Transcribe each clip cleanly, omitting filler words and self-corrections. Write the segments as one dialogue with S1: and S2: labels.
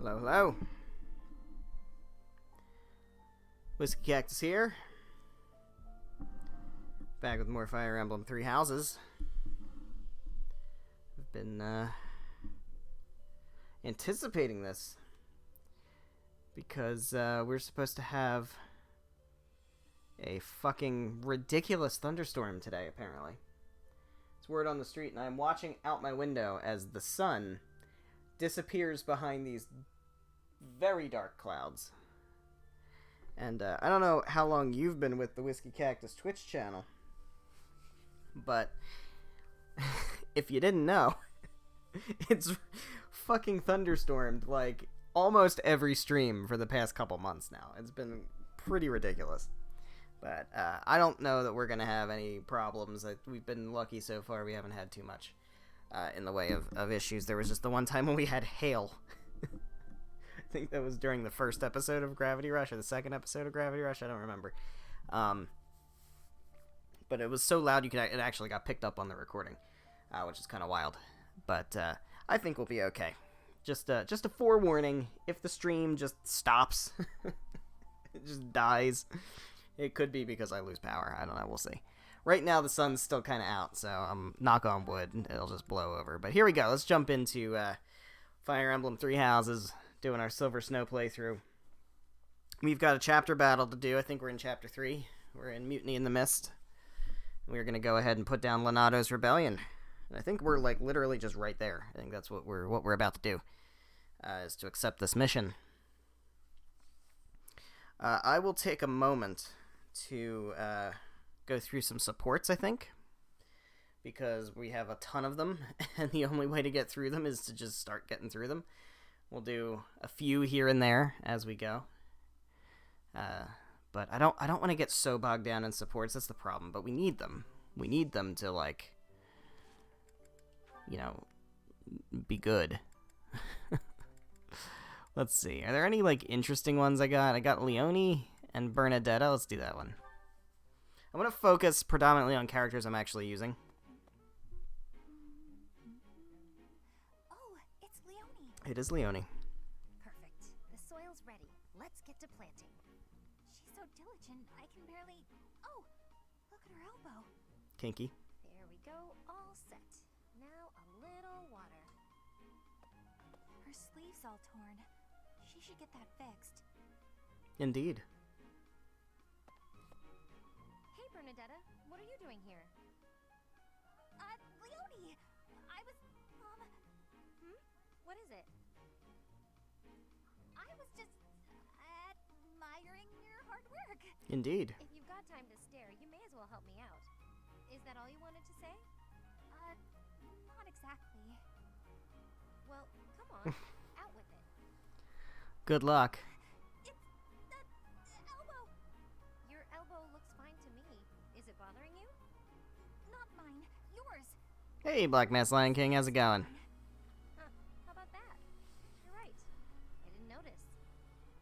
S1: Hello, hello. Whiskey Cactus here. Back with more Fire Emblem 3 Houses. I've been anticipating this because we're supposed to have a fucking ridiculous thunderstorm today, apparently. It's word on the street, and I'm watching out my window as the sun disappears behind these very dark clouds. And I don't know how long you've been with the Whiskey Cactus Twitch channel, but if you didn't know, it's fucking thunderstormed like almost every stream for the past couple months now. It's been pretty ridiculous. But I don't know that we're going to have any problems. We've been lucky so far. We haven't had too much in the way of issues. There was just the one time when we had hail. I think that was during the first episode of Gravity Rush, or the second episode of Gravity Rush. I don't remember. But it was so loud it actually got picked up on the recording, which is kind of wild. But I think we'll be okay. Just a forewarning, if the stream just stops, it just dies, it could be because I lose power. I don't know. We'll see. Right now, the sun's still kind of out, so knock on wood, it'll just blow over. But here we go. Let's jump into Fire Emblem 3 Houses, doing our Silver Snow playthrough. We've got a chapter battle to do. I think we're in Chapter 3. We're in Mutiny in the Mist. We're going to go ahead and put down Lenato's Rebellion. And I think we're, like, literally just right there. I think that's what we're about to do, is to accept this mission. I will take a moment to go through some supports, I think, because we have a ton of them, and the only way to get through them is to just start getting through them. We'll do a few here and there as we go, but I don't want to get so bogged down in supports. That's the problem. But we need them. We need them to, like, you know, be good. Let's see. Are there any, like, interesting ones I got? I got Leone and Bernadetta. Let's do that one. I'm going to focus predominantly on characters I'm actually using.
S2: Oh, it's Leone.
S1: It is Leone.
S2: Perfect. The soil's ready. Let's get to planting. She's so diligent, I can barely... Oh, look at her elbow.
S1: Kinky.
S2: There we go, all set. Now a little water. Her sleeve's all torn. She should get that fixed.
S1: Indeed.
S2: Hey, Bernadetta, what are you doing here? Leone! I was, What is it? I was just admiring your hard work.
S1: Indeed.
S2: If you've got time to stare, you may as well help me out. Is that all you wanted to say? Not exactly. Well, come on, out with it.
S1: Good luck.
S2: It's the elbow. Your elbow looks fine to me. Is it bothering you? Not mine, yours.
S1: Hey, Black Mass Lion King, how's it going?
S2: Huh, how about that? You're right. I didn't notice.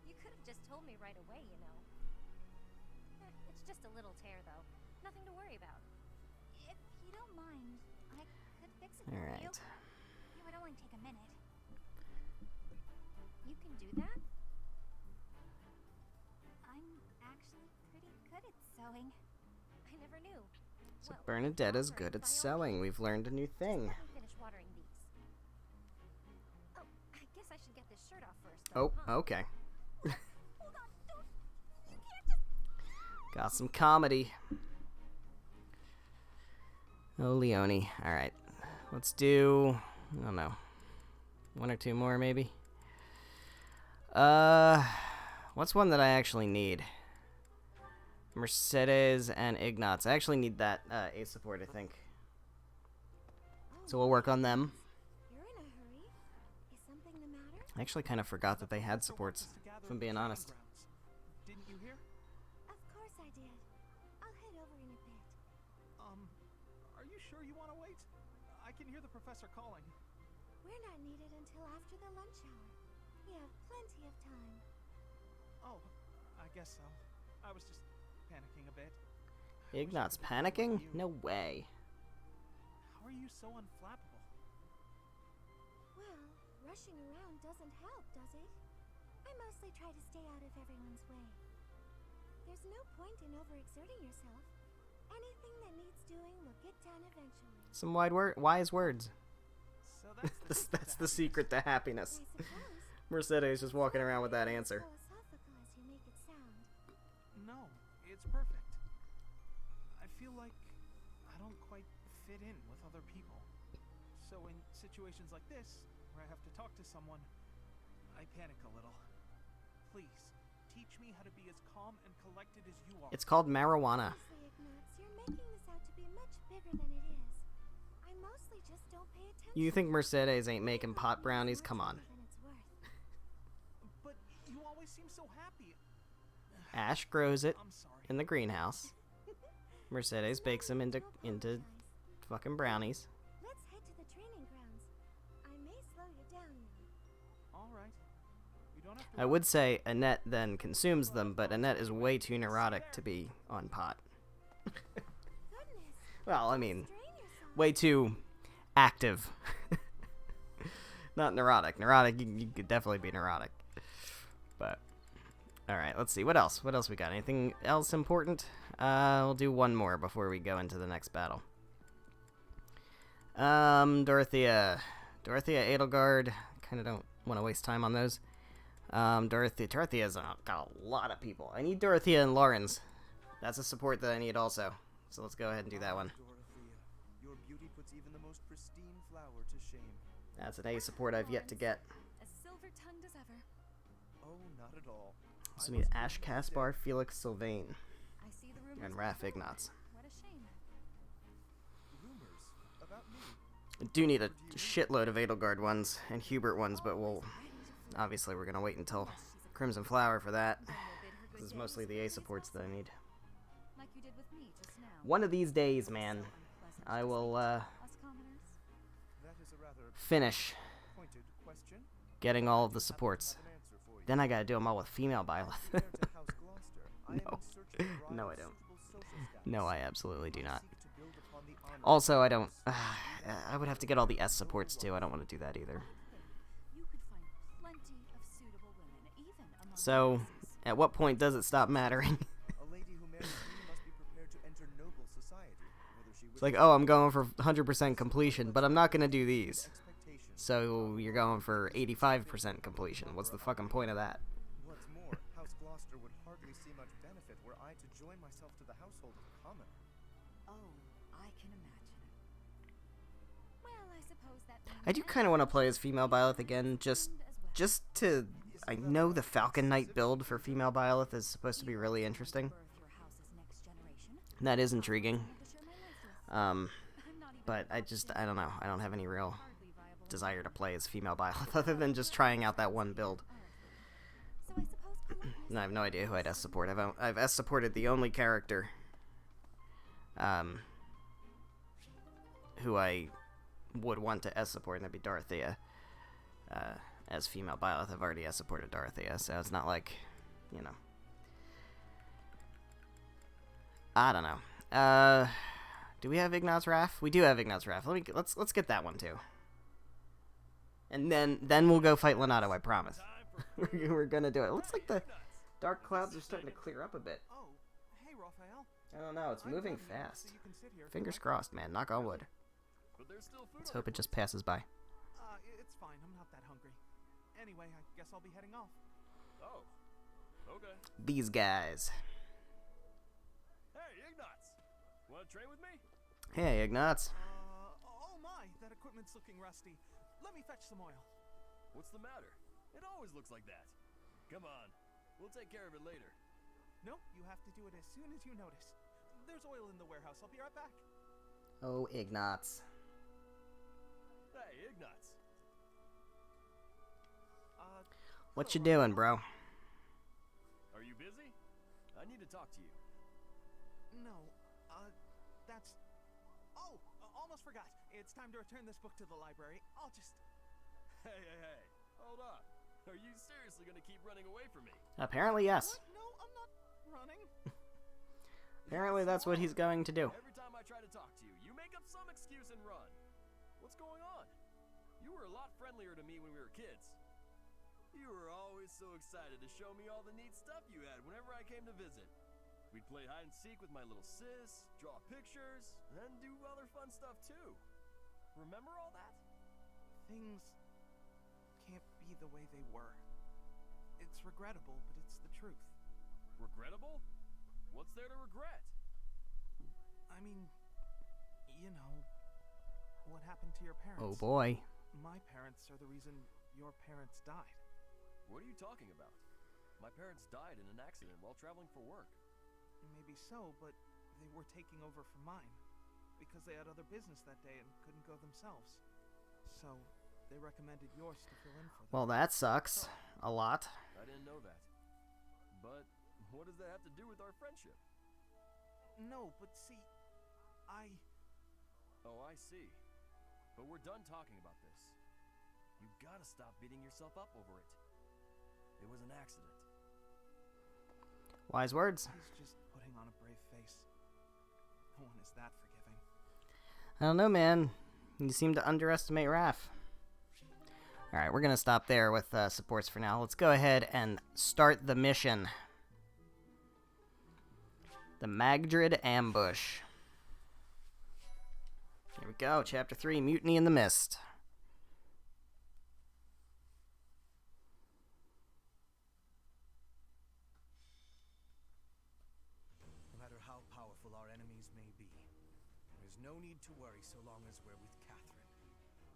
S2: You could have just told me right away, you know. It's just a little tear, though. Nothing to worry about. If you don't mind, I could fix it for you.
S1: Alright.
S2: It would only take a minute. You can do that? I'm actually pretty good at sewing. I never knew.
S1: So
S2: Well,
S1: Bernadetta's
S2: I'll
S1: good
S2: learn
S1: at
S2: by all
S1: sewing.
S2: means.
S1: We've learned a new thing.
S2: Let me finish watering these. Oh, I guess I should get this shirt off first, though,
S1: Oh,
S2: huh?
S1: okay.
S2: Hold on, don't. You can't just.
S1: Got some comedy. Oh, Leone. Alright. Let's do, I don't know, one or two more, maybe? What's one that I actually need? Mercedes and Ignatz. I actually need that ace support, I think. So we'll work on them.
S2: You're in a hurry. Is something the matter?
S1: I actually kind of forgot that they had supports, if I'm being honest.
S3: Didn't you hear?
S2: Of course I did. I'll head over in a bit.
S3: Are you sure you want to wait? I can hear the professor calling.
S2: We're not needed until after the lunch hour. We have plenty of time.
S3: Oh, I guess so. I was just panicking a bit.
S1: Ignatz panicking? No way.
S3: How are you so unflappable?
S2: Well, Rushing around doesn't help, does it? I mostly try to stay out of everyone's way. There's no point in overexerting yourself. Anything that needs doing will get done eventually.
S1: Some wise words.
S3: So that's
S1: That's the secret to happiness.
S2: I suppose.
S1: Mercedes just walking around with that answer.
S2: Philosophical as you make it sound.
S3: No, it's perfect. I feel like I don't quite fit in with other people. So in situations like this, where I have to talk to someone, I panic a little. Please, teach me how to be as calm and collected as you are.
S1: It's called marijuana.
S2: Honestly, Ignatz, you're making this out to be much bigger than it is. I mostly just don't pay attention.
S1: You think Mercedes ain't making pot brownies? Come on.
S2: Than it's worth.
S3: But you always seem so happy.
S1: Ash grows it
S3: I'm sorry.
S1: in the greenhouse. Mercedes bakes them into fucking brownies.
S2: Let's head to the training grounds. I may slow you down now.
S3: All right. You don't have to
S1: I would say Annette then consumes them, but Annette is way too neurotic to be on pot.
S2: Goodness,
S1: Well, I mean,
S2: strain yourself.
S1: way too active. Not neurotic. Neurotic, you could definitely be neurotic. But, alright, let's see. What else? What else we got? Anything else important? We'll do one more before we go into the next battle. Dorothea, Edelgard. Kind of don't want to waste time on those. Dorothea's got a lot of people. I need Dorothea and Lawrence. That's a support that I need also. So let's go ahead and do that one.
S4: Dorothea, your beauty puts even the most pristine flower to shame.
S1: That's an A support I've yet to get.
S5: As silver-tongued as ever.
S4: Oh, not at all.
S1: So we need Ash Caspar, Felix Sylvain,
S5: I see the rumors.
S1: and
S5: of
S1: Raph
S5: the
S1: Ignatz.
S5: What a shame.
S4: Rumors about me.
S1: I do need a shitload of Edelgard ones and Hubert ones, but we'll... Obviously, we're going to wait until Crimson Flower for that.
S5: Then you'll bid her
S1: This
S5: good
S1: is
S5: day
S1: mostly the A
S5: and
S1: supports that I need.
S5: like you did with me just now.
S1: One of these days, man,
S5: So unpleasant
S1: I
S5: to
S1: will
S5: us commoners.
S4: That is a rather
S1: finish
S4: pointed question.
S1: getting all of the supports.
S4: I have an answer for you.
S1: Then I gotta do them all with female Byleth.
S4: Compared to House Gloucester, I am
S1: No.
S4: in search of a
S1: No,
S4: rival
S1: I don't.
S4: suitable social status.
S1: No, I absolutely do not.
S4: Seek to build upon the honor
S1: Also, I don't... I would have to get all the S supports, too. I don't want to do that either.
S5: You could find plenty of suitable women, even among
S1: So,
S5: princes.
S1: at what point does it stop mattering?
S4: A lady who marries me must be prepared to enter noble society, whether she
S1: It's like, oh, I'm going for 100% completion, but I'm not gonna do these.
S4: expectations.
S1: So, you're going for 85% completion. What's the fucking point of that?
S4: What's more, House Gloucester would hardly see much benefit were I to join myself to the household of a commoner.
S5: Oh, I can imagine.
S2: Well, I suppose that means
S1: I do kind of want to play as female Byleth again, just to... I know the Falcon Knight build for female Byleth is supposed to be really interesting.
S5: Birth your house's next generation.
S1: That is intriguing.
S5: To share my life with.
S1: Um,
S5: I'm not even
S1: but I don't know. I don't have any real
S5: hardly viable.
S1: desire to play as female Byleth other than just trying out that one build.
S2: So I suppose politeness
S1: And I have no idea who I'd S support. I've S supported the only character who I would want to S support, and that'd be Dorothea. As female Byleth, I've already S supported Dorothea, so it's not like, you know. I don't know. Do we have Ignatz Raph? We do have Ignatz Raph. Let's get that one too. And then we'll go fight Lenato, I promise. We're gonna do it. It looks like the dark clouds are starting to clear up a bit.
S3: Oh, hey, Raphael.
S1: I don't know, it's
S3: I'm
S1: moving
S3: glad
S1: fast.
S3: that you can sit here if you
S1: Fingers
S3: like.
S1: crossed, man. Knock on wood.
S6: But there's still food.
S1: Let's hope it just passes by.
S3: It's fine. I'm not that hungry. Anyway, I guess I'll be heading off.
S6: Oh, okay.
S1: These guys.
S6: Hey, Ignatz, wanna train with me?
S1: Hey, Ignatz.
S3: Oh my, that equipment's looking rusty. Let me fetch some oil.
S6: What's the matter? It always looks like that. Come on, we'll take care of it later.
S3: No, you have to do it as soon as you notice. There's oil in the warehouse. I'll be right back.
S1: Oh, Ignatz.
S6: Hey, Ignatz.
S1: What you doing, bro?
S6: Are you busy? I need to talk to you.
S3: No, that's... Oh, almost forgot. It's time to return this book to the library. I'll just...
S6: Hey, hold up. Are you seriously gonna keep running away from me?
S1: Apparently, yes.
S3: What? No, I'm not running.
S1: Apparently, that's what he's going to do.
S6: Every time I try to talk to you, you make up some excuse and run. What's going on? You were a lot lot friendlier to me when we were kids. You were always so excited to show me all the neat stuff you had whenever I came to visit. We'd play hide and seek with my little sis, draw pictures, and do other fun stuff too. Remember all that?
S3: Things can't be the way they were. It's regrettable, but it's the truth.
S6: Regrettable? What's there to regret?
S3: I mean, you know, what happened to your parents?
S1: Oh boy.
S3: My parents are the reason your parents died.
S6: What are you talking about? My parents died in an accident while traveling for work.
S3: Maybe so, but they were taking over for mine because they had other business that day and couldn't go themselves. So they recommended yours to fill in for them.
S1: Well, that sucks a lot.
S6: I didn't know that. But what does that have to do with our friendship?
S3: No, but see,
S6: Oh, I see. But we're done talking about this. You gotta stop beating yourself up over it. It was an accident.
S1: Wise words.
S3: He's just putting on a brave face. No one is that forgiving.
S1: I don't know, man. You seem to underestimate Raph. Alright, we're going to stop there with supports for now. Let's go ahead and start the mission. The Magdred Ambush. Here we go, Chapter 3, Mutiny in the Mist.
S4: No matter how powerful our enemies may be, there's no need to worry so long as we're with Catherine,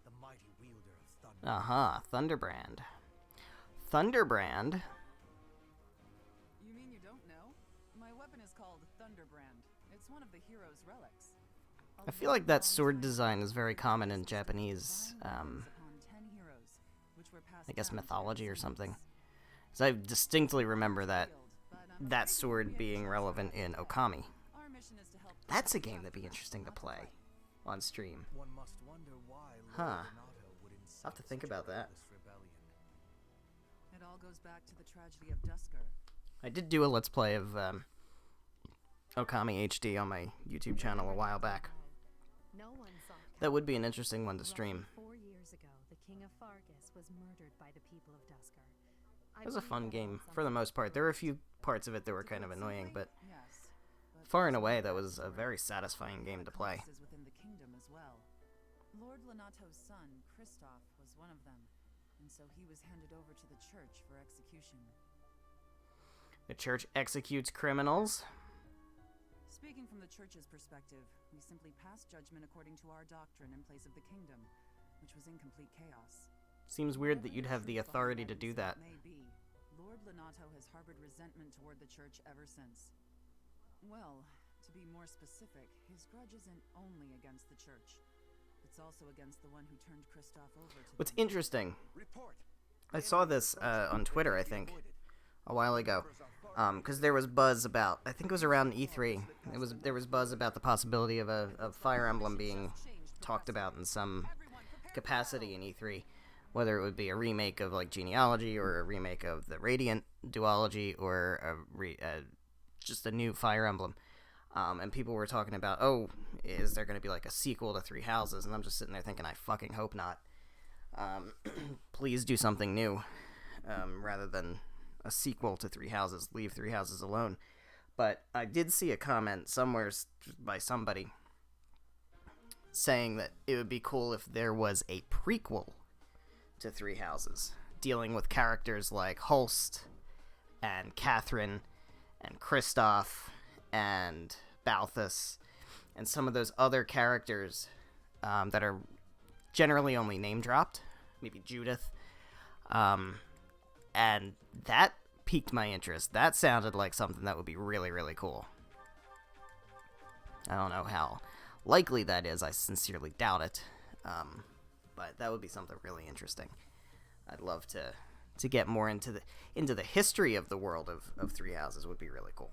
S4: the mighty wielder of thunder.
S1: Thunderbrand. Thunderbrand?
S7: You mean you don't know? My weapon is called Thunderbrand. It's one of the hero's relics.
S1: I feel like that sword design is very common in Japanese, I guess mythology or something. Because I distinctly remember that sword being relevant in Okami. That's a game that'd be interesting to play on stream.
S4: One must wonder why
S1: Huh.
S4: Lord Renato would
S1: I'll have to think about that.
S4: this rebellion.
S7: It all goes back to the tragedy of Dusker.
S1: I did do a Let's Play of Okami HD on my YouTube channel a while back.
S8: No one saw
S1: That would be an interesting one to stream.
S8: 4 years ago, the king of Fargus was murdered by the people of Dusker.
S1: It was a fun game, for the most part. There were a few parts of it that were kind of annoying, but far and away, that was a very satisfying game to play.
S7: Within the kingdom as well. Lord Lenato's son, Kristoff, was one of them, and so he was handed over to the church for execution.
S1: The church executes criminals.
S7: Speaking from the church's perspective, we simply pass judgment according to our doctrine in place of the kingdom, which was in complete chaos.
S1: Seems weird that you'd have the authority to do that.
S7: May be, Lord Lenato has harbored resentment toward the church ever since. Well, to be more specific, his grudge isn't only against the church. It's also against the one who turned Kristoff over to
S1: What's
S7: them.
S1: interesting,
S4: Report.
S1: I saw this on Twitter, I think, a while ago, because there was buzz about, I think it was around E3, there was buzz about the possibility of a Fire Emblem being talked about in some capacity in E3, whether it would be a remake of like Genealogy or a remake of the Radiant duology or just a new Fire Emblem. And people were talking about, oh, is there going to be like a sequel to Three Houses? And I'm just sitting there thinking, I fucking hope not. Please do something new, rather than a sequel to Three Houses. Leave Three Houses alone. But I did see a comment somewhere by somebody saying that it would be cool if there was a prequel to Three Houses, dealing with characters like Holst and Catherine and Kristoff and Balthus and some of those other characters that are generally only name dropped, maybe Judith, and that piqued my interest. That sounded like something that would be really, really cool. I don't know how likely that is. I sincerely doubt it, but that would be something really interesting. I'd love to get more into the history of the world of Three Houses. Would be really cool.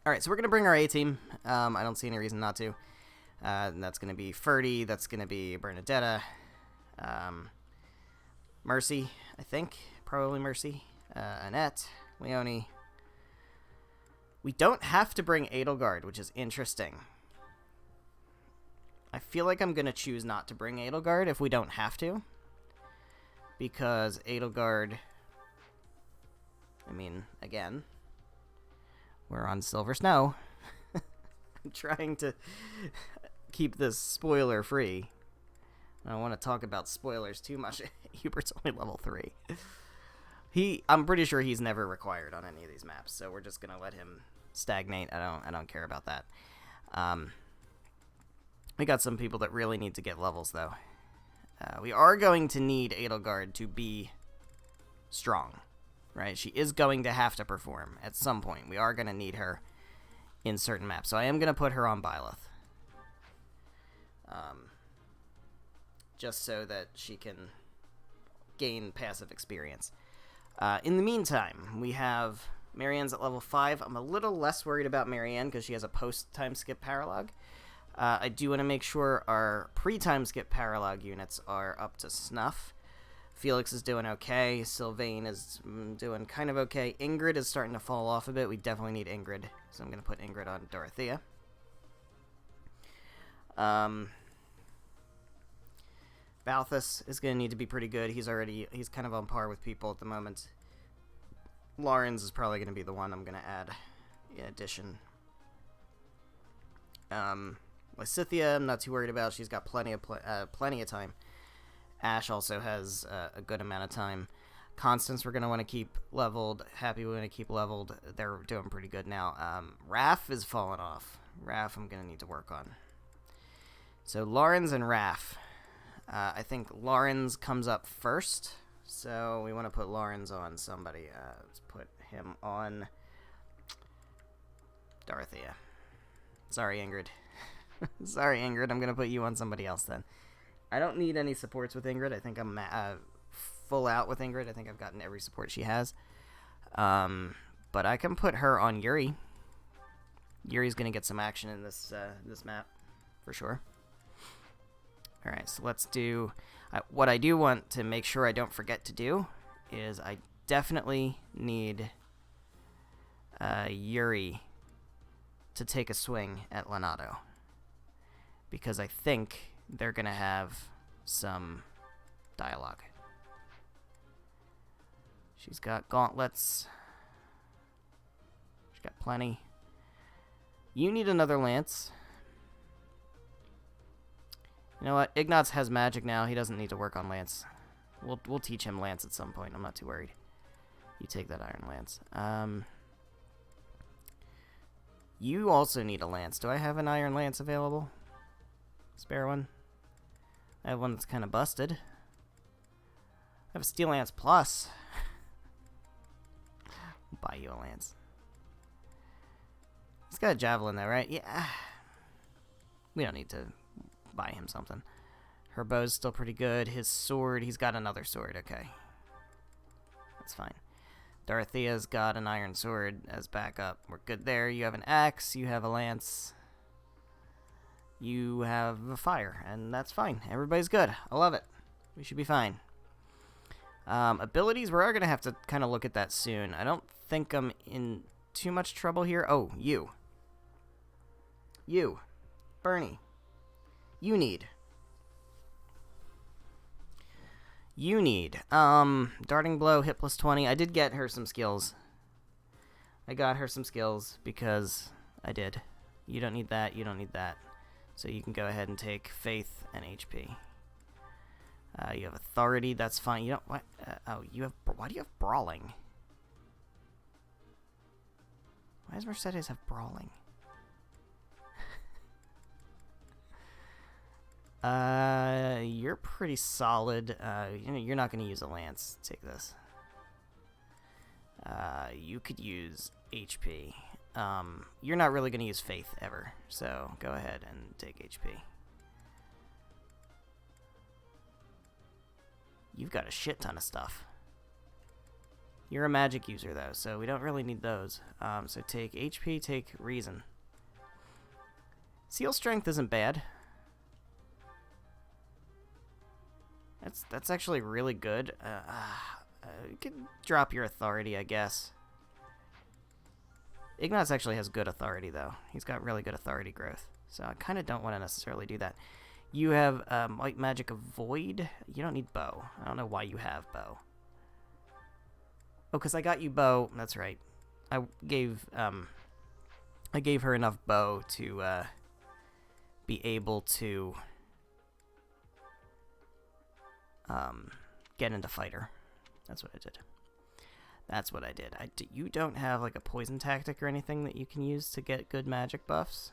S1: All right, so we're gonna bring our A team. I don't see any reason not to. And that's gonna be Ferdy. That's gonna be Bernadetta. Mercy, I think, probably Mercy. Annette, Leonie. We don't have to bring Edelgard, which is interesting. I feel like I'm going to choose not to bring Edelgard if we don't have to. Because Edelgard... I mean, again, we're on Silver Snow. I'm trying to keep this spoiler free. I don't want to talk about spoilers too much. Hubert's only level 3. I'm pretty sure he's never required on any of these maps, so we're just gonna let him stagnate. I don't care about that. We got some people that really need to get levels, though. We are going to need Edelgard to be strong, right? She is going to have to perform at some point. We are going to need her in certain maps, so I am going to put her on Byleth. Just so that she can gain passive experience. In the meantime, we have Marianne's at level 5. I'm a little less worried about Marianne because she has a post-time skip paralog. I do want to make sure our pre-time skip paralog units are up to snuff. Felix is doing okay. Sylvain is doing kind of okay. Ingrid is starting to fall off a bit. We definitely need Ingrid, so I'm going to put Ingrid on Dorothea. Balthus is going to need to be pretty good. He's kind of on par with people at the moment. Lawrence is probably going to be the one I'm going to add in addition. Lysithea, I'm not too worried about. She's got plenty of time. Ash also has a good amount of time. Constance, we're going to want to keep leveled. Happy, we want to keep leveled. They're doing pretty good now. Raph is falling off. Raph, I'm going to need to work on. So, Lawrence and Raph. I think Lawrence comes up first. So, we want to put Lawrence on somebody. Let's put him on Dorothea. Sorry, Ingrid. Sorry, Ingrid. I'm going to put you on somebody else then. I don't need any supports with Ingrid. I think I'm full out with Ingrid. I think I've gotten every support she has. But I can put her on Yuri. Yuri's going to get some action in this map, for sure. Alright, so let's do... what I do want to make sure I don't forget to do is I definitely need Yuri to take a swing at Lonato. Because I think they're going to have some dialogue. She's got gauntlets. She's got plenty. You need another lance. You know what? Ignatz has magic now. He doesn't need to work on lance. We'll teach him lance at some point. I'm not too worried. You take that iron lance. You also need a lance. Do I have an iron lance available? Spare one? I have one that's kind of busted. I have a steel lance plus. I'll buy you a lance. He's got a javelin though, right? Yeah. We don't need to buy him something. Her bow's still pretty good. His sword, he's got another sword. Okay. That's fine. Dorothea's got an iron sword as backup. We're good there. You have an axe. You have a lance. You have a fire. And that's fine. Everybody's good. I love it. We should be fine. Abilities, we're going to have to kind of look at that soon. I don't think I'm in too much trouble here. Oh, you. You. Bernie. You need. Darting Blow, hit plus 20. I did get her some skills. I got her some skills because I did. You don't need that. You don't need that. So you can go ahead and take Faith and HP. You have Authority. That's fine. You don't. What? You have. Why do you have Brawling? Why does Mercedes have Brawling? You're pretty solid. You're not going to use a lance. Take this. You could use HP. You're not really going to use Faith ever, so go ahead and take HP. You've got a shit ton of stuff. You're a magic user, though, so we don't really need those. So take HP, take Reason. Seal Strength isn't bad. That's actually really good. You could drop your Authority, I guess. Ignatz actually has good Authority, though. He's got really good Authority growth. So I kind of don't want to necessarily do that. You have White Magic Avoid. You don't need bow. I don't know why you have bow. Oh, because I got you bow. That's right. I gave her enough bow to be able to get into fighter. That's what I did. That's what I did. You don't have like a poison tactic or anything that you can use to get good magic buffs?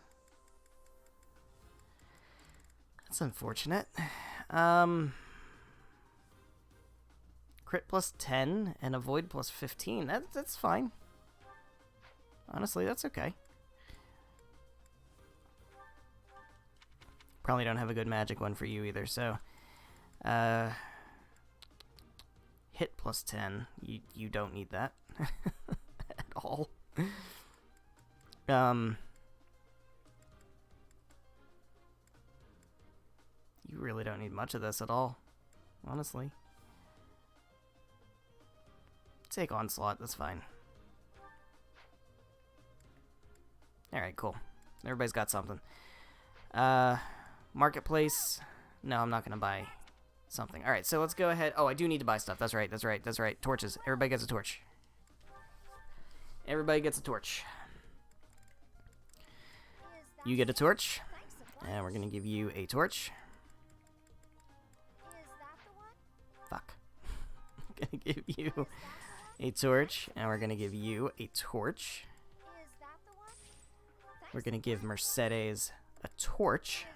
S1: That's unfortunate. Crit plus 10 and avoid plus 15. That's fine. Honestly, that's okay. Probably don't have a good magic one for you either, so... hit plus 10. You don't need that. At all. You really don't need much of this at all, honestly. Take Onslaught, that's fine. Alright, cool. Everybody's got something. Marketplace. No, I'm not going to buy something. Alright, so let's go ahead. Oh, I do need to buy stuff. That's right, that's right, that's right. Torches. Everybody gets a torch. Everybody gets a torch. You get a torch. And we're going to give you a torch. Fuck. I'm going to give you a torch. And we're going to give you a torch. We're going to give Mercedes a torch.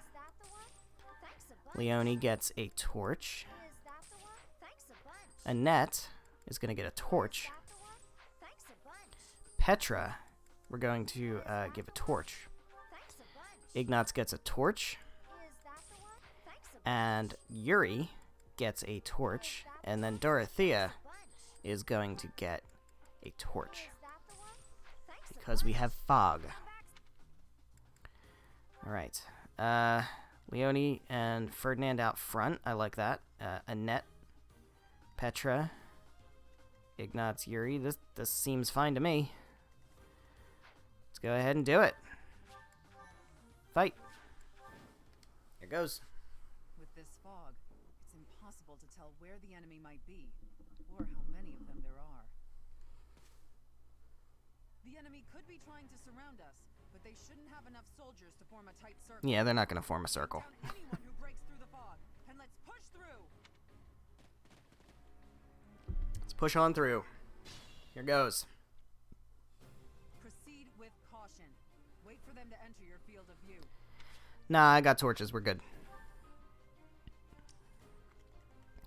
S1: Leonie gets a torch. Annette is going to get a torch. Petra, we're going to give a torch. Ignatz gets a torch. And Yuri gets a torch. And then Dorothea is going to get a torch. Because we have fog. Alright. Leonie and Ferdinand out front. I like that. Annette, Petra, Ignatz, Yuri. This seems fine to me. Let's go ahead and do it. Fight. Here goes.
S7: With this fog, it's impossible to tell where the enemy might be, or how many of them there are. The enemy could be trying to surround us, but they shouldn't have enough soldiers to form a tight circle.
S1: Yeah, they're not going to form a circle.
S7: Down anyone who breaks through the fog, and let's push through.
S1: Let's push on through. Here goes.
S7: Proceed with caution. Wait for them to enter your field of view.
S1: Nah, I got torches. We're good.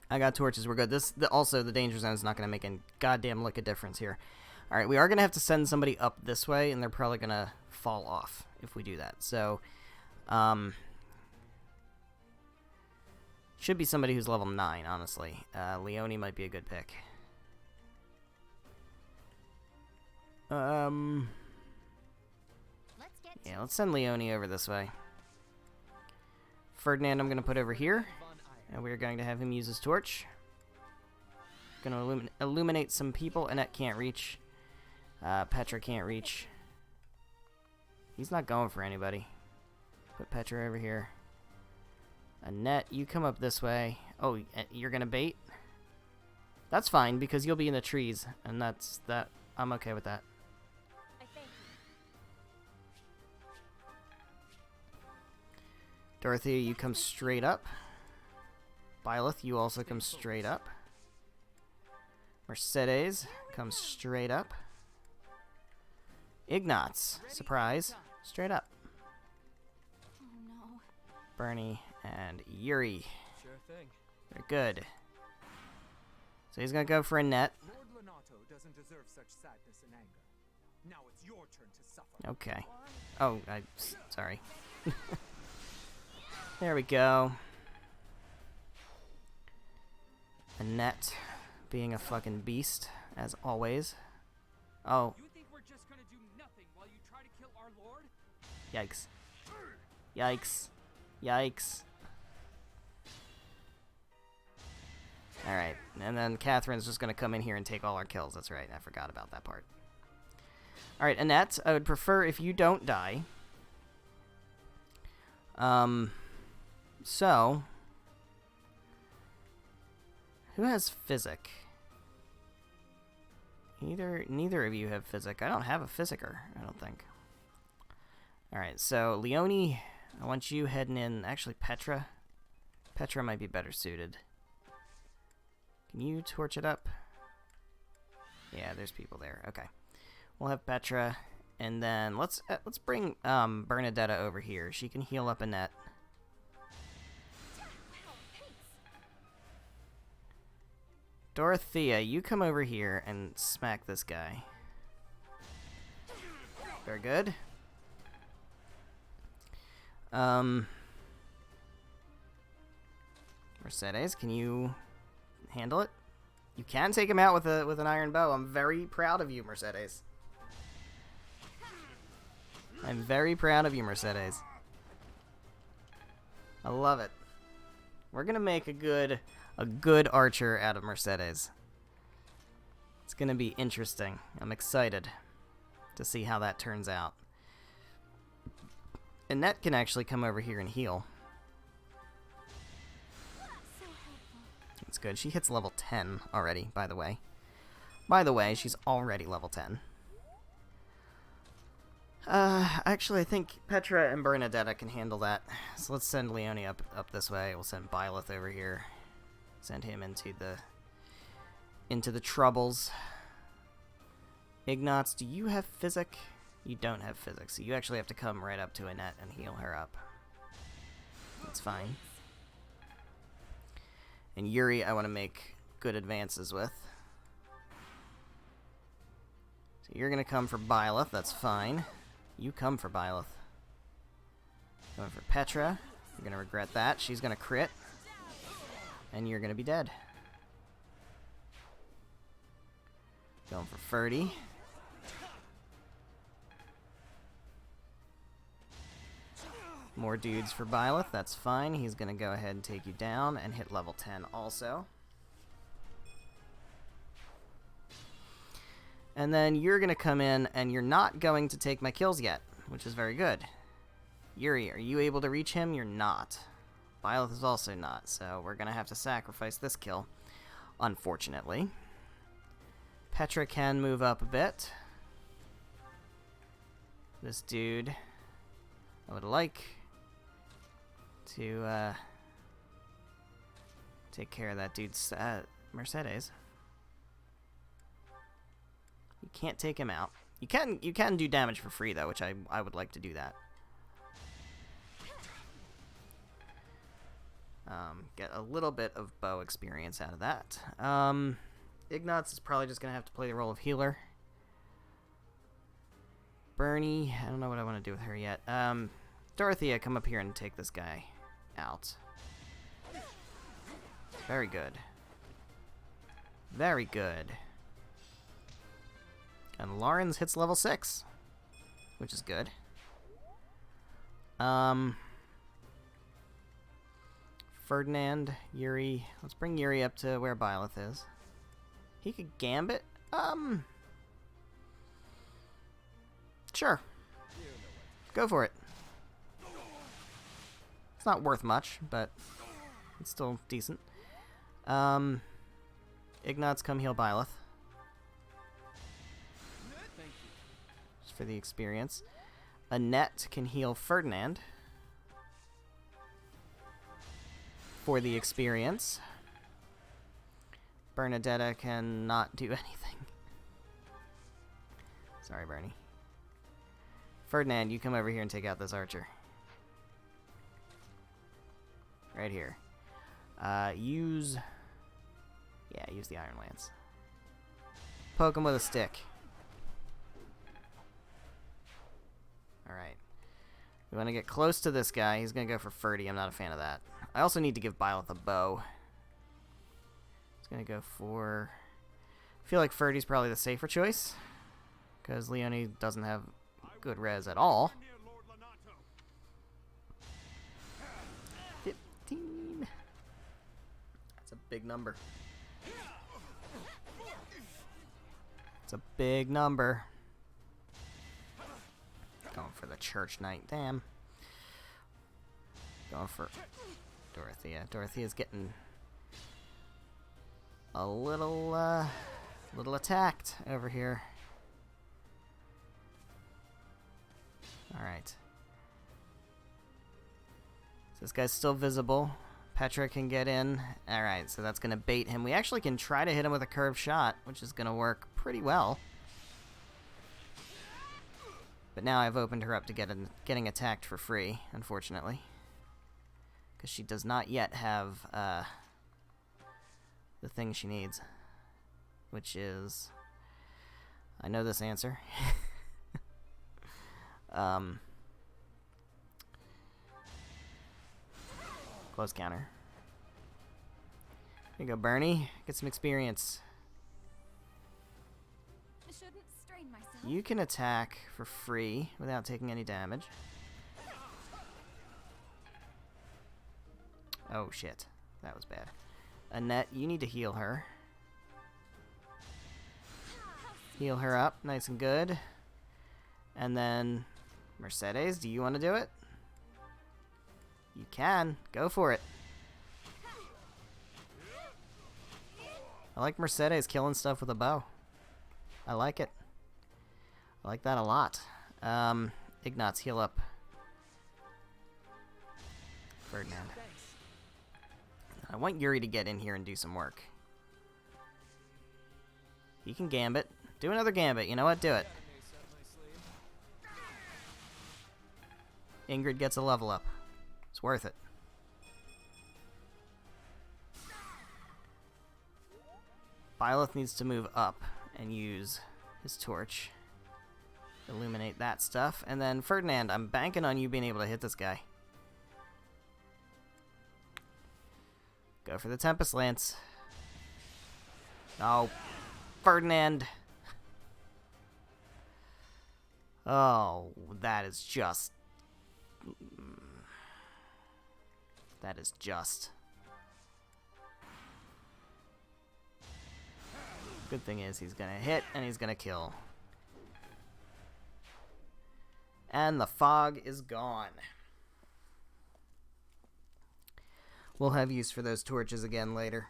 S1: I got torches. We're good. Also, the danger zone is not going to make a goddamn lick of difference here. Alright, we are going to have to send somebody up this way, and they're probably going to fall off if we do that. So, should be somebody who's level 9, honestly. Leonie might be a good pick. Yeah, let's send Leonie over this way. Ferdinand I'm going to put over here, and we're going to have him use his torch. Going to illuminate some people. Annette can't reach. Petra can't reach. He's not going for anybody. Put Petra over here. Annette, you come up this way. Oh, you're gonna bait? That's fine, because you'll be in the trees, and that's that. I'm okay with that. Dorothea, you come straight up. Byleth, you also come straight up. Mercedes, come straight up. Ignatz, surprise, straight up.
S5: Oh no.
S1: Bernie and Yuri.
S4: Sure thing.
S1: Very good. So he's gonna go for a net.
S9: Lord Lonato doesn't deserve such sadness and anger. Now it's your turn to suffer.
S1: Okay. Oh, sorry. There we go. Annette being a fucking beast, as always. Oh.
S9: You think we're just gonna do nothing while you try to kill our lord?
S1: Yikes. Yikes. Yikes. Alright, and then Catherine's just gonna come in here and take all our kills. That's right, I forgot about that part. Alright, Annette, I would prefer if you don't die. So, who has physic? Neither of you have physic. I don't have a physicer, I don't think. Alright, so Leone, I want you heading in. Actually, Petra. Petra might be better suited. Can you torch it up? Yeah, there's people there. Okay. We'll have Petra, and then let's bring Bernadetta over here. She can heal up Annette. Dorothea, you come over here and smack this guy. Very good. Mercedes, can you handle it? You can take him out with an iron bow. I'm very proud of you, Mercedes. I'm very proud of you, Mercedes. I love it. We're gonna make a good archer out of Mercedes. It's gonna be interesting. I'm excited to see how that turns out. Annette can actually come over here and heal. That's good. She hits level 10 already, by the way. By the way, she's already level 10. Actually, I think Petra and Bernadetta can handle that. So let's send Leone up this way. We'll send Byleth over here. Send him into the troubles. Ignatz, do you have physic? You don't have physics, so you actually have to come right up to Annette and heal her up. That's fine. And Yuri, I want to make good advances with. So you're going to come for Byleth, that's fine. You come for Byleth. Going for Petra. You're going to regret that. She's going to crit. And you're going to be dead. Going for Ferdy. More dudes for Byleth, that's fine. He's going to go ahead and take you down and hit level 10 also. And then you're going to come in and you're not going to take my kills yet, which is very good. Yuri, are you able to reach him? You're not. Byleth is also not, so we're going to have to sacrifice this kill, unfortunately. Petra can move up a bit. This dude, I would like to take care of that dude's Mercedes. You can't take him out. You can do damage for free though, which I would like to do that. Get a little bit of bow experience out of that. Ignatz is probably just gonna have to play the role of healer. Bernie, I don't know what I want to do with her yet. Dorothea, come up here and take this guy out. Very good. Very good. And Lawrence hits level 6, which is good. Ferdinand, Yuri. Let's bring Yuri up to where Byleth is. He could gambit. Sure. Go for it. It's not worth much, but it's still decent. Ignatz, come heal Byleth. Just for the experience. Annette can heal Ferdinand. For the experience. Bernadetta cannot do anything. Sorry, Bernie. Ferdinand, you come over here and take out this archer. Right here. Use the Iron Lance. Poke him with a stick. Alright. We want to get close to this guy. He's going to go for Ferdy. I'm not a fan of that. I also need to give Byleth a bow. He's going to go for... I feel like Ferdy's probably the safer choice. Because Leone doesn't have good res at all. 15. That's a big number. It's a big number. Going for the Church Knight. Damn. Going for Dorothea. Dorothea's getting a little attacked over here. Alright. So this guy's still visible. Petra can get in. Alright, so that's going to bait him. We actually can try to hit him with a curved shot, which is going to work pretty well. But now I've opened her up to getting attacked for free, unfortunately. Because she does not yet have the thing she needs. Which is... I know this answer. Close counter. Here you go, Bernie. Get some experience.
S5: I shouldn't strain myself.
S1: You can attack for free without taking any damage. Oh shit. That was bad. Annette, you need to heal her. Heal her up, nice and good. And then, Mercedes, do you want to do it? You can. Go for it. I like Mercedes killing stuff with a bow. I like it. I like that a lot. Ignatz, heal up. Ferdinand. I want Yuri to get in here and do some work. He can gambit. Do another gambit. You know what? Do it. Ingrid gets a level up. It's worth it. Byleth needs to move up and use his torch. Illuminate that stuff. And then Ferdinand, I'm banking on you being able to hit this guy. Go for the Tempest Lance. Oh, Ferdinand. Oh, that is just... That is just... Good thing is he's gonna hit and he's gonna kill. And the fog is gone. We'll have use for those torches again later.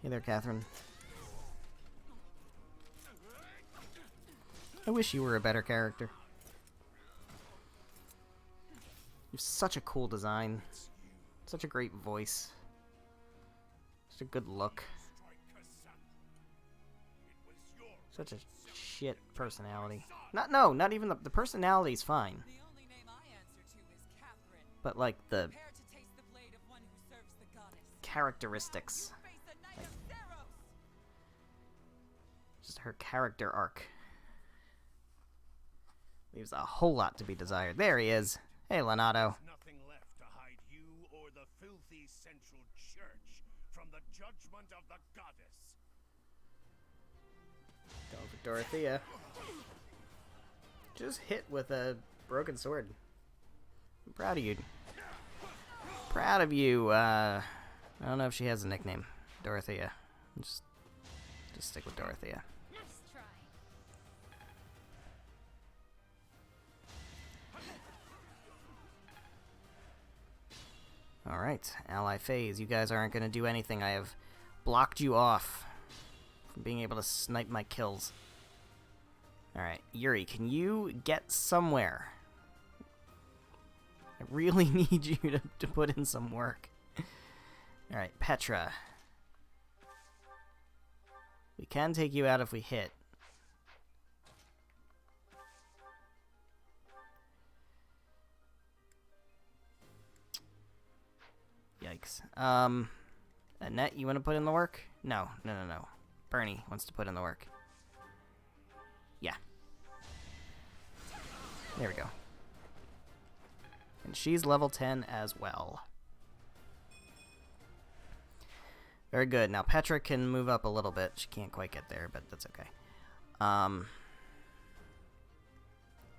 S1: Hey there, Catherine. I wish you were a better character. You have such a cool design. Such a great voice. Such a good look. Such a shit personality. Not even the personality's fine. But like the characteristics. Like, just her character arc. Leaves a whole lot to be desired. There he is. Hey, Leonardo.
S10: Nothing left to hide you or the filthy central church from the judgment of the goddess.
S1: Going for Dorothea. Just hit with a broken sword. I'm proud of you. Proud of you. I don't know if she has a nickname. Dorothea. Just stick with Dorothea.
S2: Nice try.
S1: Alright, ally phase. You guys aren't going to do anything. I have blocked you off from being able to snipe my kills. Alright, Yuri, can you get somewhere? I really need you to put in some work. Alright, Petra. We can take you out if we hit. Yikes. Annette, you want to put in the work? No. Bernie wants to put in the work. Yeah. There we go. And she's level 10 as well. Very good. Now Petra can move up a little bit. She can't quite get there, but that's okay.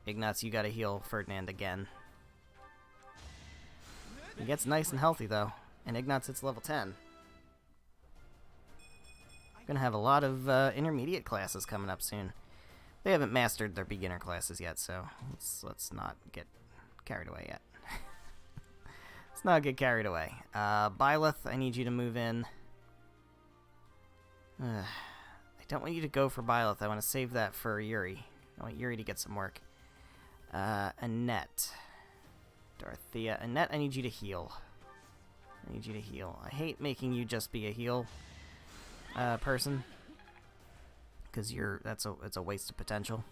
S1: Ignatz, you gotta heal Ferdinand again. He gets nice and healthy, though. And Ignatz hits level 10. Gonna have a lot of intermediate classes coming up soon. They haven't mastered their beginner classes yet, so let's not get carried away yet. Let's not get carried away. Byleth, I need you to move in. I don't want you to go for Byleth. I want to save that for Yuri. I want Yuri to get some work. Annette. Dorothea. Annette, I need you to heal. I need you to heal. I hate making you just be a heal person. Because it's a waste of potential.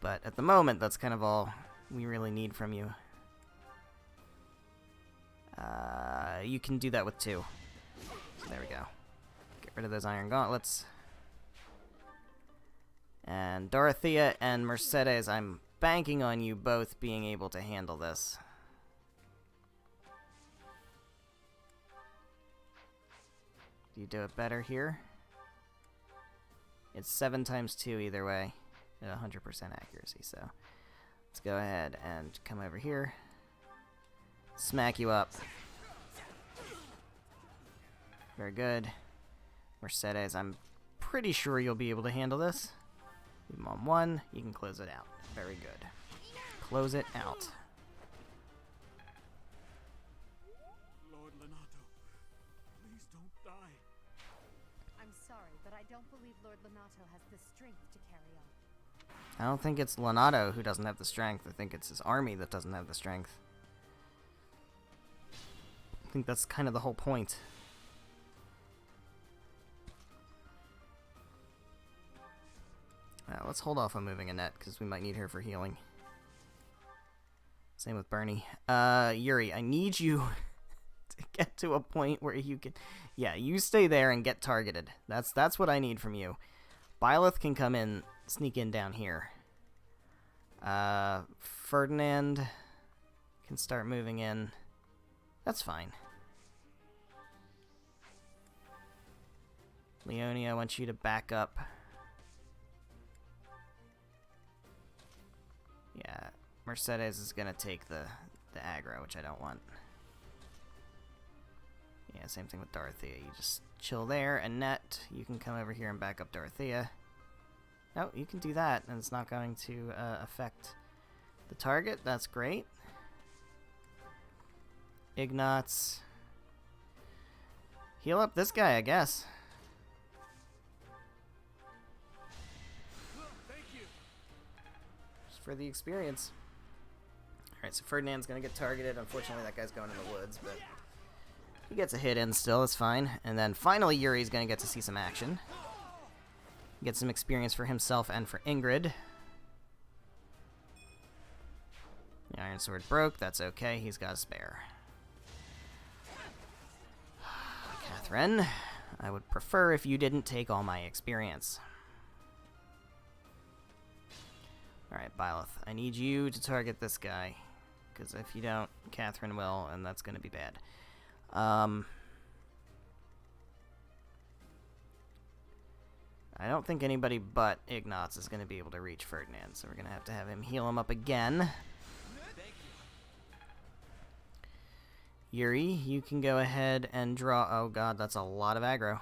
S1: But at the moment, that's kind of all we really need from you. You can do that with 2. There we go. Get rid of those iron gauntlets. And Dorothea and Mercedes, I'm banking on you both being able to handle this. Do you do it better here? It's 7 times 2 either way at 100% accuracy, so let's go ahead and come over here. Smack you up. Very good. Mercedes, I'm pretty sure you'll be able to handle this. Leave him on 1. You can close it out. Very good. Close it out.
S3: Lord Lonato, please don't die.
S8: I'm sorry, but I don't believe Lord Lonato has the strength to carry on.
S1: I don't think it's Lonato who doesn't have the strength. I think it's his army that doesn't have the strength. I think that's kind of the whole point. Let's hold off on moving Annette, because we might need her for healing. Same with Bernie. Yuri, I need you to get to a point where you can... Yeah, you stay there and get targeted. That's what I need from you. Byleth can come in, sneak in down here. Ferdinand can start moving in. That's fine. Leonie, I want you to back up. Yeah, Mercedes is gonna take the aggro, which I don't want. Yeah, same thing with Dorothea. You just chill there. Annette, you can come over here and back up Dorothea. No, you can do that, and it's not going to affect the target. That's great. Ignatz. Heal up this guy, I guess. For the experience. Alright, so Ferdinand's gonna get targeted. Unfortunately, that guy's going in the woods, but he gets a hit in still, it's fine. And then finally, Yuri's gonna get to see some action. Get some experience for himself and for Ingrid. The Iron Sword broke, that's okay, he's got a spare. Catherine, I would prefer if you didn't take all my experience. Alright, Byleth, I need you to target this guy. Because if you don't, Catherine will, and that's going to be bad. I don't think anybody but Ignatz is going to be able to reach Ferdinand, so we're going to have him heal him up again. Yuri, you can go ahead and draw... Oh god, that's a lot of aggro.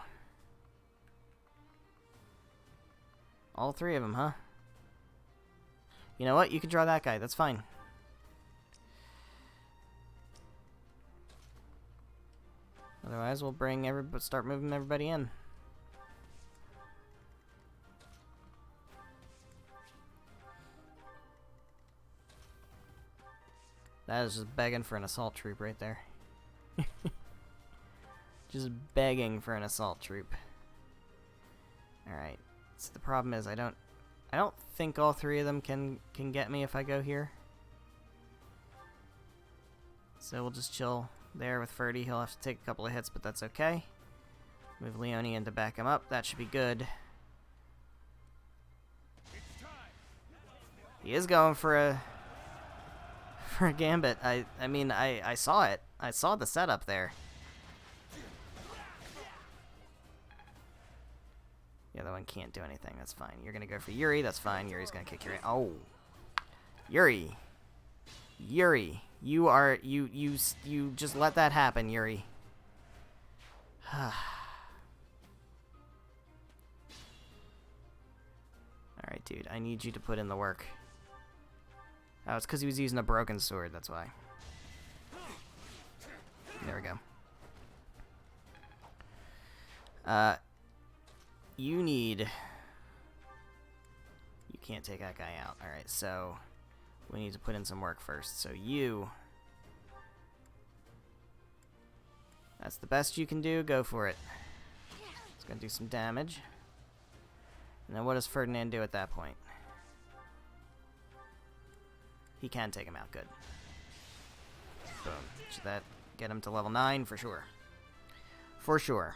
S1: All 3 of them, huh? You know what? You can draw that guy. That's fine. Otherwise, we'll start moving everybody in. That is just begging for an assault troop right there. Just begging for an assault troop. Alright. So the problem is I don't think all 3 of them can get me if I go here. So we'll just chill there with Ferdy. He'll have to take a couple of hits, but that's okay. Move Leonie in to back him up. That should be good. He is going for a gambit. I mean, I saw it. I saw the setup there. The other one can't do anything. That's fine. You're gonna go for Yuri. That's fine. Yuri's gonna kick Yuri. Oh, Yuri, you are you just let that happen, Yuri. All Alright, dude, I need you to put in the work. Oh, it's because he was using a broken sword, that's why. There we go. You need... You can't take that guy out. Alright, so... We need to put in some work first. So you... That's the best you can do, go for it. It's gonna do some damage. And then what does Ferdinand do at that point? He can take him out, good. Boom. Should that get him to level 9? For sure. For sure.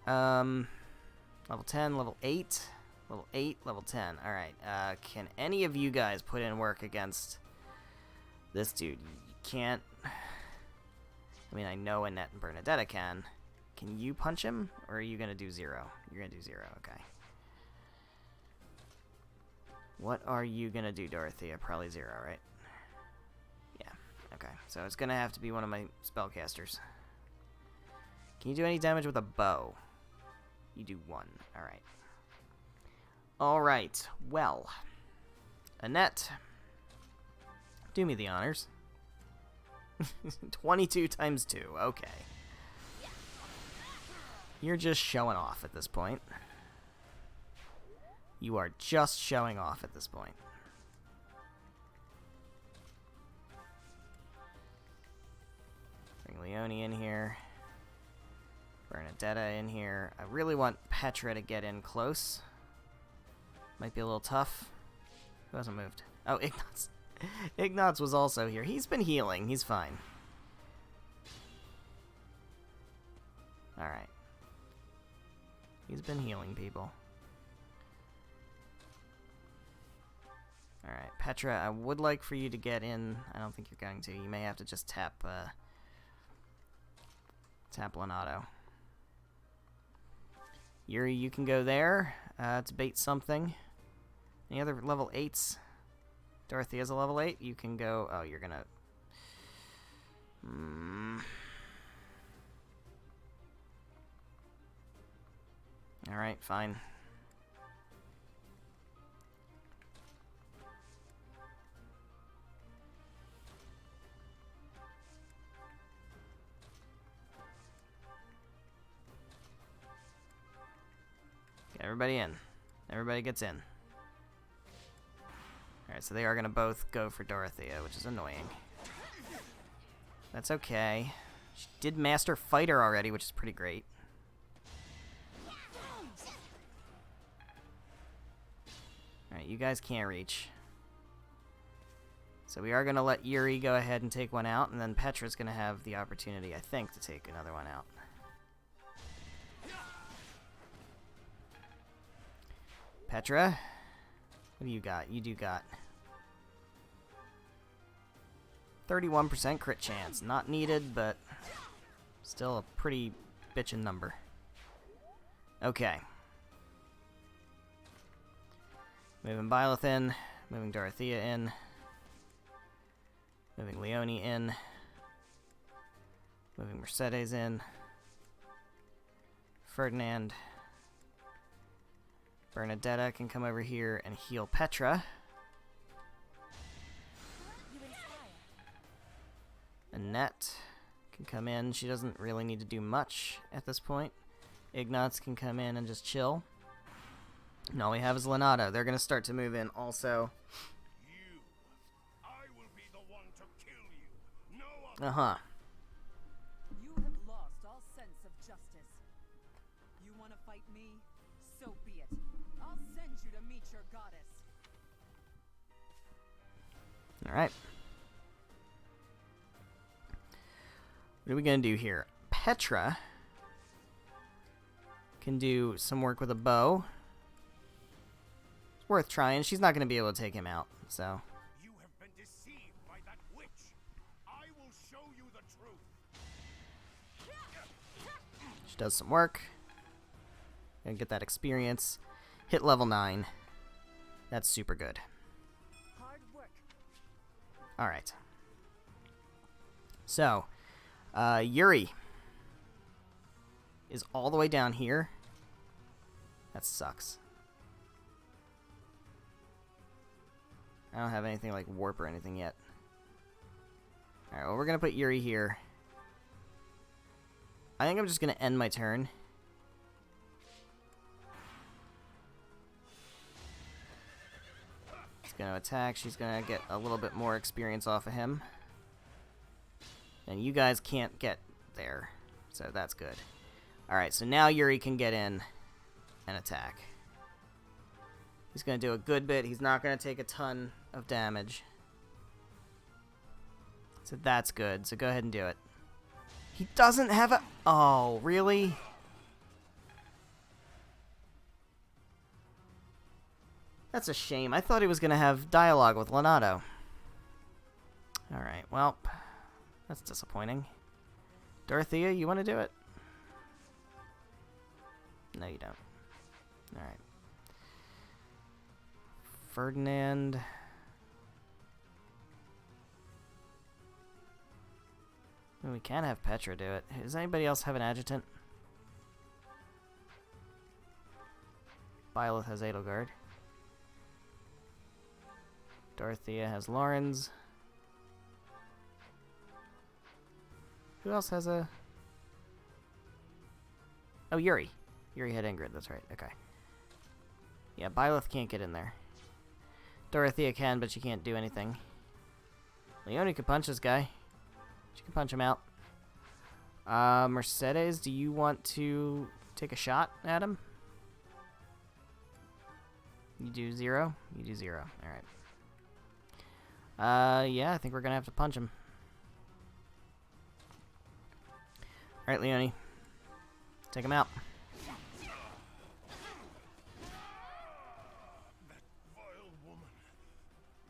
S1: Level 10, level 8, level 8, level 10. Alright, can any of you guys put in work against this dude? You can't... I mean, I know Annette and Bernadetta can. Can you punch him, or are you gonna do 0? You're gonna do 0, okay. What are you gonna do, Dorothea? Probably 0, right? Yeah, okay. So it's gonna have to be one of my spellcasters. Can you do any damage with a bow? You do 1. Alright. Alright, well. Annette. Do me the honors. 22 times 2, okay. You're just showing off at this point. You are just showing off at this point. Bring Leone in here. Bernadetta in here. I really want Petra to get in close. Might be a little tough. Who hasn't moved? Oh, Ignatz. Ignatz was also here. He's been healing. He's fine. Alright. He's been healing people. Alright, Petra, I would like for you to get in. I don't think you're going to. You may have to just tap, tap Lenato. Yuri, you can go there to bait something. Any other level 8s? Dorothea's a level 8. You can go... Oh, you're gonna... Alright, fine. Get everybody in. Everybody gets in. Alright, so they are going to both go for Dorothea, which is annoying. That's okay. She did Master Fighter already, which is pretty great. Alright, you guys can't reach. So we are going to let Yuri go ahead and take one out, and then Petra's going to have the opportunity, I think, to take another one out. Petra, what do you got? You do got 31% crit chance. Not needed, but still a pretty bitchin' number. Okay. Moving Byleth in. Moving Dorothea in. Moving Leone in. Moving Mercedes in. Ferdinand. Bernadetta can come over here and heal Petra. Annette can come in. She doesn't really need to do much at this point. Ignatz can come in and just chill. And all we have is Lenato. They're going to start to move in also.
S10: You. I will be the one to kill you. No other.
S1: Uh-huh.
S7: You have lost all sense of justice. You want to fight me? So be it. I'll send you to meet your goddess.
S1: Alright. What are we going to do here? Petra can do some work with a bow. It's worth trying. She's not going to be able to take him out, so...
S10: You have been deceived by that witch. I will show you the truth.
S1: She does some work. And get that experience. Hit level 9. That's super good.
S8: Hard work.
S1: Alright. So, Yuri. is all the way down here. That sucks. I don't have anything like warp or anything yet. Alright, well, we're going to put Yuri here. I think I'm just going to end my turn. He's going to attack. She's going to get a little bit more experience off of him. And you guys can't get there. So that's good. Alright, so now Yuri can get in and attack. He's going to do a good bit. He's not going to take a ton of damage. So that's good. So go ahead and do it. He doesn't have a... Oh, really? That's a shame. I thought he was going to have dialogue with Lonato. Alright, well, that's disappointing. Dorothea, you want to do it? No, you don't. Alright. Ferdinand. We can have Petra do it. Does anybody else have an adjutant? Byleth has Edelgard. Dorothea has Lawrence. Who else has a... Oh, Yuri. Yuri had Ingrid, that's right. Okay. Yeah, Byleth can't get in there. Dorothea can, but she can't do anything. Leone could punch this guy. She can punch him out. Mercedes, do you want to take a shot at him? You do 0? You do 0. Alright. Yeah, I think we're gonna have to punch him. Alright, Leone. Take him out.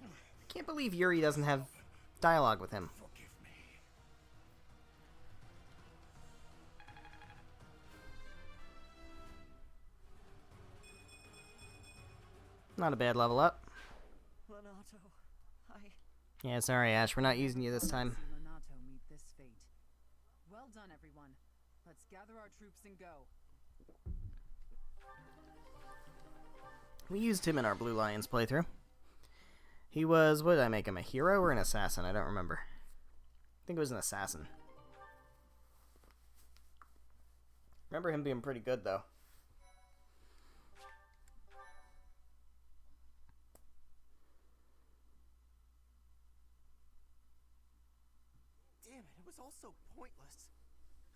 S1: I can't believe Yuri doesn't have dialogue with him. Not a bad level up.
S7: Lonato,
S1: Yeah, sorry, Ash. We're not using you this time.
S7: Lonato meet this fate. Well done, everyone. Let's gather our troops and go.
S1: We used him in our Blue Lions playthrough. He was, what did I make him, a hero or an assassin? I don't remember. I think it was an assassin. Remember him being pretty good, though.
S4: Damn it, it was all so pointless.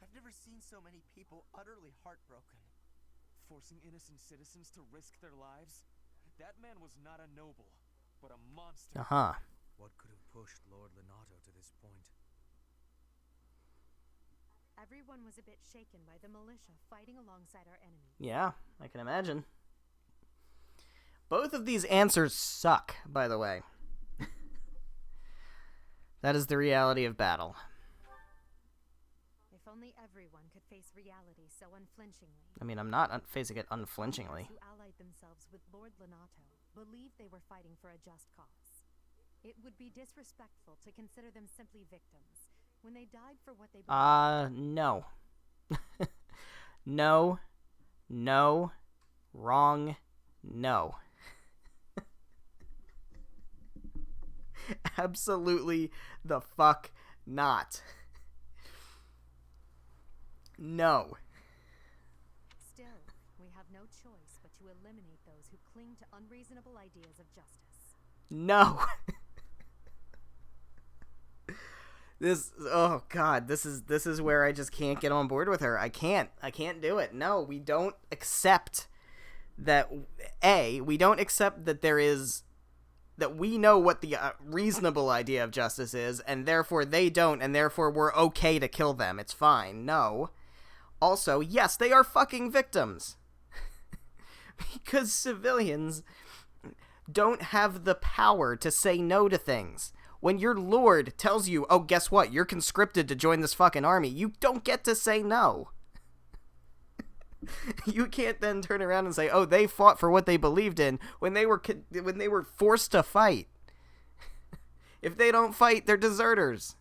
S4: I've never seen so many people utterly heartbroken.
S3: Forcing innocent citizens to risk their lives? That man was not a noble, but a monster.
S1: Uh-huh.
S4: What could have pushed Lord Lonato to this point?
S8: Everyone was a bit shaken by the militia fighting alongside our enemy.
S1: Yeah, I can imagine. Both of these answers suck, by the way. That is the reality of battle.
S8: If only everyone could face reality so unflinchingly.
S1: I mean, I'm not facing it unflinchingly.
S8: Those who allied themselves with Lord Lonato believed they were fighting for a just cause. It would be disrespectful to consider them simply victims when they died for what they believed.
S1: No. No. No. Wrong. No. Absolutely the fuck not. No.
S8: Still, we have no choice but to eliminate those who cling to unreasonable ideas of justice.
S1: No. Oh god, this is where I just can't get on board with her. I can't do it. No, we don't accept that. We don't accept that that we know what the reasonable idea of justice is, and therefore they don't, and therefore we're okay to kill them. It's fine. No. Also, yes, they are fucking victims. Because civilians don't have the power to say no to things. When your lord tells you, oh, guess what? You're conscripted to join this fucking army, you don't get to say no. You can't then turn around and say, oh, they fought for what they believed in when they were forced to fight. If they don't fight, they're deserters.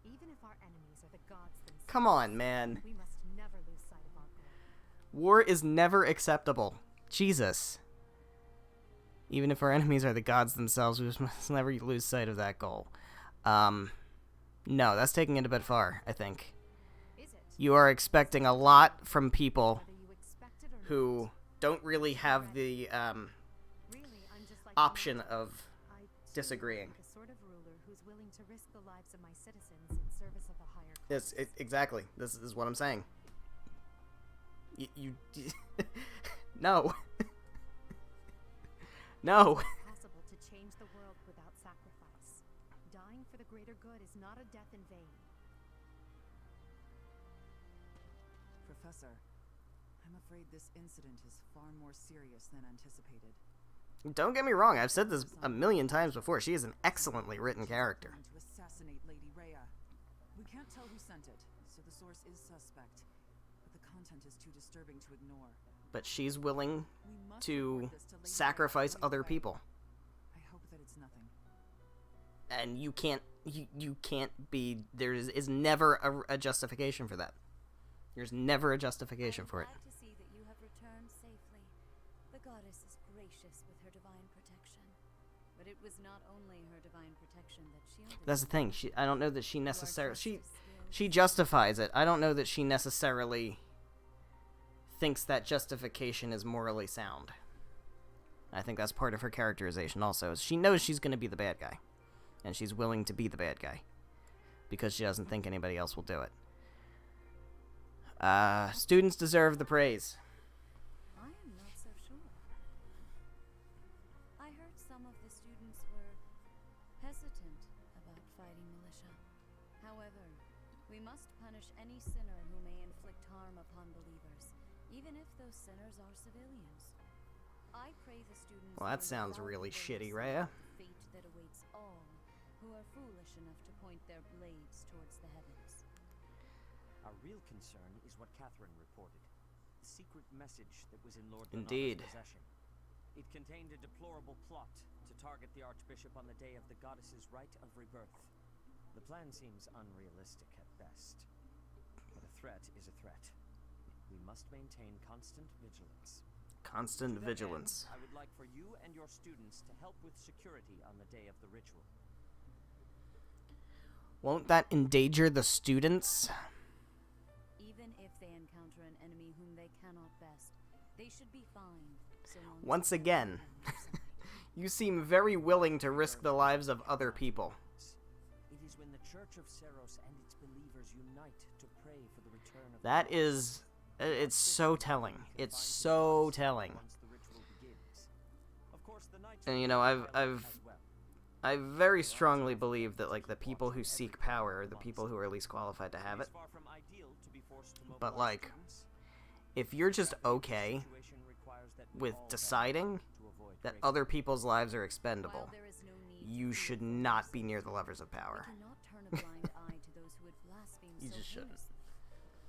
S8: Even if our enemies are the gods themselves,
S1: Come on, man.
S8: we must never lose
S1: War is never acceptable. Jesus. Even if our enemies are the gods themselves, we must never lose sight of that goal. No, that's taking it a bit far, I think. You are expecting a lot from people who don't really have the option of disagreeing. Yes, exactly. This is what I'm saying. You no. No.
S8: Possible to change the world without sacrifice. Dying for the greater good is not a death in vain.
S7: Professor, I'm afraid this incident is far more serious than anticipated.
S1: Don't get me wrong, I've said this a million times before. She is an excellently written character.
S7: To assassinate Lady Rhea. We can't tell who sent it, so the source is suspect. But the content is too disturbing to ignore.
S1: But she's willing to sacrifice other people.
S7: I hope that it's nothing.
S1: And you can't be, there is never a justification for that. There's never a justification for it.
S2: I'm glad to see that you have returned safely. The goddess is gracious with her divine protection. But it was not only her divine protection that shielded.
S1: That's the thing. I don't know that she necessarily she justifies it. I don't know that she necessarily thinks that justification is morally sound. I think that's part of her characterization also. She knows she's going to be the bad guy. And she's willing to be the bad guy. Because she doesn't think anybody else will do it. Students deserve the praise.
S2: I am not so sure. I heard some of the students were hesitant about fighting militia. However, we must punish any sinner who may inflict harm upon believers, even if those sinners are civilians. I pray the students.
S1: Well, that sounds really shitty, Rhea.
S2: Fate that awaits all who are foolish enough to point their blades towards the heavens.
S11: Our real concern is what Catherine reported. The secret message that was in Lord
S1: Indeed.
S11: Lenata's possession. It contained a deplorable plot to target the Archbishop on the day of the goddess's rite of rebirth. The plan seems unrealistic at best. But a threat is a threat. We must maintain constant vigilance.
S1: Constant vigilance.
S11: I would like for you and your students to help with security on the day of the ritual.
S1: Won't that endanger the students?
S2: Even if they encounter an enemy whom they cannot best, they should be fine. So long as
S1: Once
S2: they
S1: again,
S2: are on their side.
S1: you seem very willing to risk the lives of other people.
S11: It is when the Church of Saros and its believers unite to pray for the return of
S1: That is, it's so telling. It's so telling.
S11: once the ritual begins. Of course, the knights
S1: And you know, I very strongly believe that like the people who seek power are the people who are least qualified to have it. But like, if you're just okay with deciding that other people's lives are expendable,
S2: While there is no need
S1: you
S2: to
S1: should
S2: fear
S1: not
S2: force,
S1: be near the levers of
S2: we
S1: power.
S2: cannot turn a blind eye to those who would blaspheme
S1: You
S2: so
S1: just shouldn't.
S2: heinously.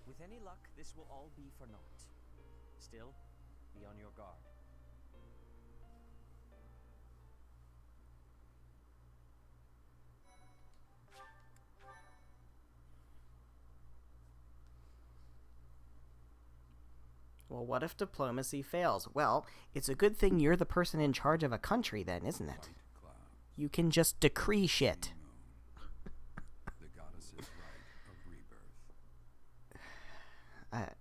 S11: With any luck, this will all be for naught. Still, be on your guard.
S1: Well, what if diplomacy fails? Well, it's a good thing you're the person in charge of a country then, isn't it? You can just decree shit.
S12: The goddess's rite of rebirth.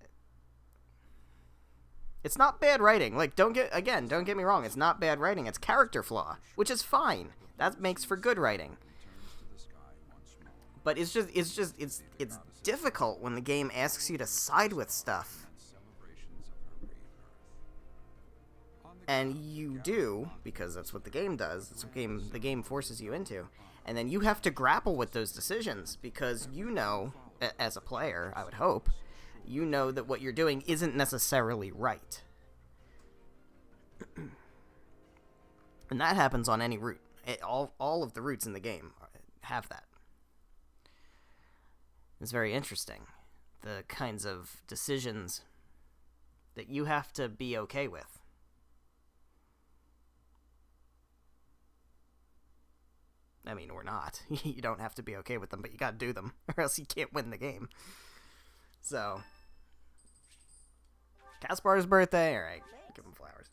S1: It's not bad writing. Like, don't get me wrong. It's not bad writing. It's character flaw, which is fine. That makes for good writing. But it's difficult when the game asks you to side with stuff. And you do, because that's what the game does. It's what the game forces you into. And then you have to grapple with those decisions, because you know, as a player, I would hope, you know that what you're doing isn't necessarily right. And that happens on any route. All of the routes in the game have that. It's very interesting, the kinds of decisions that you have to be okay with. I mean, or not. You don't have to be okay with them, but you gotta do them, or else you can't win the game. So, Caspar's birthday. All right, give him flowers.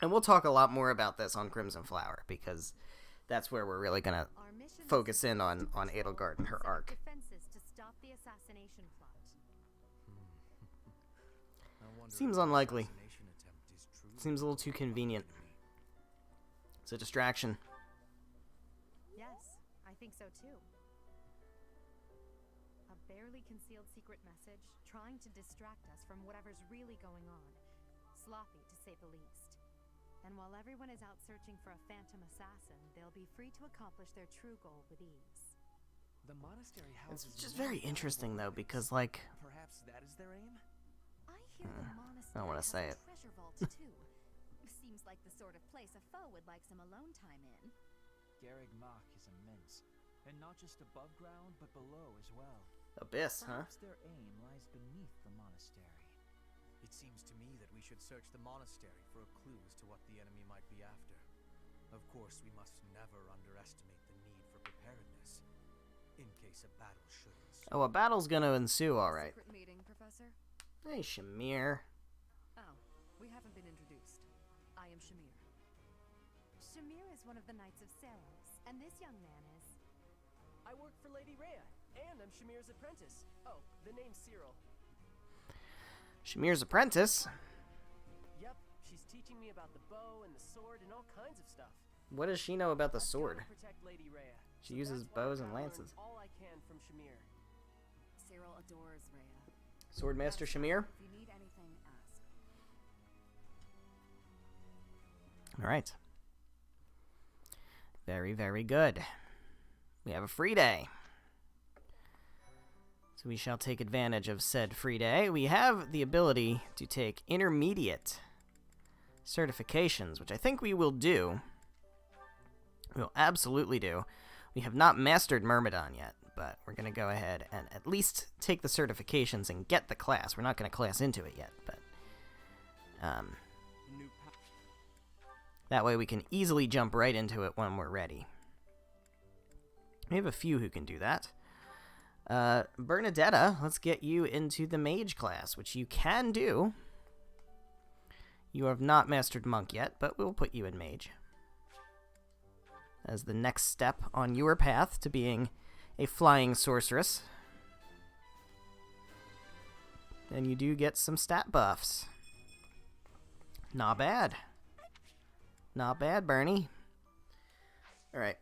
S1: And we'll talk a lot more about this on Crimson Flower, because that's where we're really going to focus in on Edelgard and her arc.
S8: Defenses to stop the assassination plot.
S1: Seems unlikely. Seems a little too convenient. It's a distraction.
S8: Yes, I think so too. A barely concealed secret message trying to distract us from whatever's really going on. Sloppy, to say the least. And while everyone is out searching for a phantom assassin, they'll be free to accomplish their true goal with ease.
S6: The monastery house.
S1: It's just very interesting though, because like,
S6: perhaps that is their aim.
S2: I hear the monastery
S1: I don't want to say
S2: has
S1: it.
S2: a treasure vault too. Seems like the sort of place a foe would like some alone time in.
S11: Garreg Mach is immense, and not just above ground, but below as well.
S1: Abyss, huh?
S11: Perhaps their aim lies beneath the monastery.
S4: It seems to me that we should search the monastery for a clue as to what the enemy might be after. Of course, we must never underestimate the need for preparedness, in case a battle should ensue.
S1: Oh, a battle's gonna ensue, alright.
S7: Secret meeting, Professor?
S1: Hey, Shamir.
S7: Oh, we haven't been introduced. I am Shamir.
S8: Shamir is one of the Knights of Saros, and this young man is...
S6: I work for Lady Rhea, and I'm Shamir's apprentice. Oh, the name's Cyril.
S1: Shamir's apprentice?
S6: Yep, she's teaching me about the bow and the sword and all kinds of stuff.
S1: What does she know about the sword?
S6: I've gotta protect Lady Rhea,
S1: She uses bows and lances.
S6: all I can from Shamir.
S7: Cyril adores Rhea.
S1: Swordmaster Shamir?
S7: If you need anything, ask.
S1: Alright. Very, very good. We have a free day. So we shall take advantage of said free day. We have the ability to take intermediate certifications, which I think we will do. We will absolutely do. We have not mastered Myrmidon yet, but we're going to go ahead and at least take the certifications and get the class. We're not going to class into it yet, but that way we can easily jump right into it when we're ready. We have a few who can do that. Bernadetta, let's get you into the mage class, which you can do. You have not mastered monk yet, but we'll put you in mage as the next step on your path to being a flying sorceress. And you do get some stat buffs. Not bad. Not bad, Bernie. Alright.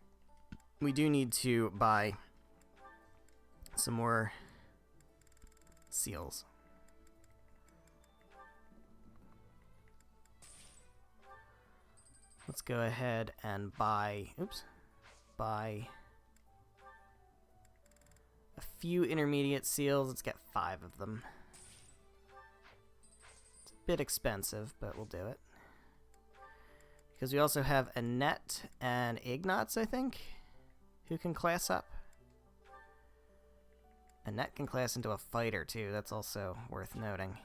S1: We do need to buy some more seals. Let's go ahead and buy a few intermediate seals. Let's get 5 of them. It's a bit expensive, but we'll do it. Because we also have Annette and Ignatz, I think, who can class up. Annette can class into a fighter, too. That's also worth noting.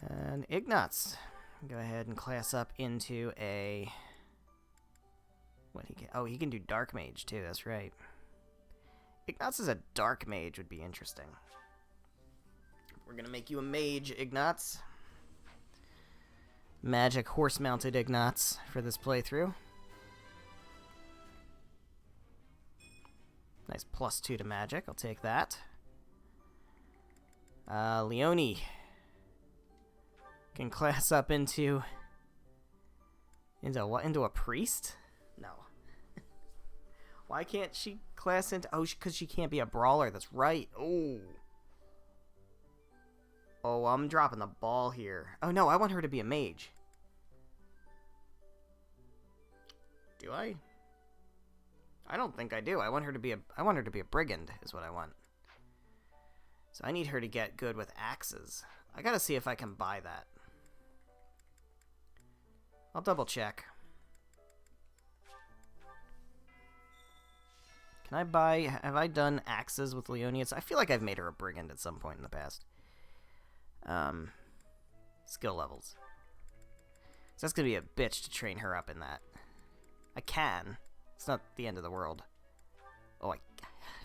S1: And Ignatz, go ahead and class up into a... What he can... Oh, he can do Dark Mage, too. That's right. Ignatz as a Dark Mage would be interesting. We're gonna make you a mage, Ignatz. Magic horse-mounted Ignatz for this playthrough. Nice +2 to magic. I'll take that. Leonie can class up into what? Into a priest? No. Why can't she class into... Oh, because she can't be a brawler. That's right. Oh. Oh, I'm dropping the ball here. Oh, no, I want her to be a mage. Do I? I don't think I do. I want her to be a brigand is what I want. So I need her to get good with axes. I gotta see if I can buy that. I'll double check. Can I buy... Have I done axes with Leonie? I feel like I've made her a brigand at some point in the past. Skill levels. So that's gonna be a bitch to train her up in that. I can. It's not the end of the world. Oh, I've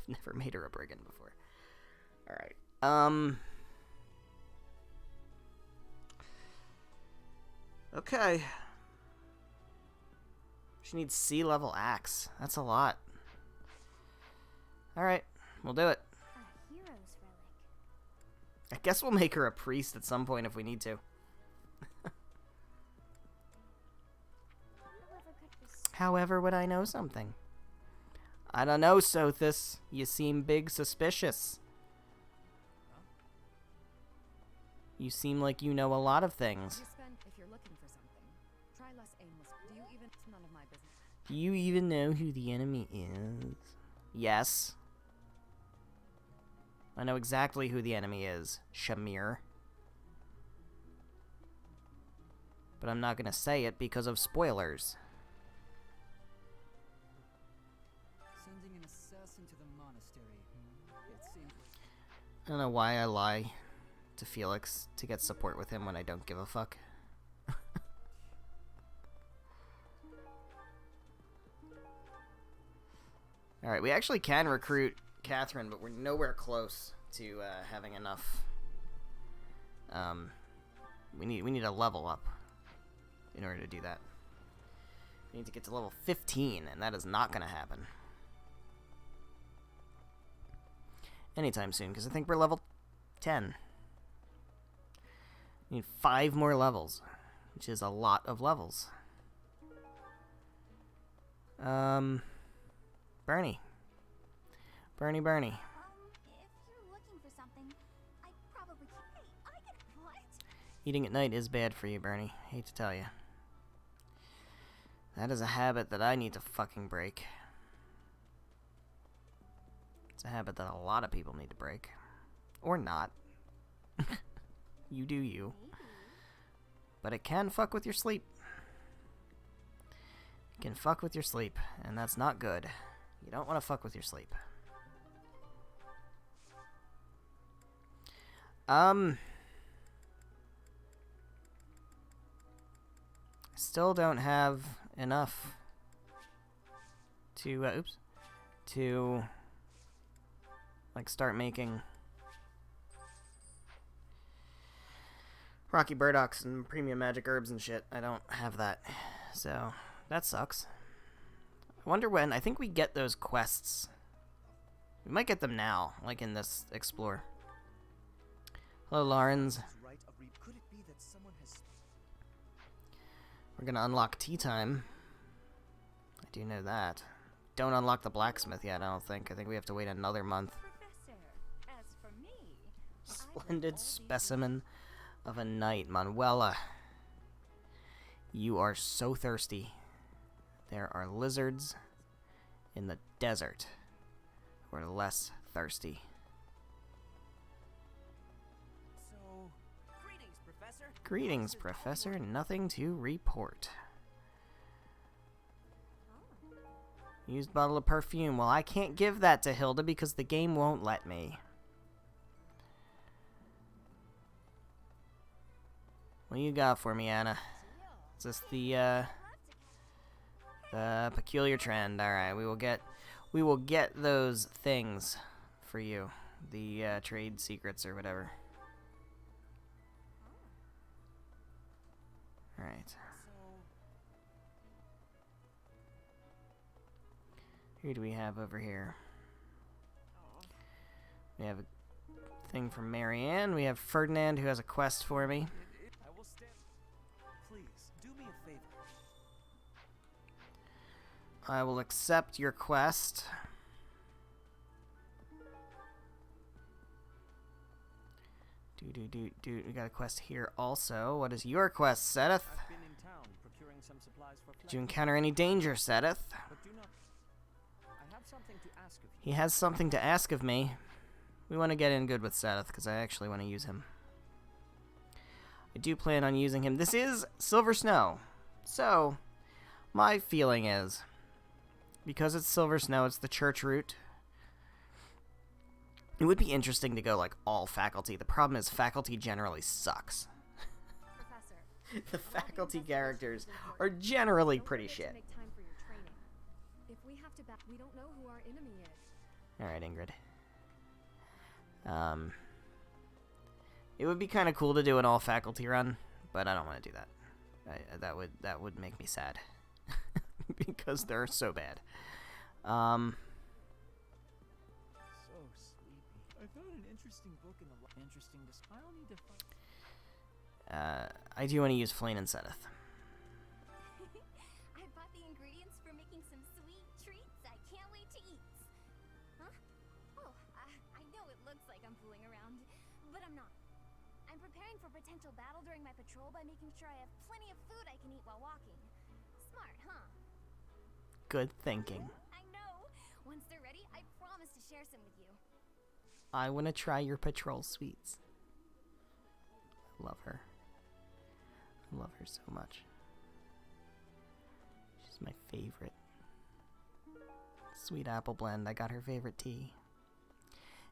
S1: never made her a brigand before. Alright. Okay. She needs C-level axe. That's a lot. Alright, we'll do it.
S2: A hero's relic.
S1: I guess we'll make her a priest at some point if we need to. However, would I know something? I don't know, Sothis. You seem big suspicious. You seem like you know a lot of things.
S7: If you're looking for something, try less aimless. Do you even? It's none of my business.
S1: Do you even know who the enemy is? Yes. I know exactly who the enemy is, Shamir. But I'm not gonna say it because of spoilers.
S9: Sending an assassin to the monastery. It seems like...
S1: I don't know why I lie to Felix to get support with him when I don't give a fuck. Alright, we actually can recruit Catherine, but we're nowhere close to having enough. We need a level up in order to do that. We need to get to level 15, and that is not going to happen anytime soon, because I think we're level 10. We need 5 more levels, which is a lot of levels. Bernie. Bernie.
S2: If you're looking for something, I probably can't. Hey, I get what?
S1: Eating at night is bad for you, Bernie. Hate to tell you. That is a habit that I need to fucking break. It's a habit that a lot of people need to break. Or not. You do you. But it can fuck with your sleep. It can fuck with your sleep, and that's not good. You don't want to fuck with your sleep. I still don't have enough to, to, like, start making Rocky Burdocks and premium magic herbs and shit. I don't have that, so that sucks. I wonder when. I think we get those quests. We might get them now, like in this explore. Hello, Laurens. We're gonna unlock tea time. I do know that. Don't unlock the blacksmith yet, I don't think. I think we have to wait another month.
S8: Professor, as for me,
S1: Splendid specimen of a knight, Manuela. You are so thirsty. There are lizards in the desert who are less thirsty.
S4: So, greetings, Professor.
S1: Greetings, Professor. Nothing to report. Used bottle of perfume. Well, I can't give that to Hilda because the game won't let me. What do you got for me, Anna? Is this the peculiar trend? Alright, we will get those things for you. The trade secrets or whatever. Alright. Who do we have over here? We have a thing from Marianne. We have Ferdinand who has a quest for me.
S3: I will stand. Please, do me a favor.
S1: I will accept your quest. We got a quest here also. What is your quest, Sedith?
S11: I've been in town procuring some supplies for
S1: Did you encounter any danger, Sedith?
S11: But do not. I have something to ask of you.
S1: He has something to ask of me. We want to get in good with Sedith because I actually want to use him. I do plan on using him. This is Silver Snow. So, my feeling is, because it's Silver Snow, it's the church route. It would be interesting to go, like, all faculty. The problem is faculty generally sucks.
S8: Professor,
S1: The faculty characters are generally pretty shit.
S8: If we have to back, we don't know who our enemy is.
S1: Alright, Ingrid. It would be kind of cool to do an all-faculty run, but I don't want to do that. That would make me sad. Because they're so bad.
S13: So sleepy. I found an interesting book in the interesting. I'll need to find.
S1: I do want to use Flame and Sethith.
S2: I bought the ingredients for making some sweet treats I can't wait to eat. Huh? Oh, I know it looks like I'm fooling around, but I'm not. I'm preparing for potential battle during my patrol by making sure I have plenty of food I can eat while walking. Smart, huh?
S1: Good thinking.
S2: I know. Once they're ready, I promise to share some with you.
S1: I want to try your patrol sweets. I love her. I love her so much. She's my favorite. Sweet apple blend. I got her favorite tea.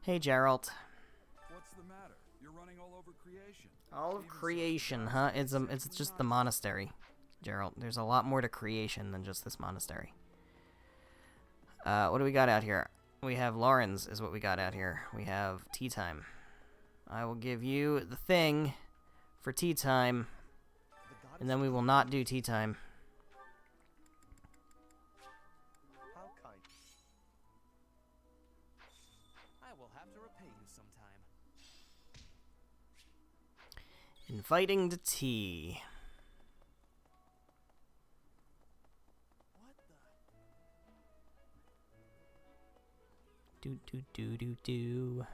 S1: Hey, Geralt.
S12: What's the matter? You're running all over creation.
S1: All of creation, huh? It's just the monastery, Geralt. There's a lot more to creation than just this monastery. What do we got out here? We have Lauren's is what we got out here. We have tea time. I will give you the thing for tea time, and then we will not do tea time.
S4: How kind. I will have to repay you sometime.
S1: Inviting to tea. Do.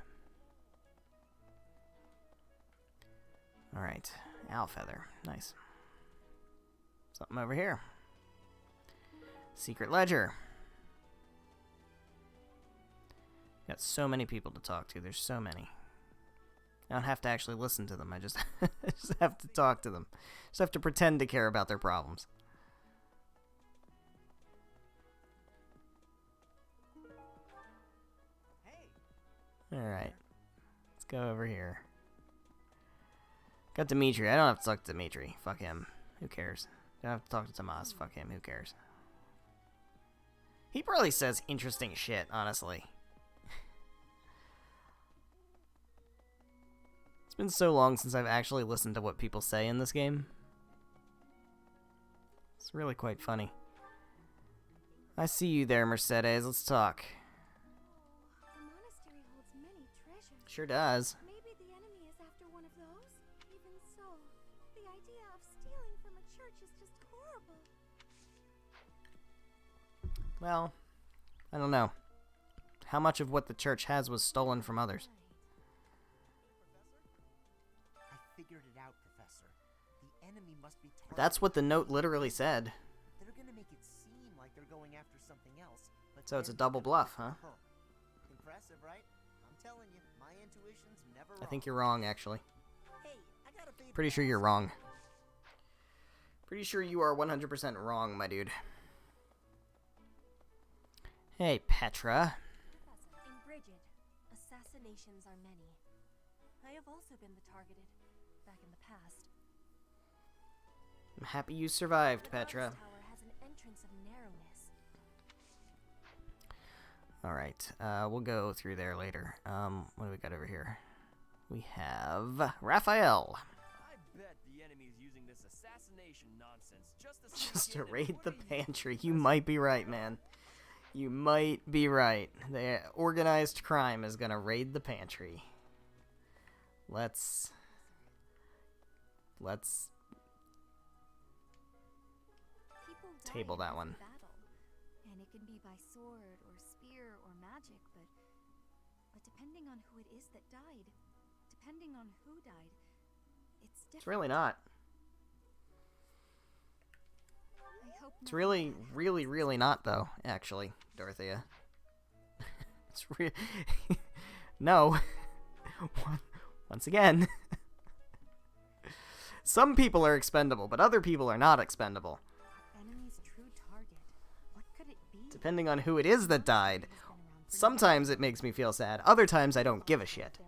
S1: Alright. Owl feather. Nice. Something over here. Secret ledger. Got so many people to talk to. There's so many. I don't have to actually listen to them. I just have to talk to them. Just have to pretend to care about their problems. Alright. Let's go over here. Got Dimitri. I don't have to talk to Dimitri. Fuck him. Who cares? Don't have to talk to Tomas. Fuck him. Who cares? He probably says interesting shit, honestly. It's been so long since I've actually listened to what people say in this game. It's really quite funny. I see you there, Mercedes. Let's talk. Sure does.
S8: Maybe the enemy is after one of those. Even so, the idea of stealing from a church is just horrible.
S1: Well, I don't know. How much of what the church has was stolen from others?
S14: I figured it out, Professor. The enemy must be targeted.
S1: That's what the note literally said.
S14: They're gonna make it seem like they're going after something else. But
S1: So it's a double bluff, huh?
S14: Impressive, right? I'm telling you, my intuition's never wrong.
S1: I think you're wrong, actually.
S14: Hey, I got a favor.
S1: Pretty sure you're wrong. Pretty sure you are 100% wrong, my dude. Hey, Petra.
S15: In Brigid, assassinations are many. I have also been the targeted, back in the past.
S1: I'm happy you survived, Petra.
S15: The tower has an entrance of narrowness.
S1: Alright, we'll go through there later. What do we got over here? We have Raphael.
S6: I bet the enemy's using this assassination nonsense
S1: Just to raid the pantry. You might be right, man. You might be right. The organized crime is gonna raid the pantry. Let's table that one.
S8: Battle, and it can be by sword or spear or magic, but depending on who it is that died, depending on who died, it's different.
S1: It's really not.
S8: I hope
S1: It's really, really, really not, though, actually, Dorothea. It's no. Once again. Some people are expendable, but other people are not expendable.
S8: Enemy's true target. What could it be?
S1: Depending on who it is that died. Sometimes it makes me feel sad. Other times I don't give a shit.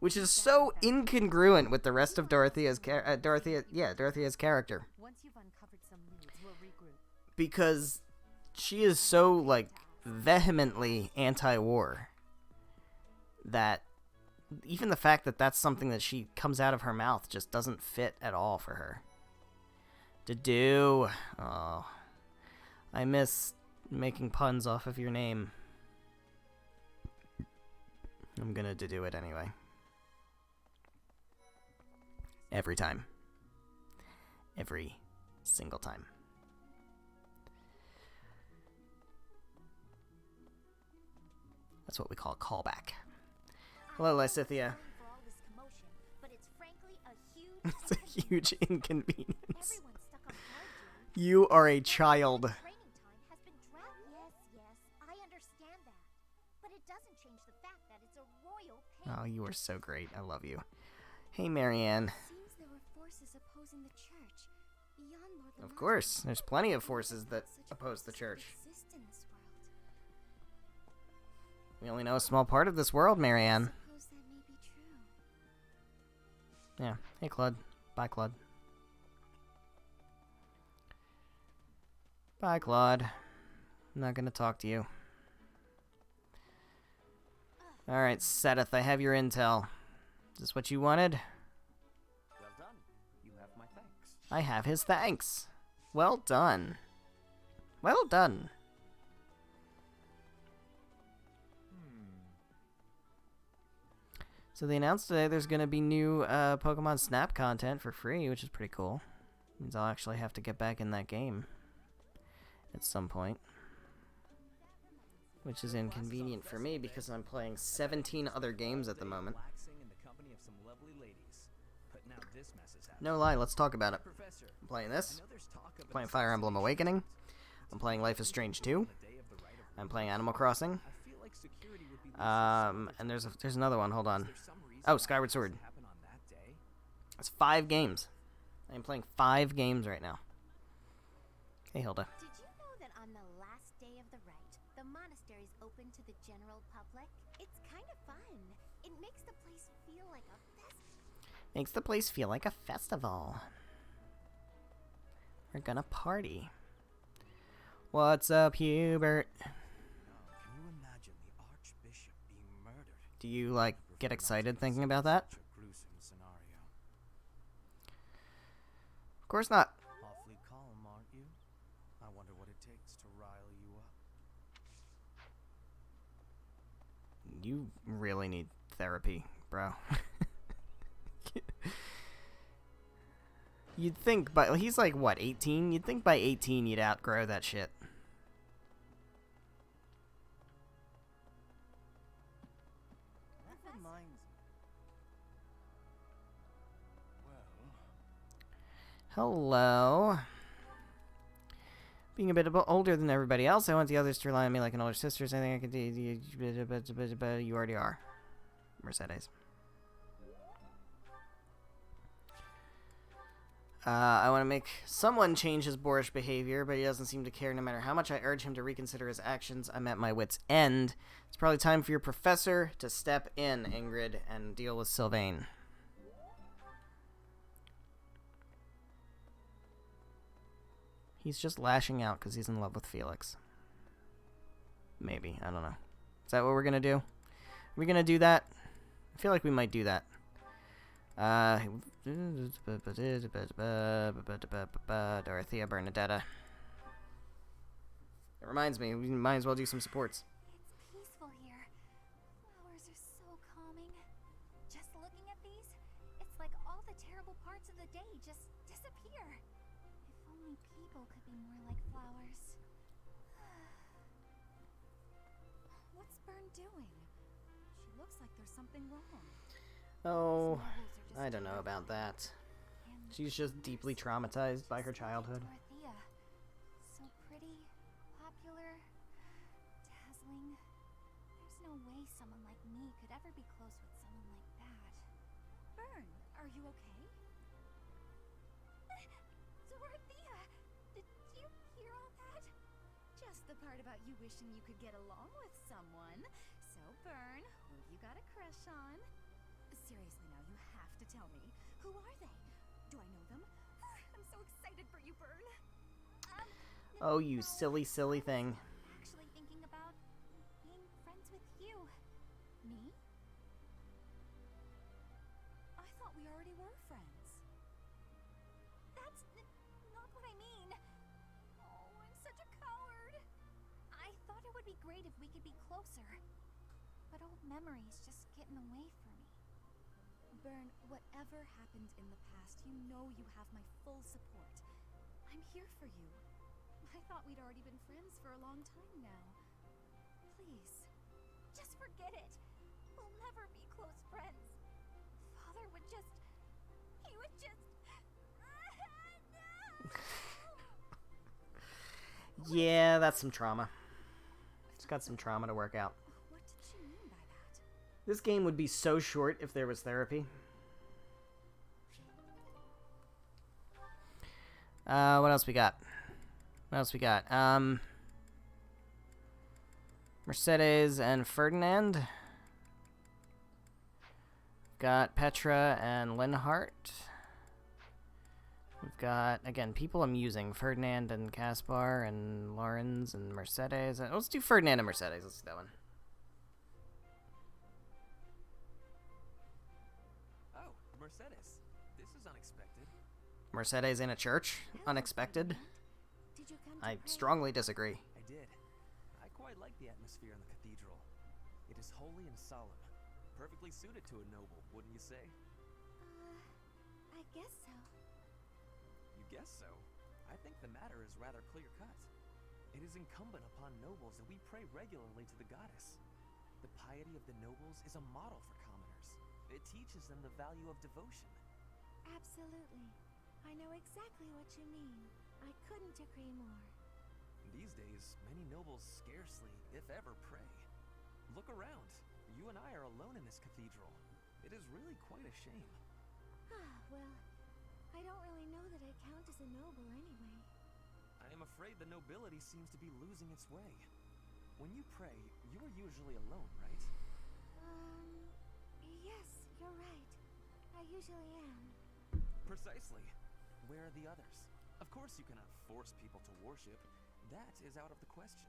S1: which is so incongruent with the rest of Dorothea's character.
S8: Once you've uncovered some leads, we'll regroup.
S1: Because she is so, like, vehemently anti-war that even the fact that that's something that she comes out of her mouth just doesn't fit at all for her. To do. Oh. I miss making puns off of your name. I'm gonna do it anyway. Every time. Every single time. That's what we call a callback. Hello, Lysithia. It's a huge inconvenience. You are a child.
S2: Yes, I understand that. But it doesn't change the fact that it's a royal pain.
S1: Oh, you are so great. I love you. Hey, Marianne.
S2: Seems there were forces opposing the church. Beyond Lord
S1: Of course, there's plenty of forces that oppose the church.
S2: exist in this world.
S1: We only know a small part of this world, Marianne.
S2: Suppose that may be true.
S1: Yeah. Hey, Claude. Bye, Claude. Bye, Claude. I'm not gonna talk to you. Alright, Seth, I have your intel. Is this what you wanted?
S11: Well done. You have my thanks.
S1: I have his thanks. Well done. Well done. So they announced today there's going to be new Pokemon Snap content for free, which is pretty cool. Means I'll actually have to get back in that game at some point. Which is inconvenient for me because I'm playing 17 other games at the moment. No lie, let's talk about it. I'm playing this. I'm playing Fire Emblem Awakening. I'm playing Life is Strange 2. I'm playing Animal Crossing. And there's another one, hold on. Oh, Skyward Sword. That's 5 games. I'm playing 5 games right now. Hey, Hilda.
S2: Did you know that on the last day of the rite, the monastery's open to the general public? It's kind of fun. It makes the place feel like a festival.
S1: Makes the place feel like a festival. We're gonna party. What's up, Hubert?
S4: Can you imagine the Archbishop being murdered?
S1: Do you, like, get excited thinking about that?
S4: Such a gruesome scenario.
S1: Of course not.
S4: Awfully calm, aren't you? I wonder what it takes to rile you up.
S1: You really need therapy, bro. You'd think by... He's like, what, 18? You'd think by 18 you'd outgrow that shit.
S14: That reminds me.
S1: Hello. Being a bit older than everybody else, I want the others to rely on me like an older sister. So I think I could do... You already are. Mercedes. I want to make someone change his boorish behavior, but he doesn't seem to care no matter how much I urge him to reconsider his actions. I'm at my wit's end. It's probably time for your professor to step in, Ingrid, and deal with Sylvain. He's just lashing out because he's in love with Felix. Maybe. I don't know. Is that what we're going to do? Are we going to do that? I feel like we might do that. Dorothea Bernadetta. It reminds me, we might as well do some supports.
S2: It's peaceful here. Flowers are so calming. Just looking at these, it's like all the terrible parts of the day just disappear. If only people could be more like flowers.
S5: What's Bern doing? She looks like there's something wrong.
S1: Oh, I don't know about that. She's just deeply traumatized by her childhood.
S2: Dorothea. So pretty, popular, dazzling. There's no way someone like me could ever be close with someone like that.
S5: Bern, are you okay?
S2: Dorothea! Did you hear all that?
S5: Just the part about you wishing you could get along with someone. So, Bern, who have you got a crush on? Seriously now, you have to tell me. Who are they? Do I know them? I'm so excited for you, Bern.
S1: Oh, you silly, silly thing.
S5: Actually thinking about being friends with you. Me? I thought we already were friends. That's not what I mean. Oh, I'm such a coward.
S2: I thought it would be great if we could be closer. But old memories just getting away from me.
S5: Bern, whatever happened in the past, you know you have my full support. I'm here for you. I thought we'd already been friends for a long time now. Please.
S2: Just forget it. We'll never be close friends. Father would just... He would just...
S1: Yeah, that's some trauma. It's got some trauma to work out.
S5: What did she mean by that?
S1: This game would be so short if there was therapy. What else we got? What else we got? Mercedes and Ferdinand. Got Petra and Linhart. We've got, again, people I'm using. Ferdinand and Caspar and Lawrence and Mercedes. Let's do Ferdinand and Mercedes. Let's do that one.
S4: Oh, Mercedes. This is unexpected.
S1: Mercedes in a church? Unexpected?
S5: Did you come to
S1: I
S5: pray?
S1: strongly disagree.
S4: I did. I quite like the atmosphere in the cathedral. It is holy and solemn. Perfectly suited to a noble, wouldn't you say?
S5: I guess so.
S4: You guess so? I think the matter is rather clear-cut. It is incumbent upon nobles that we pray regularly to the goddess. The piety of the nobles is a model for commoners. It teaches them the value of devotion.
S5: Absolutely. I know exactly what you mean. I couldn't agree more.
S4: These days, many nobles scarcely, if ever, pray. Look around. You and I are alone in this cathedral. It is really quite a shame.
S5: Well, I don't really know that I count as a noble anyway.
S4: I am afraid the nobility seems to be losing its way. When you pray, you are usually alone, right?
S5: Yes, you're right. I usually am.
S4: Precisely. Where are the others? Of course you cannot force people to worship. That is out of the question.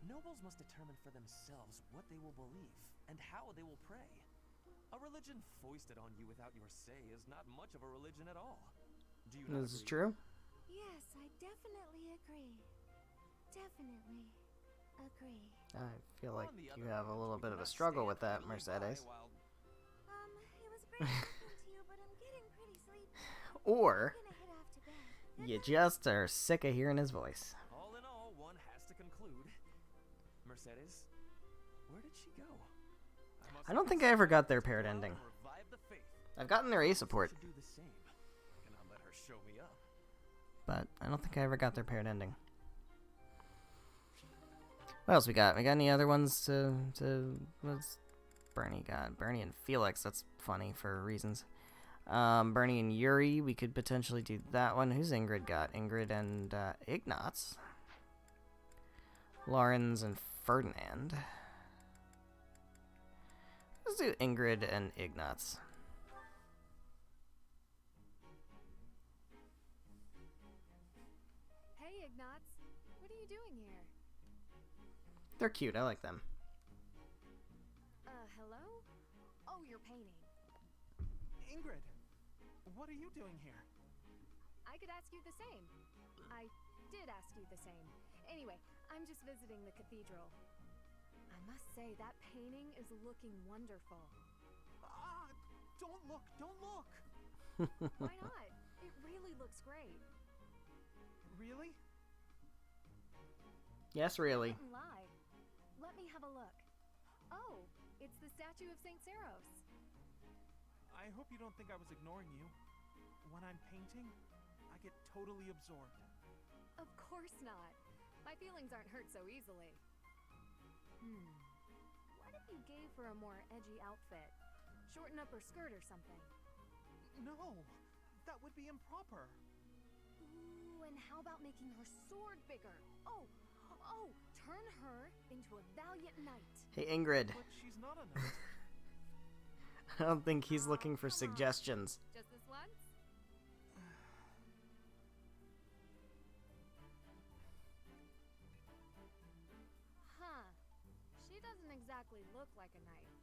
S4: Nobles must determine for themselves what they will believe and how they will pray. A religion foisted on you without your say is not much of a religion at all. Do you not
S1: This is
S4: agree?
S1: true.
S5: Yes, I definitely agree. Definitely agree.
S1: I feel like
S4: On the
S1: you
S4: other
S1: have a
S4: hand,
S1: little
S4: we
S1: bit of a
S4: cannot
S1: struggle
S4: stand
S1: with that,
S4: idly by
S1: Mercedes.
S4: while-
S5: It was great talking to you, but I'm getting pretty sleepy.
S1: Or
S5: I'm gonna head off to bed.
S1: you just are sick of hearing his voice.
S4: All in all, one has to conclude. Mercedes, where did she go?
S1: I don't think I ever got their paired ending.
S4: Revive the faith.
S1: I've gotten their A support,
S4: Should do the same. Cannot let her show me up.
S1: but I don't think I ever got their paired ending. What else we got? We got any other ones what's Bernie got? Bernie and Felix, that's funny for reasons. Bernie and Yuri, we could potentially do that one. Who's Ingrid got? Ingrid and Ignatz. Lawrence and Ferdinand. Let's do Ingrid and Ignatz.
S8: Hey, Ignatz. What are you doing here?
S1: They're cute, I like them.
S8: Hello? Oh, you're painting.
S3: Ingrid, what are you doing here?
S8: I could ask you the same. I did ask you the same. Anyway, I'm just visiting the cathedral. I must say, that painting is looking wonderful.
S3: Don't look, don't look!
S8: Why not? It really looks great.
S3: Really?
S1: Yes, really.
S8: I didn't lie. Let me have a look. Oh, it's the statue of St. Saros.
S3: I hope you don't think I was ignoring you. When I'm painting, I get totally absorbed.
S8: Of course not. My feelings aren't hurt so easily. What if you gave her a more edgy outfit? Shorten up her skirt or something.
S3: No, that would be improper.
S8: Ooh, and how about making her sword bigger? Oh, turn her into a valiant knight.
S1: Hey, Ingrid.
S3: But she's not a knight.
S1: I don't think he's looking for suggestions.
S8: Just this once? Huh. She doesn't exactly look like a knight.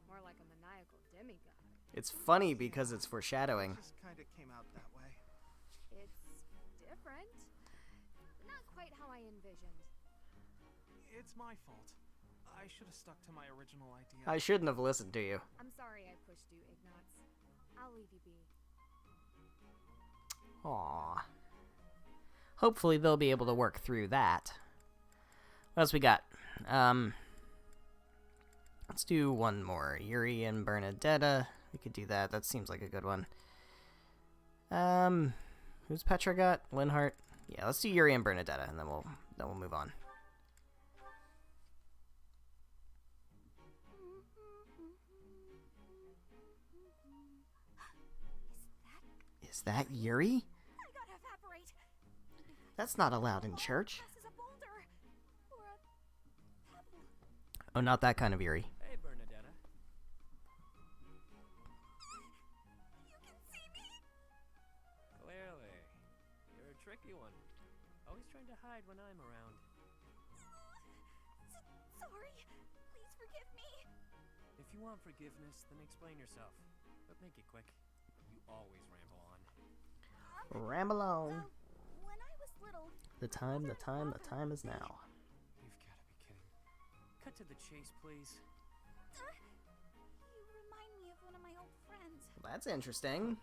S8: More like a maniacal demigod.
S1: It's funny because it's foreshadowing.
S3: Just kind of came out that way.
S8: It's different. Not quite how I envisioned.
S3: It's my fault. I should have stuck to my original idea.
S1: I shouldn't have listened to you.
S8: I'm sorry I pushed you, Ignatz. I'll leave you be.
S1: Aww. Hopefully they'll be able to work through that. What else we got? Let's do one more. Yuri and Bernadetta. We could do that. That seems like a good one. Who's Petra got? Linhart? Yeah, let's do Yuri and Bernadetta, and then we'll move on. Is that Yuri?
S5: I gotta evaporate.
S1: That's not allowed in church.
S5: This is a boulder or a pebble.
S1: Oh, not that kind of Yuri.
S11: Hey, Bernadetta.
S5: You can see me.
S11: Clearly. You're a tricky one. Always trying to hide when I'm around.
S5: Sorry. Please forgive me.
S11: If you want forgiveness, then explain yourself. But make it quick. You always ramble on.
S1: Ramble on.
S5: When I was little,
S1: The time is now.
S11: You've got to be kidding. Cut to the chase, please.
S5: you remind me of one of my old friends.
S1: Well, that's interesting.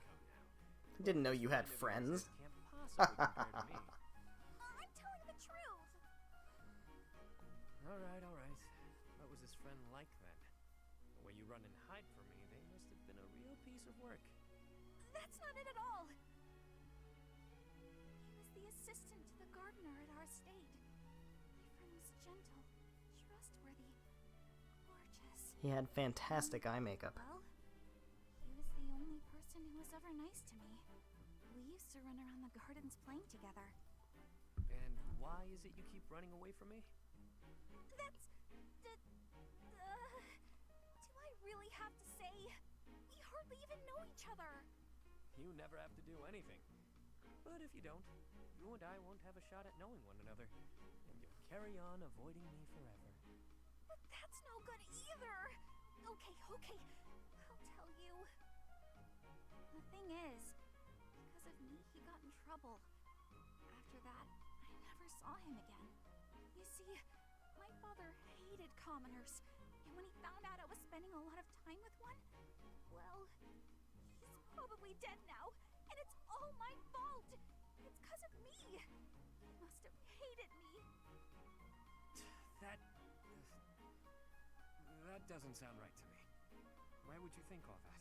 S1: Didn't know you had friends.
S11: Can't possibly compare to me.
S5: I'm telling the truth.
S11: All right. What was his friend like then? The way you run and hide from me, they must have been a real piece of work.
S5: That's not it at all. He was the assistant to the gardener at our estate. My friend was gentle, trustworthy, gorgeous.
S1: He had fantastic eye makeup.
S5: Well, he was the only person who was ever nice to me. We used to run around the gardens playing together.
S11: And why is it you keep running away from me?
S5: That's... do I really have to say? We hardly even know each other.
S11: You never have to do anything. But if you don't, you and I won't have a shot at knowing one another. And you'll carry on avoiding me forever.
S5: But that's no good either. Okay. I'll tell you. The thing is, because of me, he got in trouble. After that, I never saw him again. You see, my father hated commoners. And when he found out I was spending a lot of time with one, well, he's probably dead now. And it's all my fault. It's because of me. He must have hated me.
S11: That doesn't sound right to me. Why would you think all that?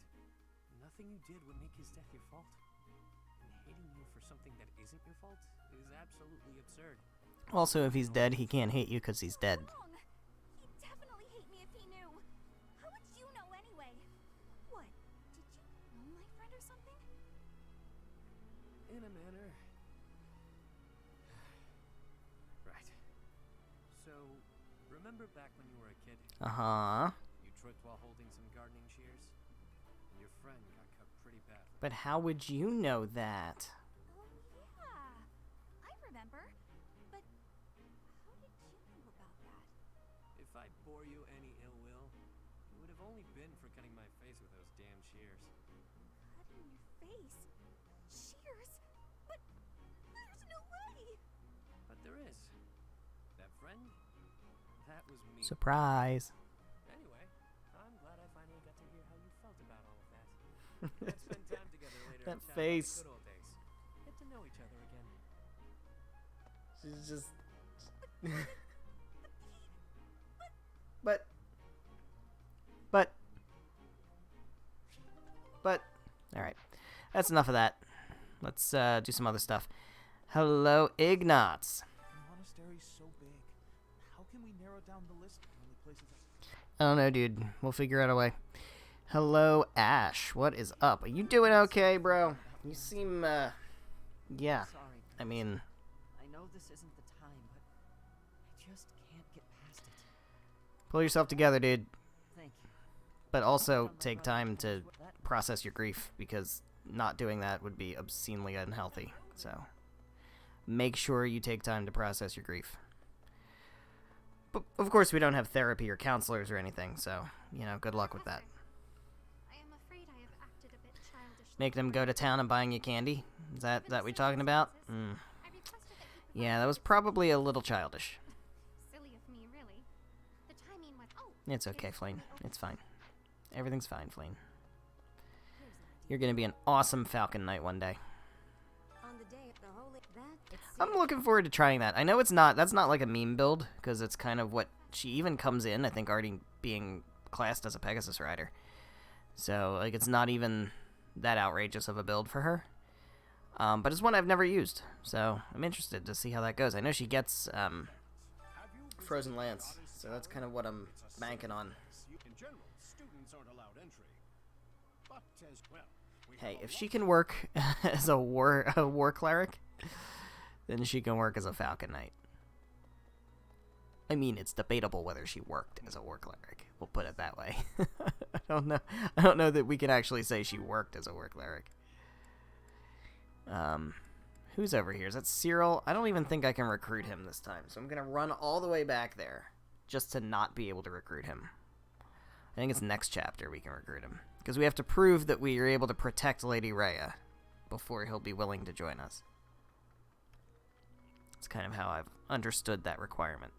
S11: Nothing you did would make his death your fault. And hating you for something that isn't your fault is absolutely absurd.
S1: Also, if he's dead, he can't hate you because he's dead.
S5: Wrong. He'd definitely hate me if he knew. How would you know anyway? What? Did you know my friend or something?
S11: In a manner. Right. So, remember back when you were a kid?
S1: Uh-huh.
S11: You tripped while holding some gardening shears? And your friend got cut pretty bad.
S1: But how would you know that?
S5: Oh, yeah. I remember. But how did you know about that?
S11: If I bore you any ill will, it would have only been for cutting my face with those damn shears.
S5: Cutting your face? Shears? But there's no way!
S11: But there is. That friend? That was me.
S1: Surprise.
S11: Anyway, I'm glad I finally got to hear how you felt about all of that. Let's spend time together later
S1: That
S11: and chat
S1: face.
S11: about the good old days. Get to know each other again.
S1: She's just... But... Alright. That's enough of that. Let's do some other stuff. Hello, Ignatz.
S3: The monastery's so big. How can we narrow down the list of the only places
S1: I don't know, dude. We'll figure out a way. Hello, Ash. What is up? Are you doing okay, bro? You seem, yeah.
S16: Sorry.
S1: I mean...
S16: I know this isn't the time, but I just can't get past it.
S1: Pull yourself together, dude.
S16: Thank you.
S1: But also take time to process your grief, because not doing that would be obscenely unhealthy. So make sure you take time to process your grief. But of course, we don't have therapy or counselors or anything, so, you know, good luck with that.
S2: I am afraid I have acted a bit childish.
S1: Make them go to town and buying you candy? Is that we talking about? Yeah, that was probably a little childish.
S2: Silly of me, really. The timing went. Oh.
S1: It's okay, Flane. It's fine. Everything's fine, Flane. You're gonna be an awesome Falcon Knight one day. I'm looking forward to trying that. I know that's not like a meme build, because it's kind of what she even comes in, I think, already being classed as a Pegasus rider. So, like, it's not even that outrageous of a build for her. But it's one I've never used, so I'm interested to see how that goes. I know she gets Frozen Lance, so that's kind of what I'm banking on.
S10: In general, students aren't allowed entry. But as well,
S1: Hey, if she can work as a war cleric, then she can work as a Falcon Knight. I mean, it's debatable whether she worked as a war cleric. We'll put it that way. I don't know that we can actually say she worked as a war cleric. Who's over here? Is that Cyril? I don't even think I can recruit him this time, so I'm gonna run all the way back there just to not be able to recruit him. I think it's next chapter we can recruit him, because we have to prove that we are able to protect Lady Rhea before he'll be willing to join us. It's kind of how I've understood that requirement.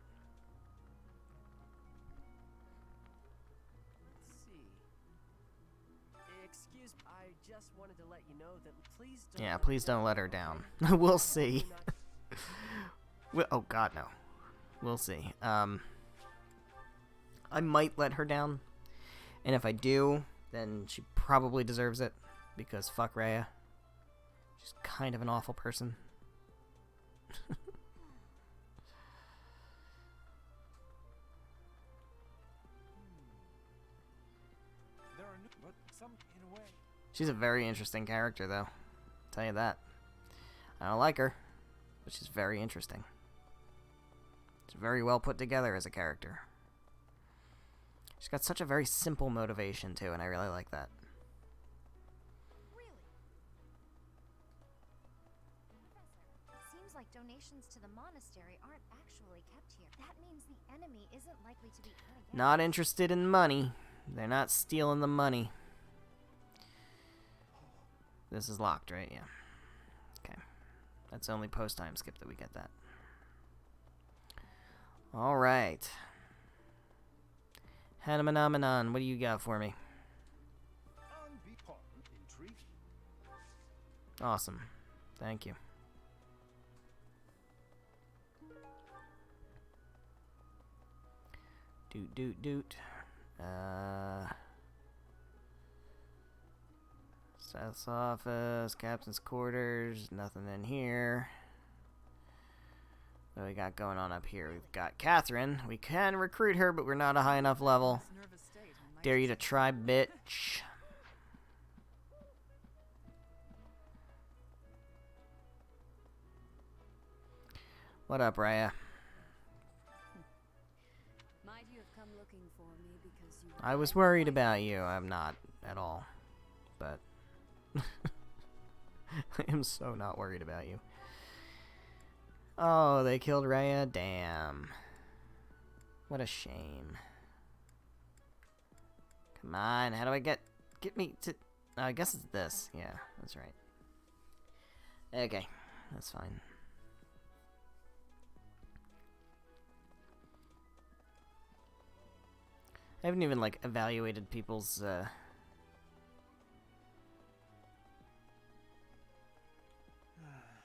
S17: Let's see. Excuse me, I just wanted to let you know that please don't.
S1: Yeah, please don't let her down. We'll see. Oh god, no. We'll see. I might let her down. And if I do, then she probably deserves it, because fuck Rhea. She's kind of an awful person. She's a very interesting character, though. I'll tell you that. I don't like her, but she's very interesting. She's very well put together as a character. She's got such a very simple motivation, too, and I really like that.
S2: Seems like donations to the monastery aren't actually kept here. That means the enemy isn't likely to be unagainst.
S1: Not interested in money. They're not stealing the money. This is locked, right? Yeah. Okay. That's only post-time skip that we get that. Alright. Hanamanomenon, what do you got for me? Awesome. Thank you. Doot. South's office, captain's quarters, nothing in here. What do we got going on up here? We've got Catherine. We can recruit her, but we're not a high enough level. Dare you to try, bitch. What up, Rhea?
S5: Might you have come looking for me because you
S1: I was worried about you. I'm not at all. But I am so not worried about you. Oh, they killed Rhea? Damn. What a shame. Come on, how do I get me to... Oh, I guess it's this. Yeah, that's right. Okay, that's fine. I haven't even, like, evaluated people's,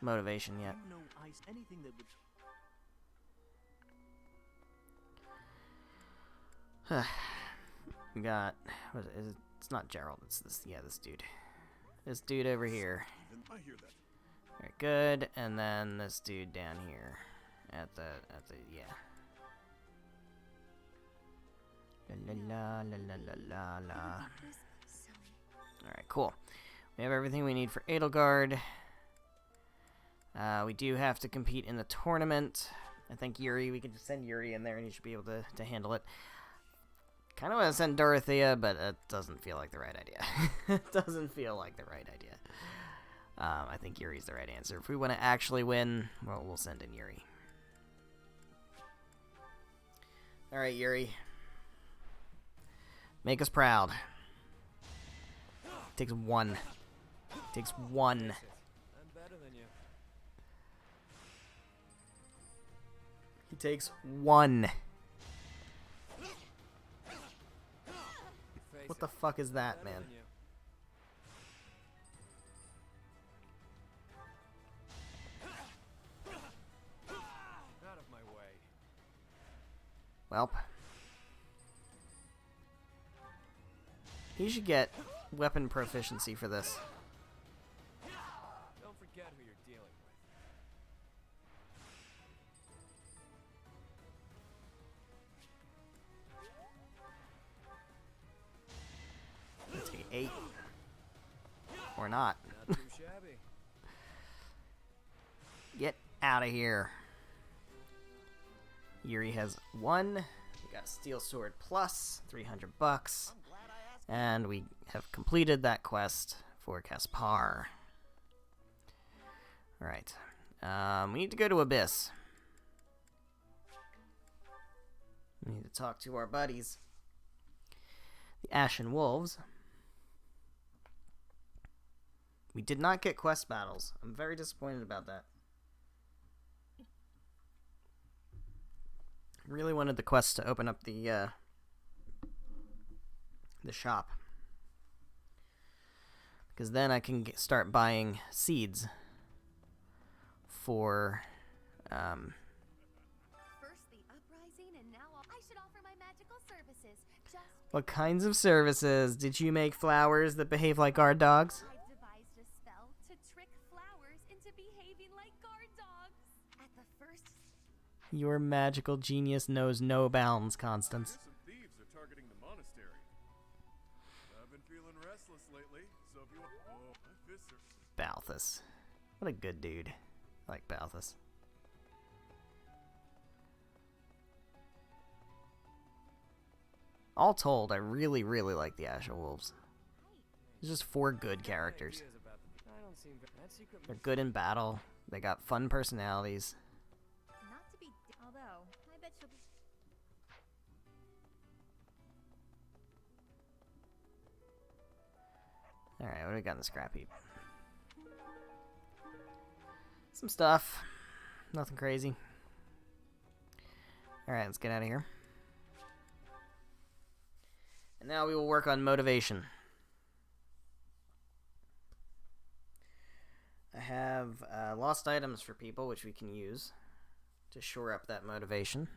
S1: motivation yet.
S13: Anything that would...
S1: We got... What is it? It's not Gerald, it's this... Yeah, this dude. This dude over here.
S10: I hear that.
S1: Very good, and then this dude down here. At the... Yeah. La la la la la la. Alright, cool. We have everything we need for Edelgard. We do have to compete in the tournament. I think Yuri, we can just send Yuri in there and he should be able to handle it. kind of want to send Dorothea, but it doesn't feel like the right idea. It doesn't feel like the right idea. I think Yuri's the right answer. If we want to actually win, well, we'll send in Yuri. Alright, Yuri. Make us proud. Takes one. Takes one.
S11: I'm better than you.
S1: He takes one. What the fuck is that, man?
S11: Out of my way.
S1: Welp. He should get weapon proficiency for this.
S11: Don't forget who you're dealing with.
S1: Let's take 8. Or not.
S11: Not too shabby.
S1: Get out of here. Yuri has 1. We got Steel Sword plus $300. And we have completed that quest for Caspar. Alright. We need to go to Abyss. We need to talk to our buddies. The Ashen Wolves. We did not get quest battles. I'm very disappointed about that. Really wanted the quest to open up the shop, because then I can start buying seeds for
S2: First the uprising, and now I should offer my magical services.
S1: What kinds of services? Did you make flowers that behave like guard dogs?
S2: I've devised a spell to trick flowers into behaving like guard dogs. At the first,
S1: Your magical genius knows no bounds, Constance.
S18: Some thieves are targeting the monastery. I've been feeling restless lately, so if you want... Oh, my fists are...
S1: Balthus. What a good dude. I like Balthus. All told, I really, really like the Ashen Wolves. There's just 4 good characters. They're good in battle. They got fun personalities.
S2: not to be, although I bet she'll be.
S1: Alright, what do we got in the scrap heap? Some stuff. Nothing crazy. Alright, let's get out of here. And now we will work on motivation. I have lost items for people, which we can use to shore up that motivation.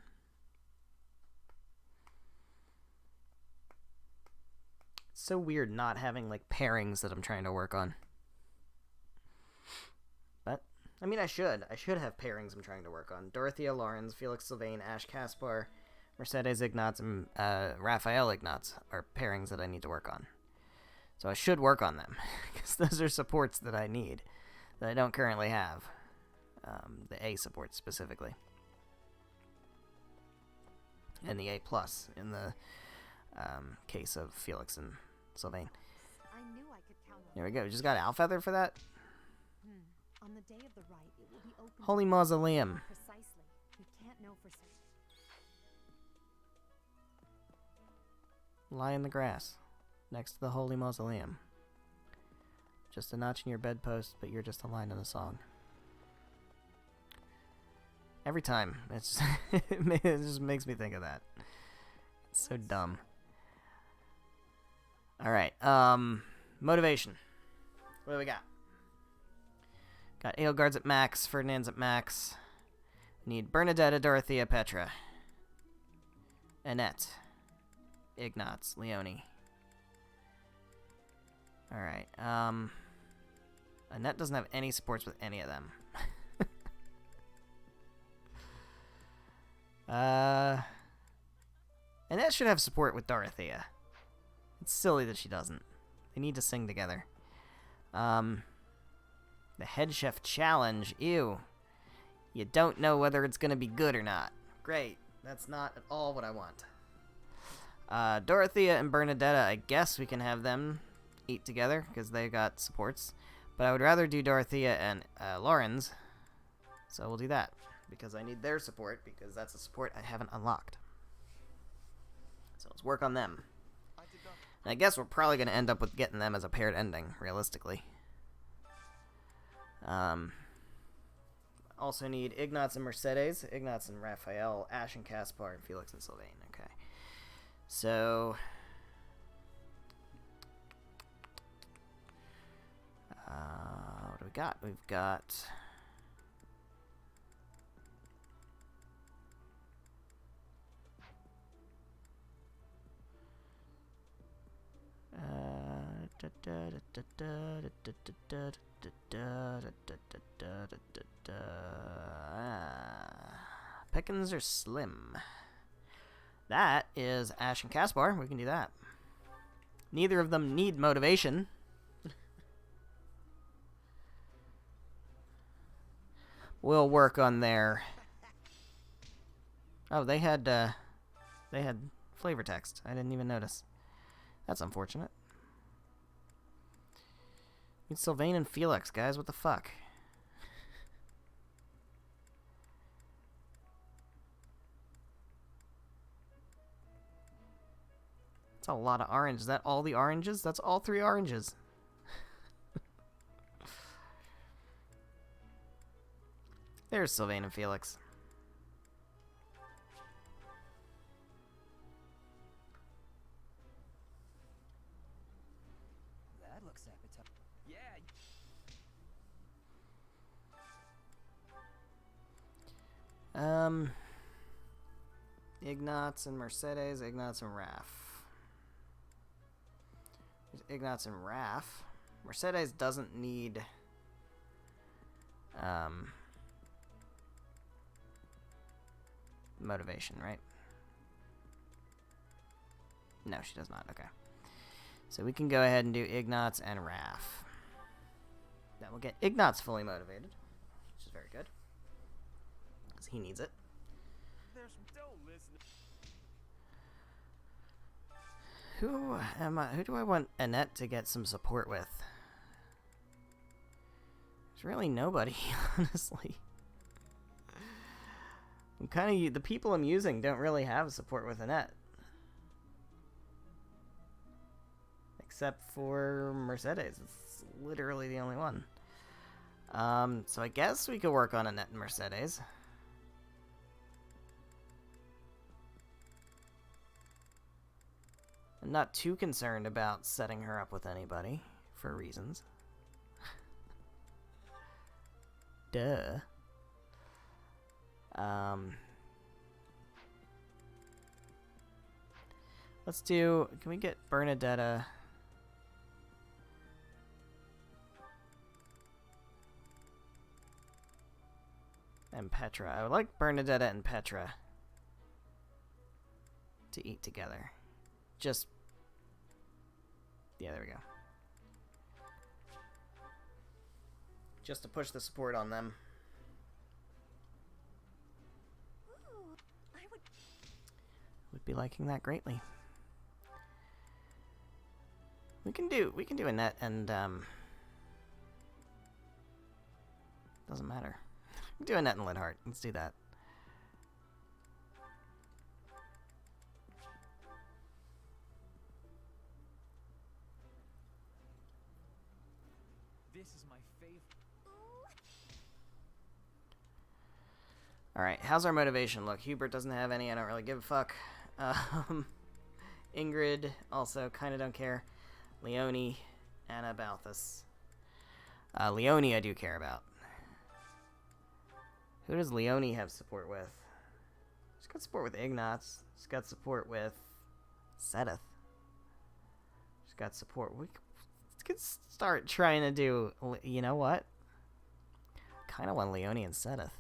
S1: It's so weird not having, like, pairings that I'm trying to work on. But, I mean, I should. I should have pairings I'm trying to work on. Dorothea Lawrence, Felix Sylvain, Ash Caspar, Mercedes Ignatz, and Raphael Ignatz are pairings that I need to work on. So I should work on them, because those are supports that I need, that I don't currently have. The A support specifically. And the A+ in the case of Felix and Sylvain.
S8: I knew I could count on
S1: There we go. We just got Alfeather for that.
S8: On the day of the rite, it will be open.
S1: Holy Mausoleum.
S8: Precisely. We can't know for certain.
S1: Lie in the grass, next to the Holy Mausoleum. Just a notch in your bedpost, but you're just a line in a song. Every time, it's it just makes me think of that. It's so dumb. All right, motivation. What do we got? Got Edelgard's at max, Ferdinand's at max. We need Bernadetta, Dorothea, Petra, Annette, Ignatz, Leone. Alright, Annette doesn't have any supports with any of them. Annette should have support with Dorothea. It's silly that she doesn't. They need to sing together. The Head Chef Challenge. Ew. You don't know whether it's gonna be good or not. Great. That's not at all what I want. Dorothea and Bernadetta, I guess we can have them eat together, because they got supports. But I would rather do Dorothea and Lauren's, so we'll do that. Because I need their support, because that's a support I haven't unlocked. So let's work on them. And I guess we're probably going to end up with getting them as a paired ending, realistically. Also need Ignatz and Mercedes, Ignatz and Raphael, Ash and Caspar, and Felix and Sylvain. Okay. So... what do we got? We've got... Pickens are slim. That is Ash and Caspar. We can do that. Neither of them need motivation. We'll work on their... Oh, they had flavor text. I didn't even notice. That's unfortunate. It's Sylvain and Felix, guys. What the fuck? That's a lot of orange. Is that all the oranges? That's all 3 oranges. There's Sylvain and Felix.
S16: That looks appetizing.
S1: Yeah. Ignatz and Mercedes, Ignatz and Raph. There's Ignatz and Raph. Mercedes doesn't need motivation, right? No, she does not. Okay. So we can go ahead and do Ignatz and Raph. That will get Ignatz fully motivated, which is very good. Because he needs it. Who do I want Annette to get some support with? There's really nobody, honestly. I'm kind of... The people I'm using don't really have support with Annette. Except for Mercedes. It's literally the only one. So I guess we could work on Annette and Mercedes. I'm not too concerned about setting her up with anybody, for reasons. Duh. Let's do... Can we get Bernadetta... and Petra. I would like Bernadetta and Petra to eat together. Just... Yeah, there we go. Just to push the support on them.
S15: Ooh, I
S1: would be liking that greatly. We can do Annette and doesn't matter. We can do Annette and Linhart. Let's do that.
S13: This is my favorite.
S1: Alright, how's our motivation look? Hubert doesn't have any, I don't really give a fuck. Ingrid, also kinda don't care. Leone, Anna Balthus. Leone I do care about. Who does Leone have support with? She's got support with Ignatz. She's got support with Sedith. She's got support... We could start trying to do... You know what? Kinda want Leone and Sedith.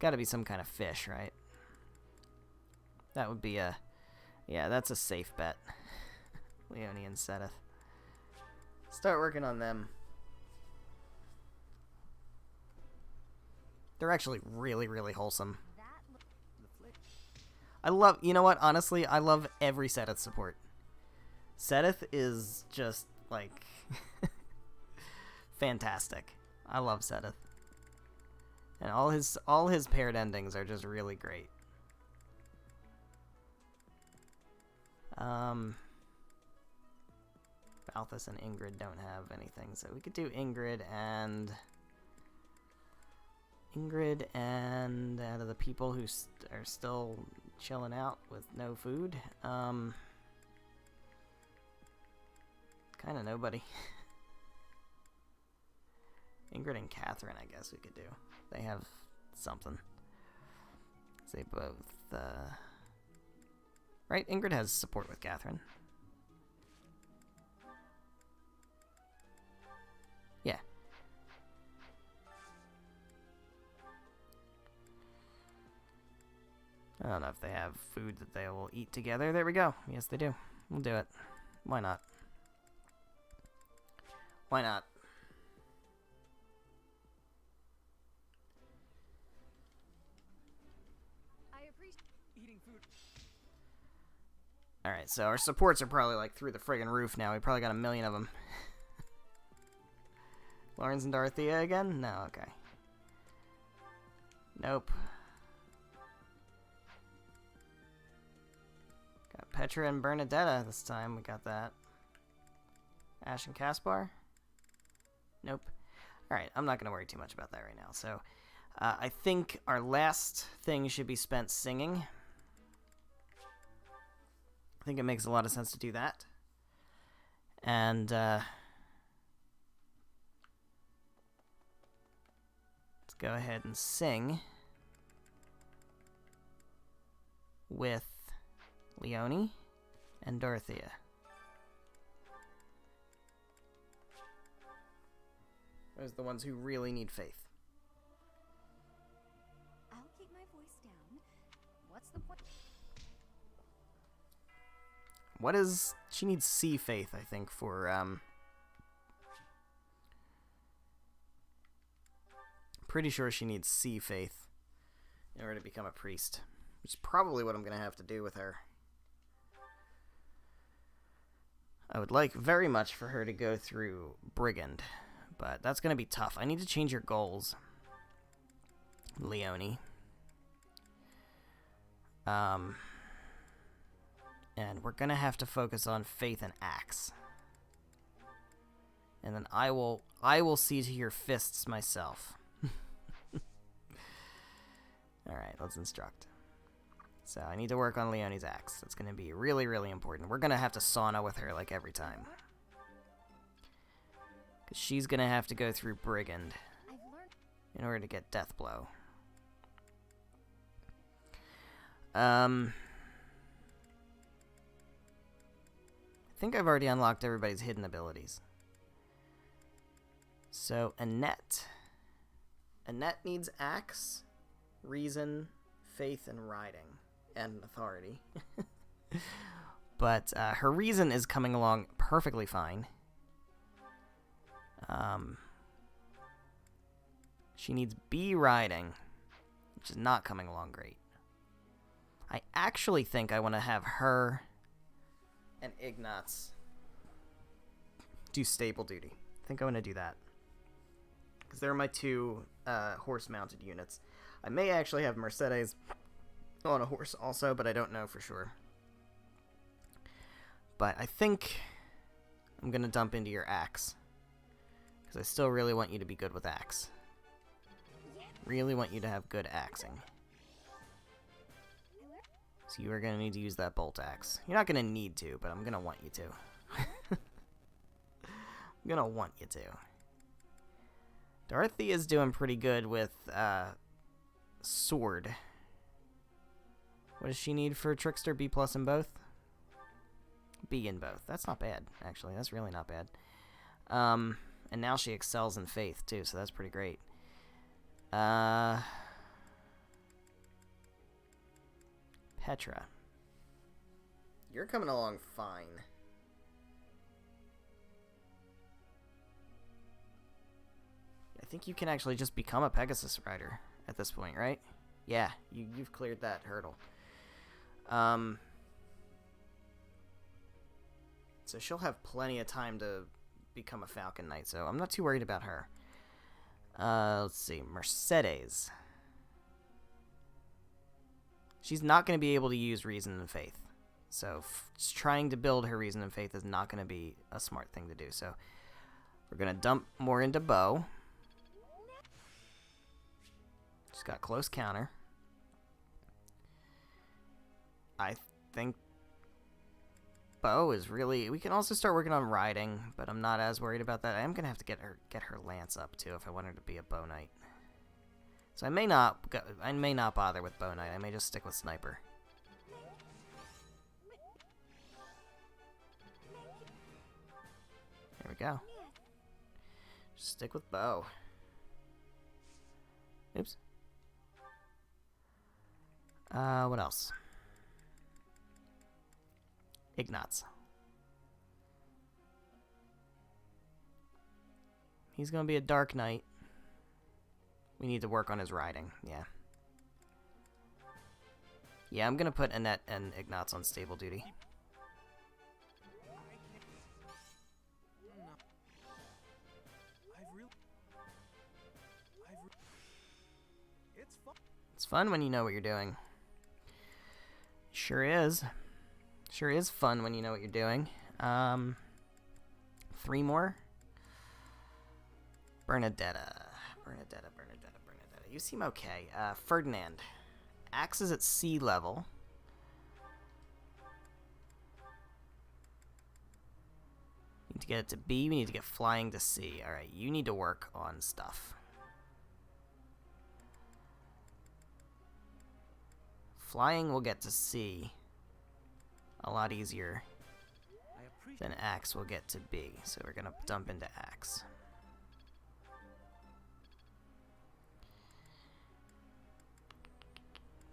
S1: Gotta be some kind of fish, right? That would be a... Yeah, that's a safe bet. Leone and Sedith. Start working on them. They're actually really, really wholesome. I love, you know what, honestly, I love every Seteth support. Seteth is just, like, fantastic. I love Seteth. And all his paired endings are just really great. Balthus and Ingrid don't have anything, so we could do Ingrid and out of the people who are still chilling out with no food, kind of nobody. Ingrid and Catherine, I guess we could do. They have something. They both, right? Ingrid has support with Catherine. Yeah. I don't know if they have food that they will eat together. There we go. Yes, they do. We'll do it. Why not? Why not? Alright, so our supports are probably like through the friggin' roof now. We probably got 1 million of them. Lawrence and Dorothea again? No, okay. Nope. Got Petra and Bernadetta this time. We got that. Ash and Caspar? Nope. Alright, I'm not going to worry too much about that right now. So, I think our last thing should be spent singing. I think it makes a lot of sense to do that. And, let's go ahead and sing with Leonie and Dorothea. Those are the ones who really need faith.
S5: I'll keep my voice down. What's the point?
S1: What is... She needs sea faith, I think, for, pretty sure she needs sea faith in order to become a priest. Which is probably what I'm going to have to do with her. I would like very much for her to go through Brigand. But that's going to be tough. I need to change your goals, Leonie. And we're going to have to focus on faith and axe. And then I will see to your fists myself. Alright, let's instruct. So I need to work on Leonie's axe. That's going to be really, really important. We're going to have to sauna with her like every time. Because she's going to have to go through Brigand in order to get Deathblow. I think I've already unlocked everybody's hidden abilities. So, Annette. Annette needs Axe, Reason, Faith, and Riding. And Authority. But her Reason is coming along perfectly fine. She needs B Riding, which is not coming along great. I actually think I want to have her and Ignatz do stable duty. I think I want to do that. Because they're my two horse-mounted units. I may actually have Mercedes on a horse also, but I don't know for sure. But I think I'm going to dump into your axe. Because I still really want you to be good with axe. Really want you to have good axing. So you are going to need to use that bolt axe. You're not going to need to, but I'm going to want you to. I'm going to want you to. Dorothy is doing pretty good with sword. What does she need for Trickster? B+ in both? B in both. That's not bad, actually. That's really not bad. And now she excels in faith, too, so that's pretty great. Petra. You're coming along fine. I think you can actually just become a Pegasus rider at this point, right? Yeah, you've cleared that hurdle. So she'll have plenty of time to become a Falcon Knight, so I'm not too worried about her. Let's see, Mercedes. She's not going to be able to use Reason and Faith. So trying to build her Reason and Faith is not going to be a smart thing to do. So we're going to dump more into Bo. She's got close counter. I think Bo is really... We can also start working on riding, but I'm not as worried about that. I am going to have to get her lance up, too, if I want her to be a Bow Knight. So I may not bother with Bow Knight. I may just stick with Sniper. There we go. Just stick with Bow. Oops. What else? Ignatz. He's gonna be a Dark Knight. We need to work on his riding, yeah. Yeah, I'm gonna put Annette and Ignatz on stable duty. It's fun when you know what you're doing. Sure is. Sure is fun when you know what you're doing. 3 more. Bernadetta. You seem okay. Ferdinand. Axe is at C level. Need to get it to B. We need to get flying to C. Alright, you need to work on stuff. Flying will get to C a lot easier than Axe will get to B. So we're going to dump into Axe.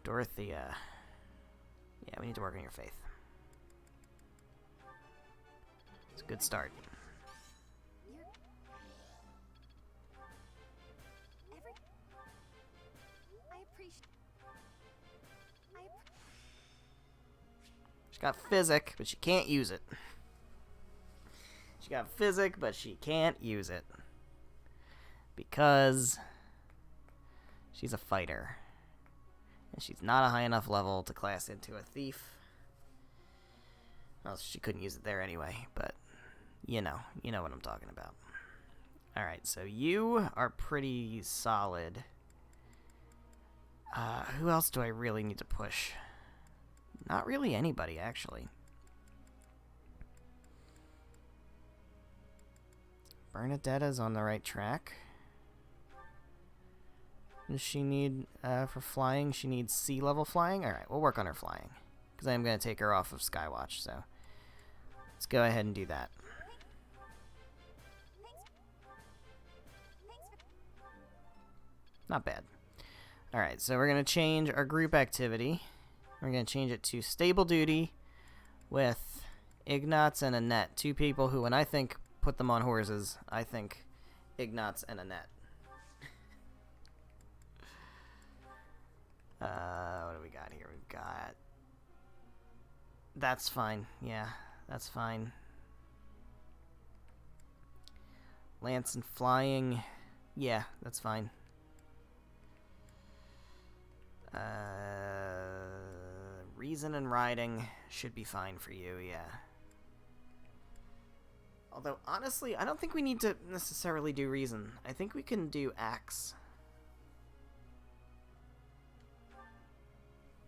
S1: Dorothea. Yeah, we need to work on your faith. It's a good start. She's got physic, but she can't use it. She got physic, but she can't use it. Because she's a fighter. And she's not a high enough level to class into a thief. Well, she couldn't use it there anyway, but you know what I'm talking about. Alright, so you are pretty solid. Who else do I really need to push? Not really anybody, actually. Bernadetta's on the right track. Does she need, for flying, she needs sea level flying? Alright, we'll work on her flying. Because I am going to take her off of Skywatch, so let's go ahead and do that. Not bad. Alright, so we're going to change our group activity. We're going to change it to stable duty with Ignatz and Annette. 2 people who, when I think put them on horses, I think Ignatz and Annette. What do we got here? We've got... That's fine. Yeah, that's fine. Lance and flying. Yeah, that's fine. Reason and riding should be fine for you, yeah. Although, honestly, I don't think we need to necessarily do reason. I think we can do axe.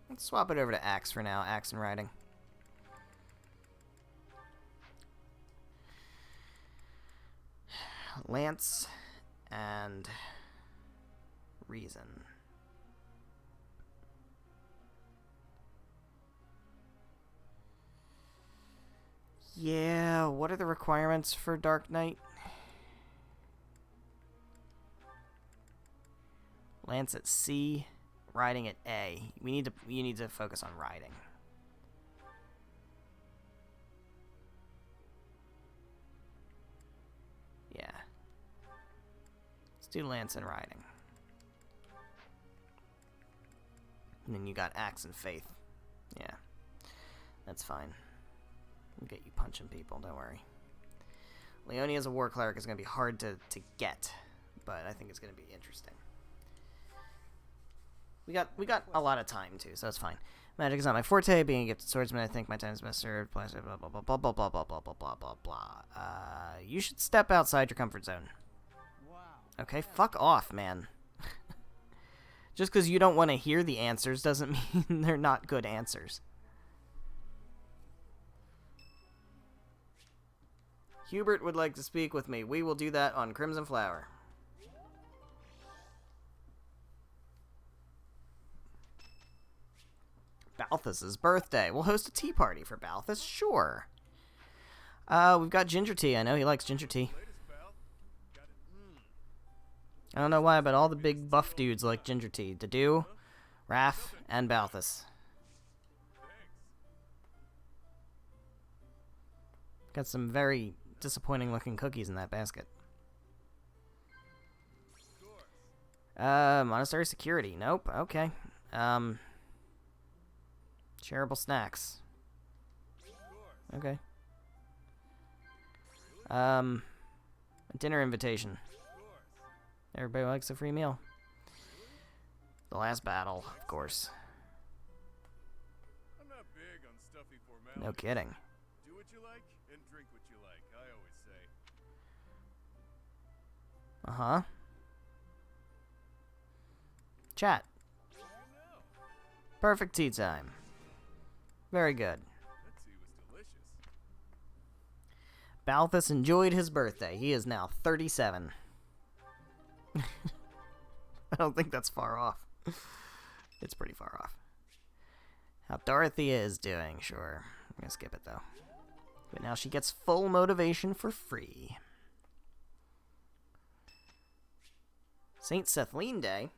S1: Let's swap it over to axe for now. Axe and riding. Lance and reason. Yeah, what are the requirements for Dark Knight? Lance at C, riding at A. You need to focus on riding. Yeah. Let's do Lance and riding. And then you got Axe and Faith. Yeah. That's fine. We'll get you punching people, don't worry. Leonie as a war cleric is going to be hard to get, but I think it's going to be interesting. We got a lot of time too, so that's fine. Magic is not my forte. Being a gifted swordsman, I think my time is best served. Blah blah blah blah blah blah blah blah blah blah blah blah. You should step outside your comfort zone. Okay, fuck off, man. Just because you don't want to hear the answers doesn't mean they're not good answers. Hubert would like to speak with me. We will do that on Crimson Flower. Balthus's birthday. We'll host a tea party for Balthus. Sure. We've got ginger tea. I know he likes ginger tea. I don't know why, but all the big buff dudes like ginger tea. Dedue, Raph, and Balthus. Got some very disappointing looking cookies in that basket. Monastery security. Nope. Okay. Shareable snacks. Okay. A dinner invitation. Everybody likes a free meal. The last battle, of course.
S18: I'm not big on stuffy formalities.
S1: No kidding.
S18: Do what you like and drink what you like, I always say.
S1: Uh-huh. Chat. Perfect tea time. Very good.
S18: That tea was delicious.
S1: Balthus enjoyed his birthday. He is now 37. I don't think that's far off. It's pretty far off. How Dorothea is doing, sure. I'm gonna skip it though. But now she gets full motivation for free. Saint Sethlene Day.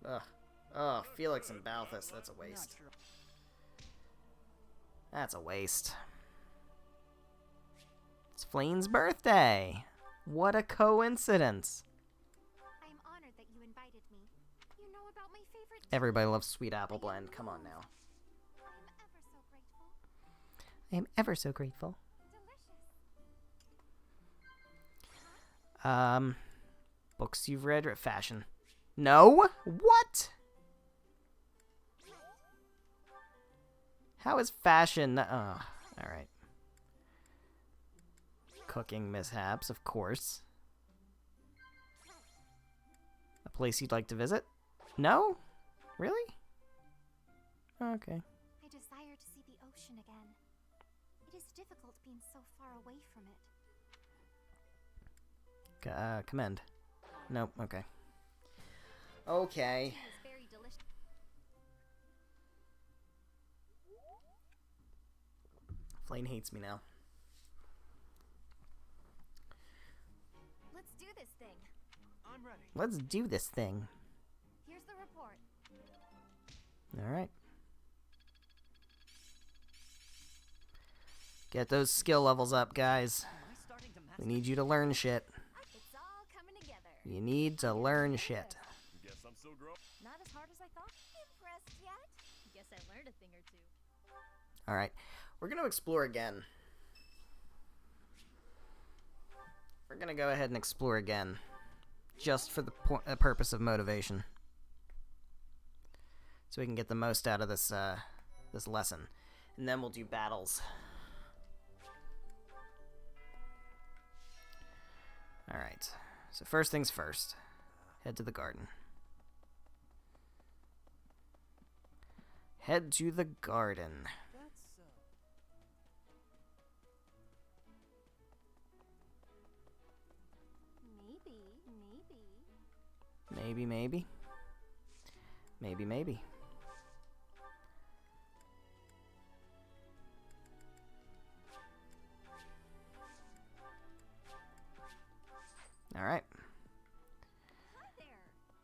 S1: Ugh. Oh, Felix and Balthus. That's a waste. That's a waste. It's Flane's birthday. What a coincidence.
S2: I am honored that you invited me. You know about my favorite.
S1: Everybody loves sweet apple blend. Come on now.
S2: I am ever so grateful.
S1: Delicious. Books you've read or fashion? No? What? How is fashion? Oh, alright. Cooking mishaps, of course. A place you'd like to visit? No? Really? Okay.
S2: I desire to see the ocean again. It is difficult being so far away from it.
S1: Commend. Nope, okay. Okay. Flane hates me now.
S2: Let's do this thing.
S3: I'm ready.
S1: Let's do this thing.
S2: Here's the report.
S1: Alright. Get those skill levels up, guys. We need you to learn shit.
S2: It's all coming together.
S1: You need to learn shit.
S18: Guess I'm still growing.
S2: Not as hard as I thought. Impressed yet? Guess I learned a thing or two.
S1: Alright. We're going to explore again. We're going to go ahead and explore again. Just for the purpose of motivation. So we can get the most out of this this lesson. And then we'll do battles. Alright. So first things first. Head to the garden. Head to the garden. Maybe. Alright.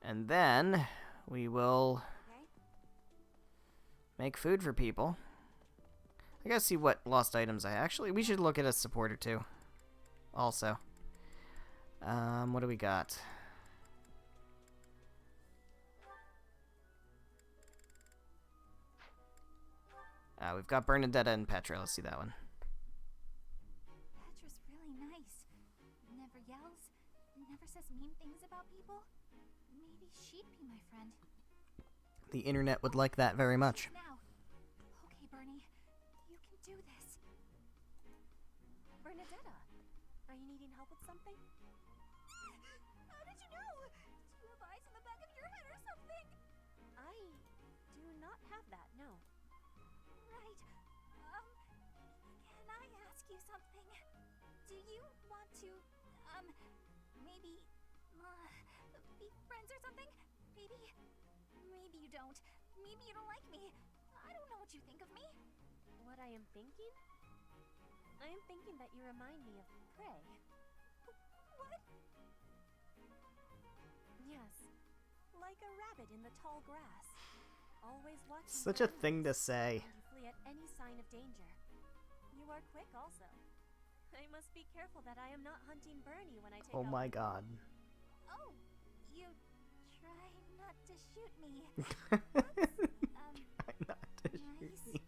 S1: And then we will make food for people. I gotta see what lost items I actually. We should look at a support or two. Also. What do we got? We've got Bernadetta and Petra. Let's see that one.
S5: Petra's really nice. Never yells, never says mean things about people. Maybe she'd be my friend.
S1: The internet would like that very much.
S5: Now. Okay, Bernie. You can do this.
S15: Bernadetta, are you needing help with something?
S5: How did you know? Do you have eyes in the back of your head or something?
S15: I do not have that, no.
S5: Right. Can I ask you something? Do you want to, maybe, be friends or something? Maybe you don't. Maybe you don't like me. I don't know what you think of me.
S15: What I am thinking? I am thinking that you remind me of prey.
S5: What?
S15: Yes. Like a rabbit in the tall grass. Always watching.
S1: Such a thing to say.
S15: You flee at any sign of danger. You are quick also. I must be careful that I am not hunting Bernie when I take
S1: Oh my god.
S5: Oh, you try not to shoot me.
S1: Try not to shoot me.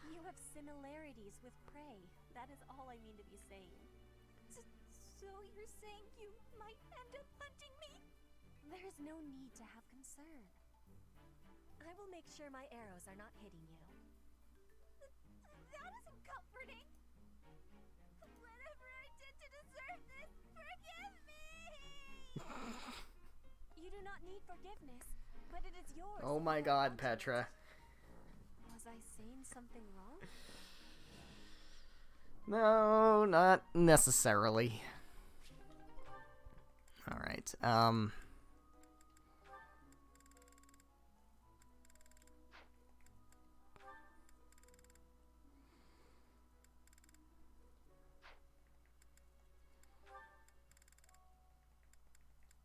S15: You have similarities with prey. That is all I mean to be saying.
S5: So you're saying you might end up hunting me?
S15: There is no need to have concern. I will make sure my arrows are not hitting you.
S5: That isn't comforting. Whatever I did to deserve this, forgive me!
S15: You do not need forgiveness, but it is yours.
S1: Oh my god, Petra.
S15: Was I saying something wrong?
S1: No, not necessarily. Alright,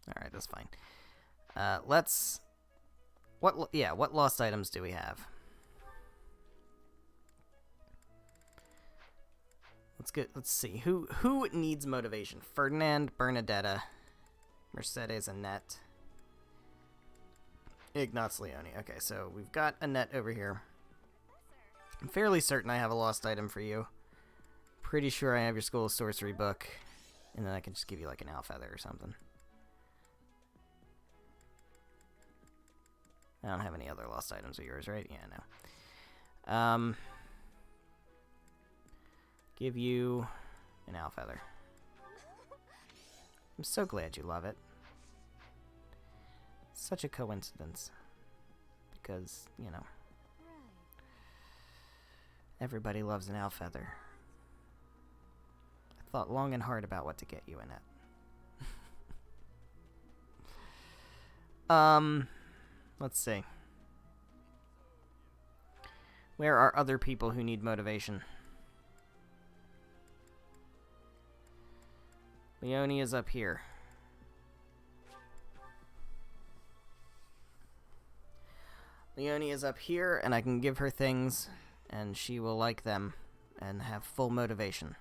S1: Alright, that's fine. What lost items do we have? Let's see. Who needs motivation? Ferdinand, Bernadetta, Mercedes, Annette, Ignaz, Leone. Okay, so we've got Annette over here. I'm fairly certain I have a lost item for you. Pretty sure I have your School of Sorcery book. And then I can just give you like an owl feather or something. I don't have any other lost items of yours, right? Yeah, no. Give you an owl feather. I'm so glad you love it. Such a coincidence. Because, you know, everybody loves an owl feather. I thought long and hard about what to get you in it. Let's see. Where are other people who need motivation? Leone is up here. Leone is up here, and I can give her things, and she will like them, and have full motivation.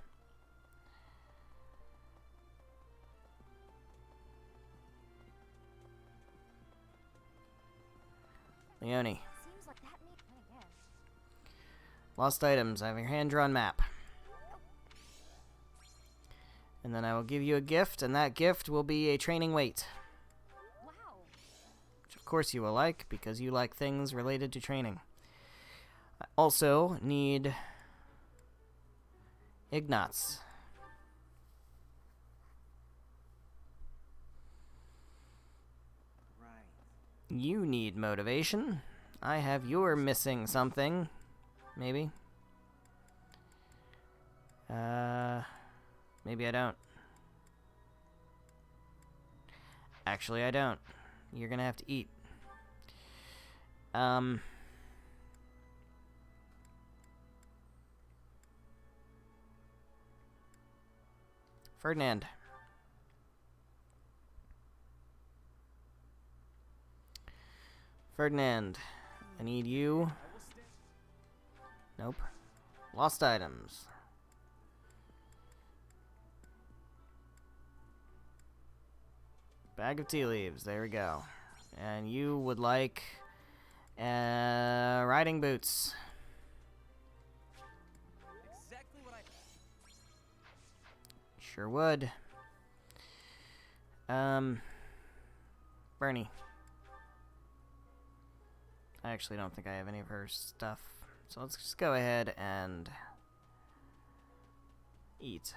S1: Leone.
S5: Seems like that made fun again.
S1: Lost items. I have your hand-drawn map. And then I will give you a gift, and that gift will be a training weight.
S5: Wow.
S1: Which of course you will like, because you like things related to training. I also need Ignaz. You need motivation. I have your missing something. Maybe. Maybe I don't. Actually, I don't. You're gonna have to eat. Ferdinand. Ferdinand, I need you. Nope. Lost items. Bag of tea leaves. There we go. And you would like riding boots. Sure would. Bernie. I actually don't think I have any of her stuff. So let's just go ahead and eat.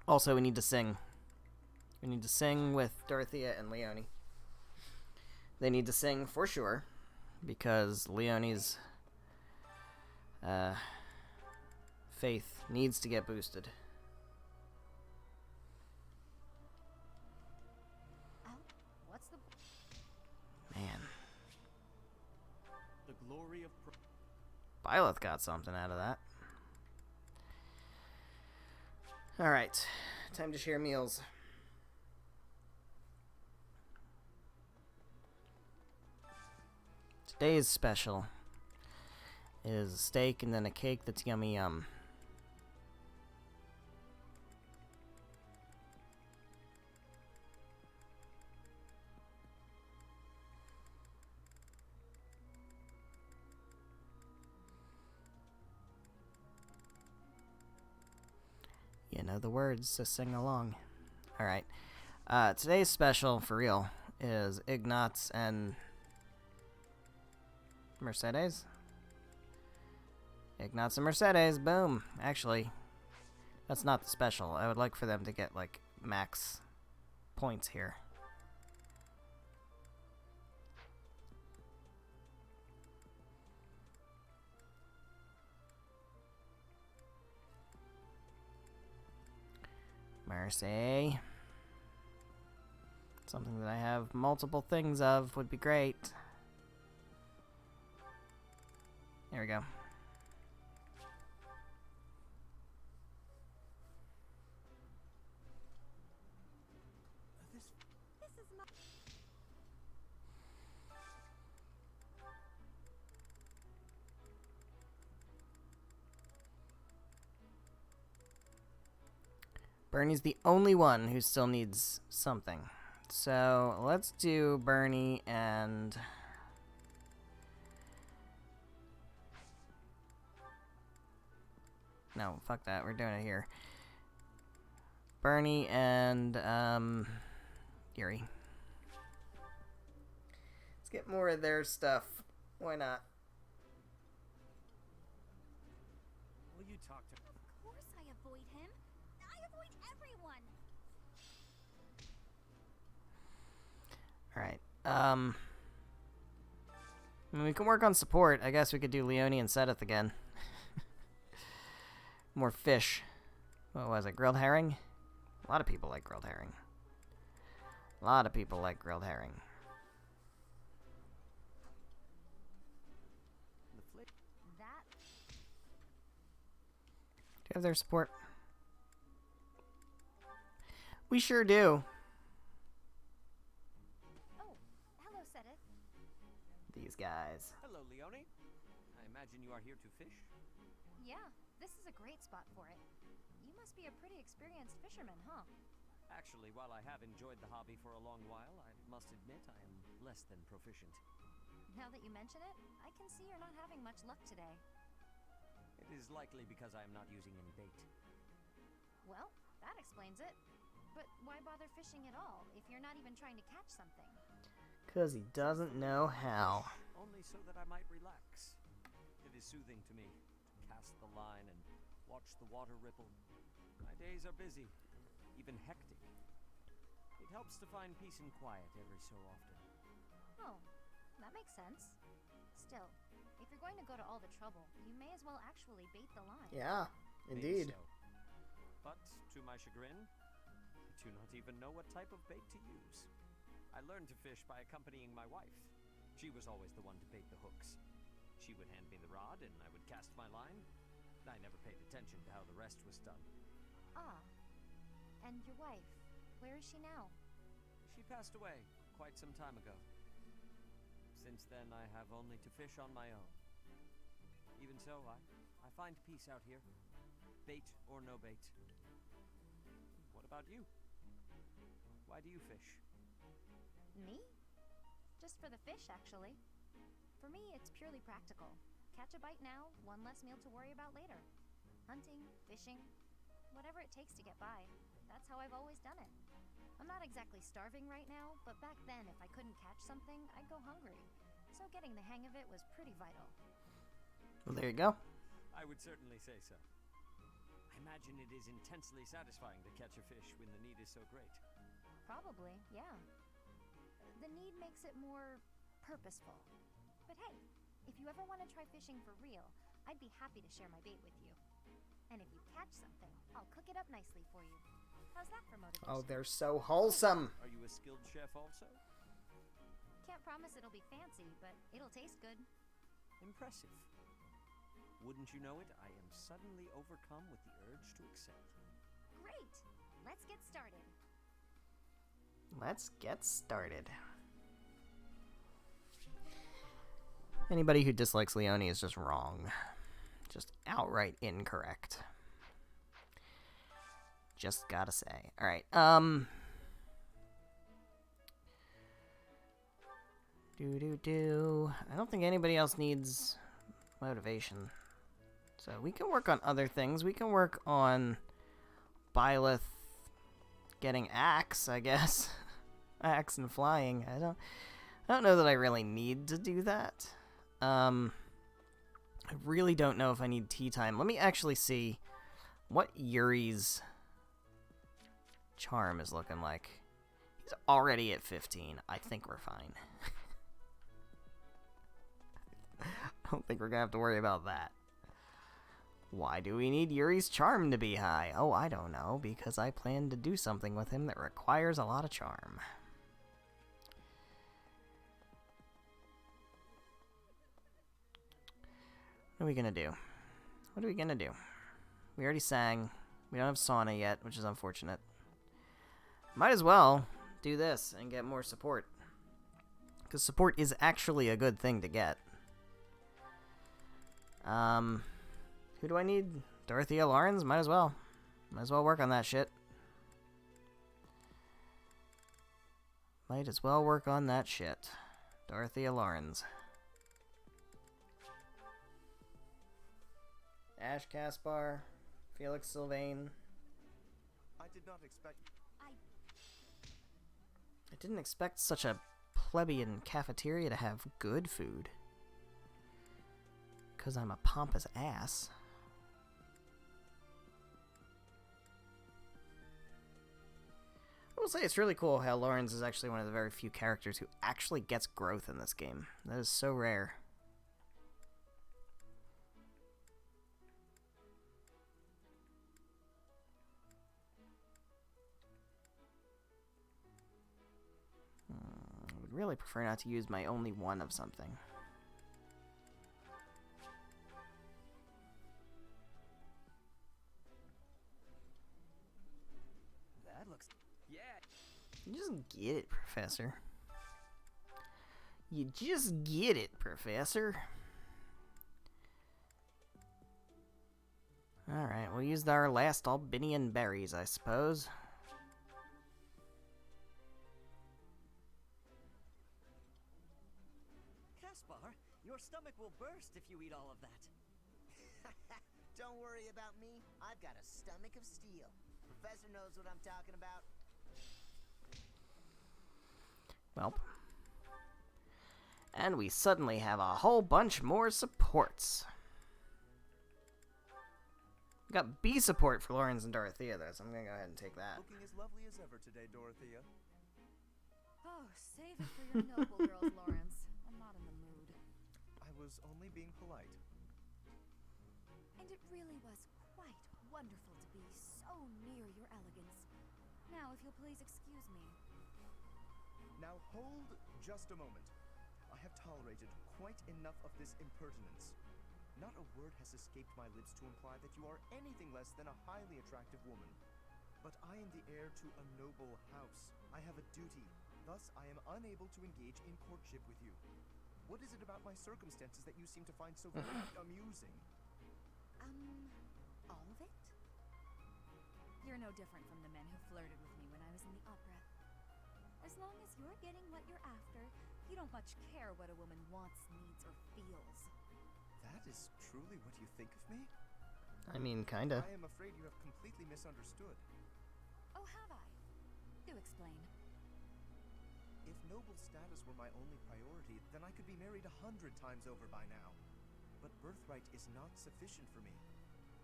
S1: Also, we need to sing. We need to sing with Dorothea and Leonie. They need to sing for sure, because Leonie's faith needs to get boosted.
S2: What's the...
S1: Man.
S6: The glory of...
S1: Byleth got something out of that. Alright, time to share meals. Today's special is a steak and then a cake that's yummy yum. You know the words, so sing along. Alright. Today's special, for real, is Ignatz and Mercedes? Ignatz and Mercedes, boom. Actually, that's not the special. I would like for them to get, like, max points here. Mercy. Something that I have multiple things of would be great. There we go.
S2: This is not...
S1: Bernie's the only one who still needs something. So let's do Bernie and... No, fuck that. We're doing it here. Bernie and, Yuri. Let's get more of their stuff. Why not?
S14: Will you talk to...
S5: Of course I avoid him. I avoid everyone.
S1: Alright, I mean, we can work on support. I guess we could do Leonie and Seth again. More fish. What was it? Grilled herring? A lot of people like grilled herring. A lot of people like grilled herring.
S2: That...
S1: Do you have their support? We sure do.
S2: Oh, hello, Seth.
S1: These guys.
S11: Hello, Leonie. I imagine you are here to fish?
S2: Yeah, this is a great spot for it. You must be a pretty experienced fisherman, huh?
S11: Actually, while I have enjoyed the hobby for a long while, I must admit I am less than proficient.
S2: Now that you mention it, I can see you're not having much luck today.
S11: It is likely because I am not using any bait.
S2: Well, that explains it. But why bother fishing at all if you're not even trying to catch something?
S1: 'Cause he doesn't know how.
S11: Only so that I might relax. It is soothing to me to cast the line and watch the water ripple. My days are busy, even hectic. It helps to find peace and quiet every so often.
S2: Oh, that makes sense. Still, if you're going to go to all the trouble, you may as well actually bait the line.
S1: Yeah, indeed.
S11: Maybe so. But, to my chagrin, I do not even know what type of bait to use. I learned to fish by accompanying my wife. She was always the one to bait the hooks. She would hand me the rod and I would cast my line. I never paid attention to how the rest was done.
S2: Ah, and your wife, where is she now?
S11: She passed away quite some time ago. Since then, I have only to fish on my own. Even so, I find peace out here. Bait or no bait. What about you? Why do you fish?
S2: Me? Just for the fish, actually. For me, it's purely practical. Catch a bite now, one less meal to worry about later. Hunting, fishing, whatever it takes to get by. That's how I've always done it. I'm not exactly starving right now, but back then if I couldn't catch something, I'd go hungry. So getting the hang of it was pretty vital.
S1: Well, there you go.
S11: I would certainly say so. I imagine it is intensely satisfying to catch a fish when the need is so great.
S2: Probably, yeah. The need makes it more purposeful. But hey, if you ever want to try fishing for real, I'd be happy to share my bait with you. And if you catch something, I'll cook it up nicely for you. How's that for motivation?
S1: Oh, they're so wholesome.
S11: Are you a skilled chef also?
S2: Can't promise it'll be fancy, but it'll taste good.
S11: Impressive. Wouldn't you know it, I am suddenly overcome with the urge to excel.
S2: Great! Let's get started.
S1: Let's get started. Anybody who dislikes Leone is just wrong. Just outright incorrect. Just gotta say. Alright, I don't think anybody else needs motivation. So we can work on other things. We can work on Byleth getting axe, I guess. Axe and flying. I don't know that I really need to do that. I really don't know if I need tea time. Let me actually see what Yuri's charm is looking like. He's already at 15. I think we're fine. I don't think we're gonna have to worry about that. Why do we need Yuri's charm to be high? Oh, I don't know, because I plan to do something with him that requires a lot of charm. What are we gonna do? What are we gonna do? We already sang. We don't have sauna yet, which is unfortunate. Might as well do this and get more support. Because support is actually a good thing to get. Who do I need? Dorothea Lawrence? Might as well. Might as well work on that shit. Might as well work on that shit. Dorothea Lawrence. Ash Caspar. Felix Sylvain.
S19: I did not expect...
S1: I didn't expect such a plebeian cafeteria to have good food. Because I'm a pompous ass. I will say it's really cool how Lawrence is actually one of the very few characters who actually gets growth in this game. That is so rare. I would really prefer not to use my only one of something.
S14: That looks... Yeah.
S1: You just get it, Professor. You just get it, Professor. Alright, we'll use our last Albinian berries, I suppose.
S14: Caspar, your stomach will burst if you eat all of that. Don't worry about me. I've got a stomach of steel. Professor knows what I'm talking about.
S1: Welp. And we suddenly have a whole bunch more supports. We got B support for Lawrence and Dorothea, though, so I'm gonna go ahead and take that.
S19: Looking as lovely as ever today, Dorothea.
S5: Oh, save it for your noble girls, Lawrence. I'm not in the mood.
S19: I was only being polite.
S5: And it really was quite wonderful to be so near your elegance. Now, if you'll please excuse me.
S19: Now hold just a moment. I have tolerated quite enough of this impertinence. Not a word has escaped my lips to imply that you are anything less than a highly attractive woman. But I am the heir to a noble house. I have a duty. Thus, I am unable to engage in courtship with you. What is it about my circumstances that you seem to find so very amusing?
S5: All of it? You're no different from the men who flirted with me when I was in the opera. As long as you're getting what you're after, you don't much care what a woman wants, needs, or feels.
S19: That is truly what you think of me?
S1: I mean, kinda.
S19: I am afraid you have completely misunderstood.
S5: Oh, have I? Do explain.
S19: If noble status were my only priority, then I could be married 100 times over by now. But birthright is not sufficient for me.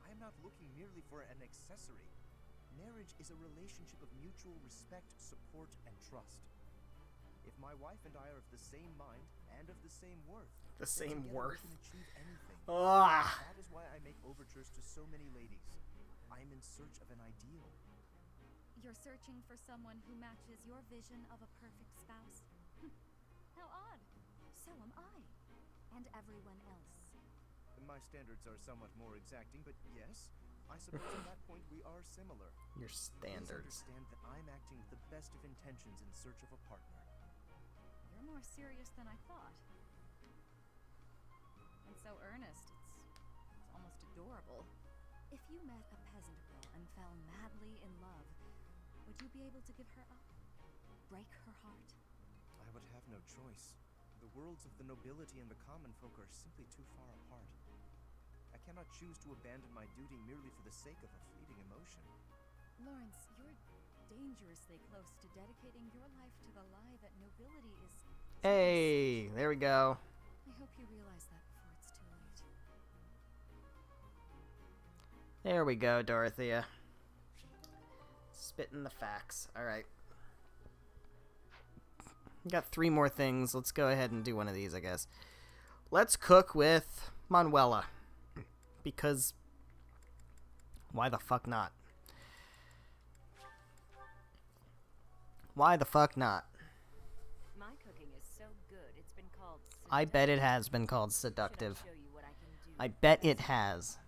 S19: I am not looking merely for an accessory. Marriage is a relationship of mutual respect, support, and trust. If my wife and I are of the same mind and of the same worth,
S1: The
S19: then
S1: same
S19: together
S1: worth.
S19: we can achieve anything.
S1: Ugh.
S19: That is why I make overtures to so many ladies. I am in search of an ideal.
S5: You're searching for someone who matches your vision of a perfect spouse? How odd. So am I. And everyone else.
S19: My standards are somewhat more exacting, but yes, I suppose at that point we are similar.
S1: Your
S19: Please
S1: standards.
S19: understand that I'm acting with the best of intentions in search of a partner.
S5: You're more serious than I thought. And so earnest, it's almost adorable. If you met a peasant girl and fell madly in love, would you be able to give her up? Break her heart?
S19: I would have no choice. The worlds of the nobility and the common folk are simply too far apart. I cannot choose to abandon my duty merely for the sake of a fleeting emotion.
S5: Lawrence, you're dangerously close to dedicating your life to the lie that nobility is...
S1: Hey, there we go.
S5: I hope you realize that before it's too late.
S1: There we go, Dorothea. Spitting the facts. Alright. Got 3 more things. Let's go ahead and do one of these, I guess. Let's cook with Manuela. Because why the fuck not? Why the fuck not?
S20: My cooking is so good, it's been called seductive.
S1: I bet it has been called seductive.
S20: Should I show you what I can do?
S1: I bet it has.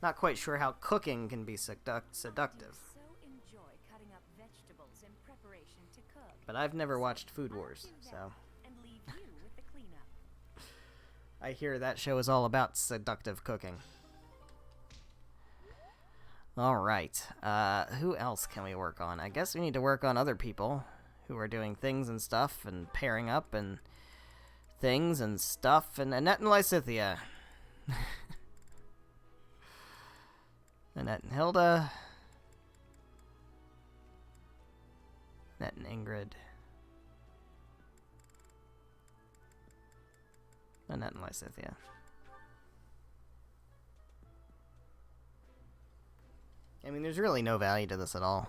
S1: Not quite sure how cooking can be seductive.
S20: So enjoy cutting up vegetables in preparation to cook.
S1: But I've never watched Food Wars, so...
S20: And leave you with the cleanup.
S1: I hear that show is all about seductive cooking. Alright, who else can we work on? I guess we need to work on other people who are doing things and stuff and pairing up and things and stuff. And Annette and Lysithia. Annette and Hilda. Annette and Ingrid. Annette and Lysithia. I mean, there's really no value to this at all.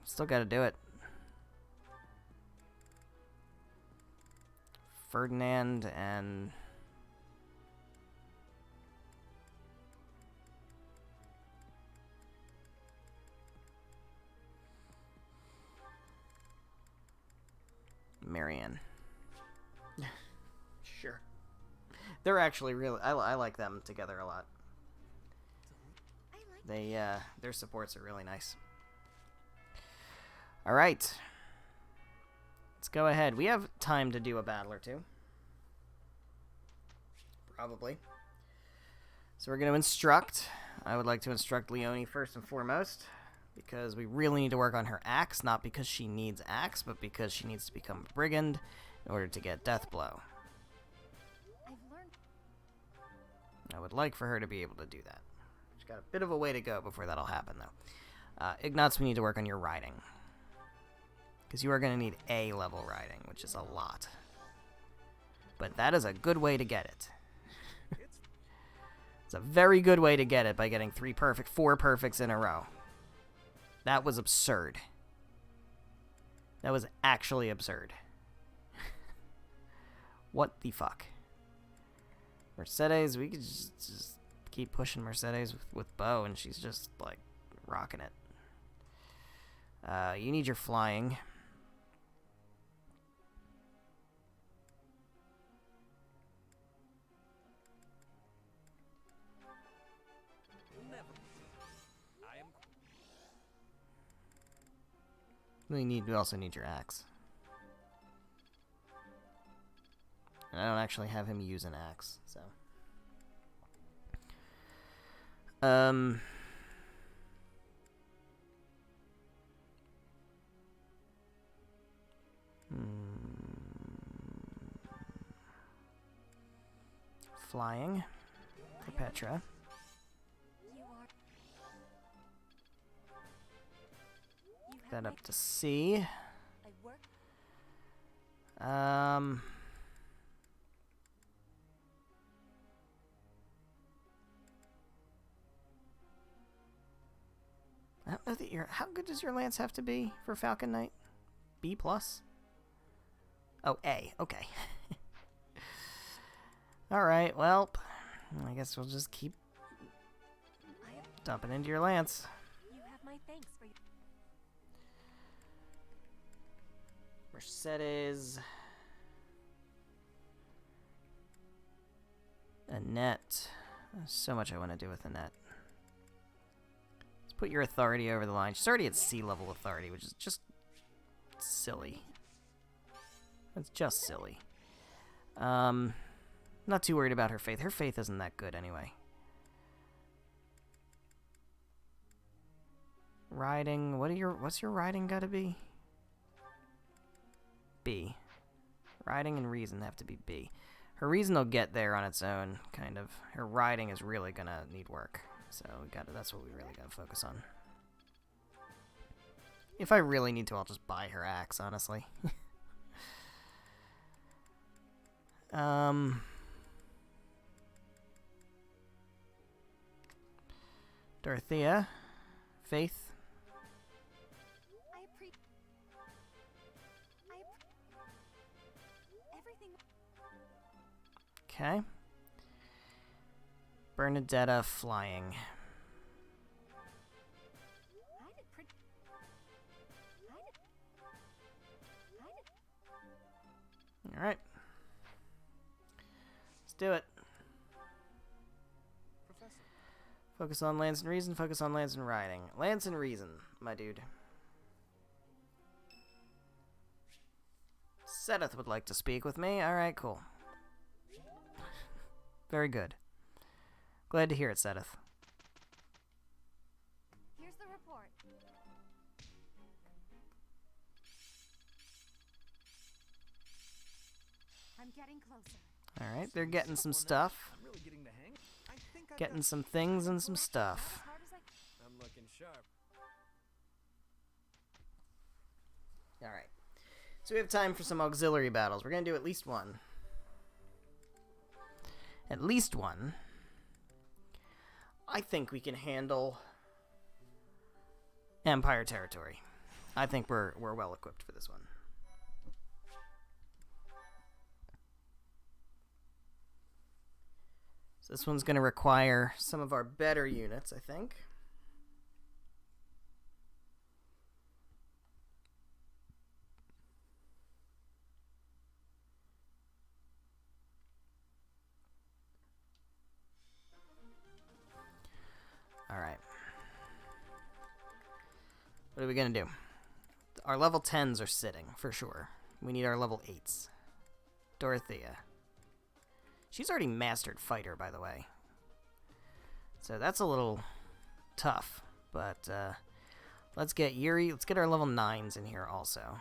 S1: Still gotta do it. Ferdinand and... Marianne. Sure. They're actually really... I like them together a lot. They, their supports are really nice. Alright. Let's go ahead. We have time to do a battle or two. Probably. So we're going to instruct. I would like to instruct Leonie first and foremost. Because we really need to work on her axe. Not because she needs axe, but because she needs to become a brigand in order to get Deathblow. I would like for her to be able to do that. She's got a bit of a way to go before that'll happen, though. Ignatz, we need to work on your riding. Because you are going to need A-level riding, which is a lot. But that is a good way to get it. It's a very good way to get it by getting 4 perfects in a row. That was absurd. That was actually absurd. What the fuck? Mercedes, we could just keep pushing Mercedes with Bo, and she's just, like, rocking it. You need your flying. We also need your axe. And I don't actually have him use an axe, so. flying for Petra. That up to C. I don't know that how good does your lance have to be for Falcon Knight? B plus? Oh, A. Okay. Alright, well, I guess we'll just keep dumping into your lance.
S15: You have my thanks for your...
S1: Mercedes. Annette. There's so much I want to do with Annette. Let's put your authority over the line. She's already at C-level authority, which is just silly. It's just silly. Not too worried about her faith. Her faith isn't that good anyway. Riding. What's your riding gotta be? B. Riding and reason have to be B. Her reason will get there on its own, kind of. Her riding is really gonna need work. So that's what we really gotta focus on. If I really need to, I'll just buy her axe, honestly. Dorothea. Faith. Okay. Bernadetta flying. Alright. Let's do it.
S19: Professor.
S1: Focus on Lance and Reason, focus on Lance and Riding. Lance and Reason, my dude. Sedith would like to speak with me. Alright, cool. Very good. Glad to hear it, Sedith.
S2: Here's the report. I'm getting closer.
S1: Alright, they're getting some stuff. Getting some things and some stuff.
S4: I'm looking sharp.
S1: Alright. So we have time for some auxiliary battles. We're going to do at least one. At least one. I think we can handle Empire territory. I think we're well equipped for this one. So this one's going to require some of our better units, I think. Alright. What are we going to do? Our level 10s are sitting, for sure. We need our level 8s. Dorothea. She's already mastered fighter, by the way. So that's a little tough. But let's get Yuri. Let's get our level 9s in here also.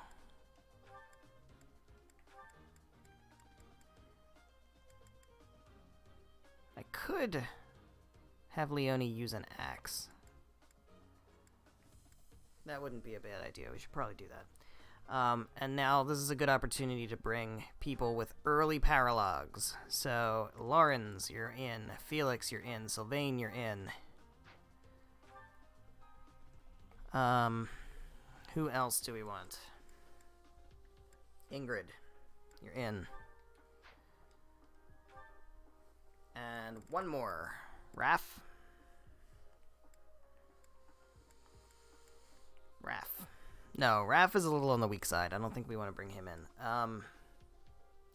S1: I could have Leone use an axe. That wouldn't be a bad idea. We should probably do that. And now this is a good opportunity to bring people with early paralogs. So, Lawrence, you're in. Felix, you're in. Sylvain, you're in. Who else do we want? Ingrid, you're in. And one more. Raph. No, Raph is a little on the weak side. I don't think we want to bring him in.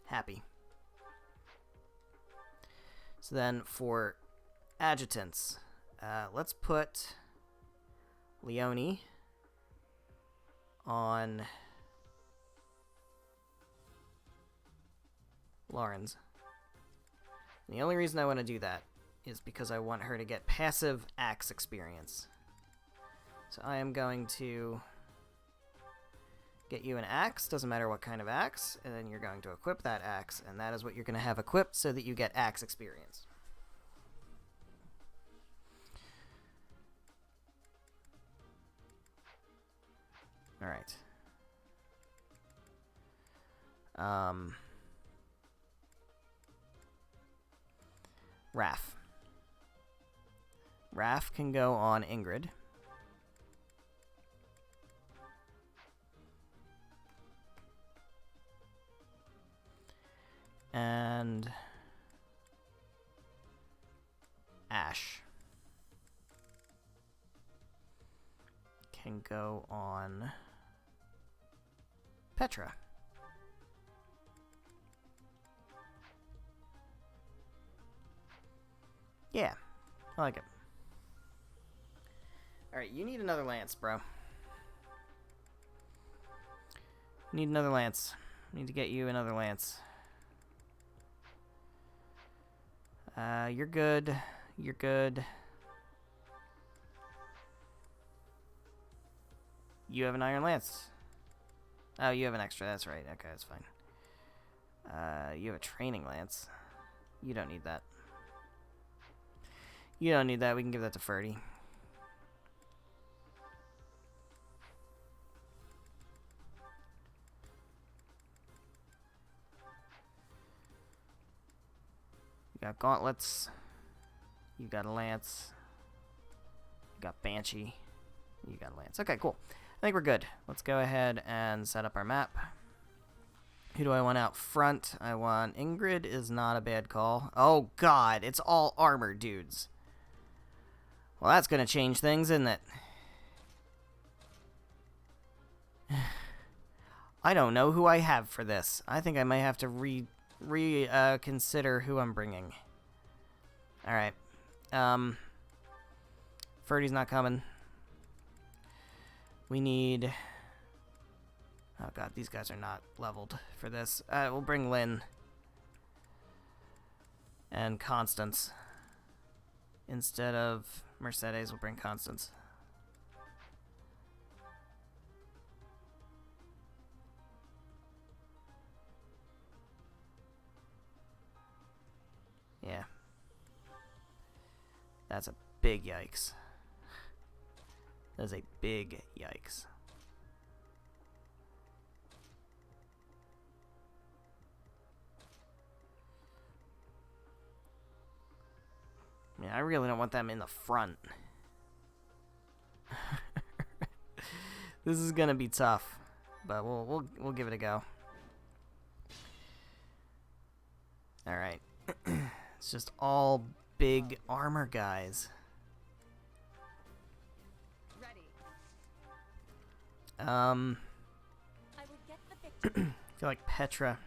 S1: Happy. So then for adjutants, let's put Leone on Lawrence. The only reason I want to do that is because I want her to get passive axe experience. So I am going to get you an axe, doesn't matter what kind of axe, and then you're going to equip that axe, and that is what you're going to have equipped so that you get axe experience. Alright. Raph. Raph can go on Ingrid. And Ash can go on Petra. Yeah, I like it. Alright, you need another lance, bro. Need another lance. Need to get you another lance. You're good. You're good. You have an iron lance. Oh, you have an extra. That's right. Okay, that's fine. You have a training lance. You don't need that. You don't need that. We can give that to Ferdy. You got gauntlets. You got a lance. You got Banshee. You got a lance. Okay, cool. I think we're good. Let's go ahead and set up our map. Who do I want out front? I want Ingrid is not a bad call. Oh god, it's all armor dudes. Well, that's gonna change things, isn't it? I don't know who I have for this. I think I might have to consider who I'm bringing. Alright. Ferdy's not coming. We need... Oh god, these guys are not leveled for this. We'll bring Lynn. And Constance. Instead of Mercedes, we'll bring Constance. Yeah. That's a big yikes. That's a big yikes. Yeah, I really don't want them in the front. This is gonna be tough, but we'll give it a go. All right. It's just all big armor guys. I feel like Petra.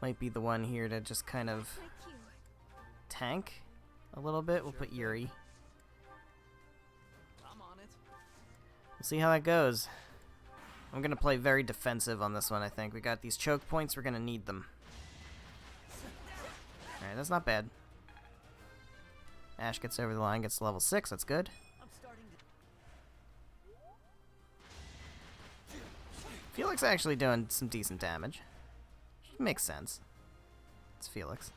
S1: Might be the one here to just kind of tank a little bit. We'll put Yuri. We'll see how that goes. I'm going to play very defensive on this one, I think. We got these choke points. We're going to need them. Alright, that's not bad. Ash gets over the line, gets to level 6. That's good. Felix actually doing some decent damage. Makes sense. It's Felix.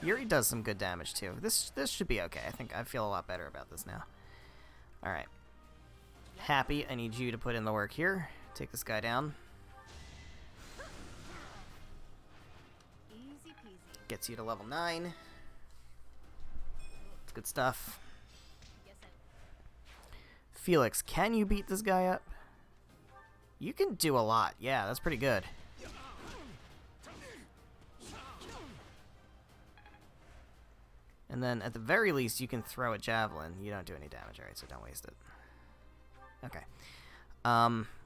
S1: Yuri does some good damage too. This should be okay. I think I feel a lot better about this now. Alright. Happy, I need you to put in the work here. Take this guy down.
S2: Easy peasy.
S1: Gets you to level 9. It's good stuff. Felix, can you beat this guy up? You can do a lot. Yeah, that's pretty good. And then, at the very least, you can throw a javelin. You don't do any damage, alright, so don't waste it. Okay.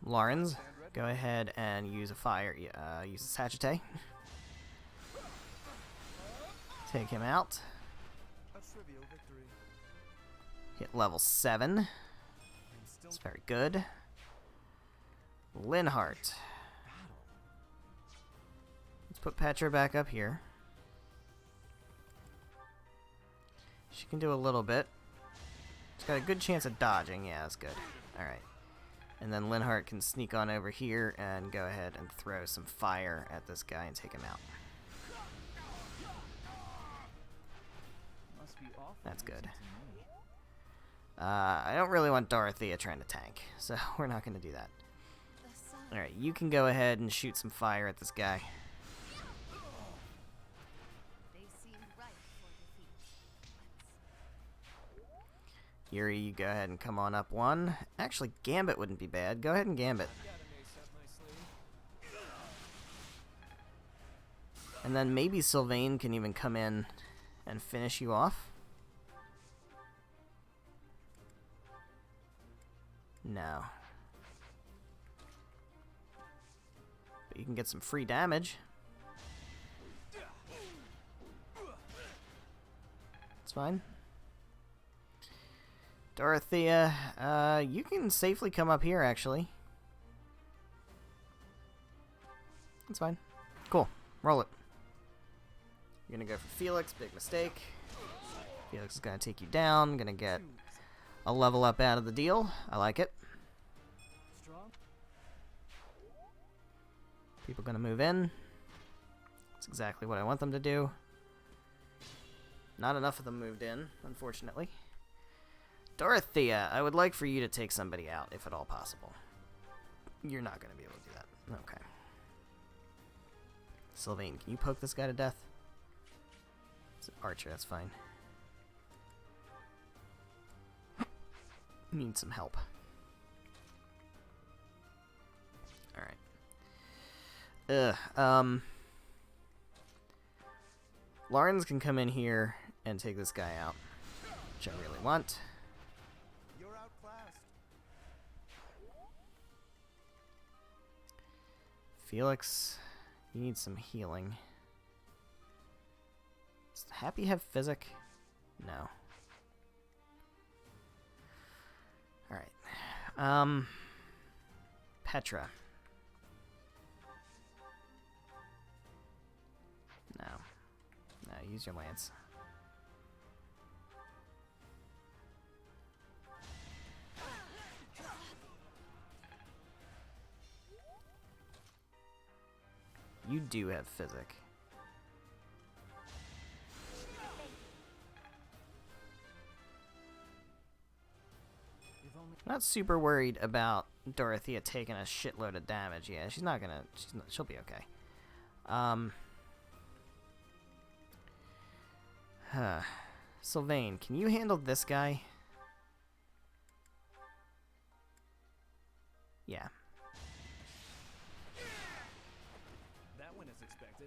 S1: Lawrence, go ahead and use a fire. Use a Sagittae. Take him out. Hit level 7. That's very good. Linhart. Let's put Petra back up here. She can do a little bit. She's got a good chance of dodging. Yeah, that's good. Alright. And then Linhardt can sneak on over here and go ahead and throw some fire at this guy and take him out. That's good. I don't really want Dorothea trying to tank, so we're not going to do that. Alright, you can go ahead and shoot some fire at this guy. Yuri, you go ahead and come on up one. Actually, Gambit wouldn't be bad. Go ahead and Gambit. And then maybe Sylvain can even come in and finish you off. No. But you can get some free damage. It's fine. Dorothea, you can safely come up here, actually. That's fine. Cool. Roll it. You're gonna go for Felix. Big mistake. Felix is gonna take you down. Gonna get a level up out of the deal. I like it. People gonna move in. That's exactly what I want them to do. Not enough of them moved in, unfortunately. Dorothea, I would like for you to take somebody out, if at all possible. You're not going to be able to do that. Okay. Sylvain, can you poke this guy to death? It's an archer, that's fine. Need some help. Alright. Lawrence can come in here and take this guy out, which I really want. Felix, you need some healing. Does Happy have physic? No. Alright. Petra. No. No, use your lance. You do have physic. Not super worried about Dorothea taking a shitload of damage. Yeah, she's not gonna. She'll be okay. Sylvain, can you handle this guy? Yeah.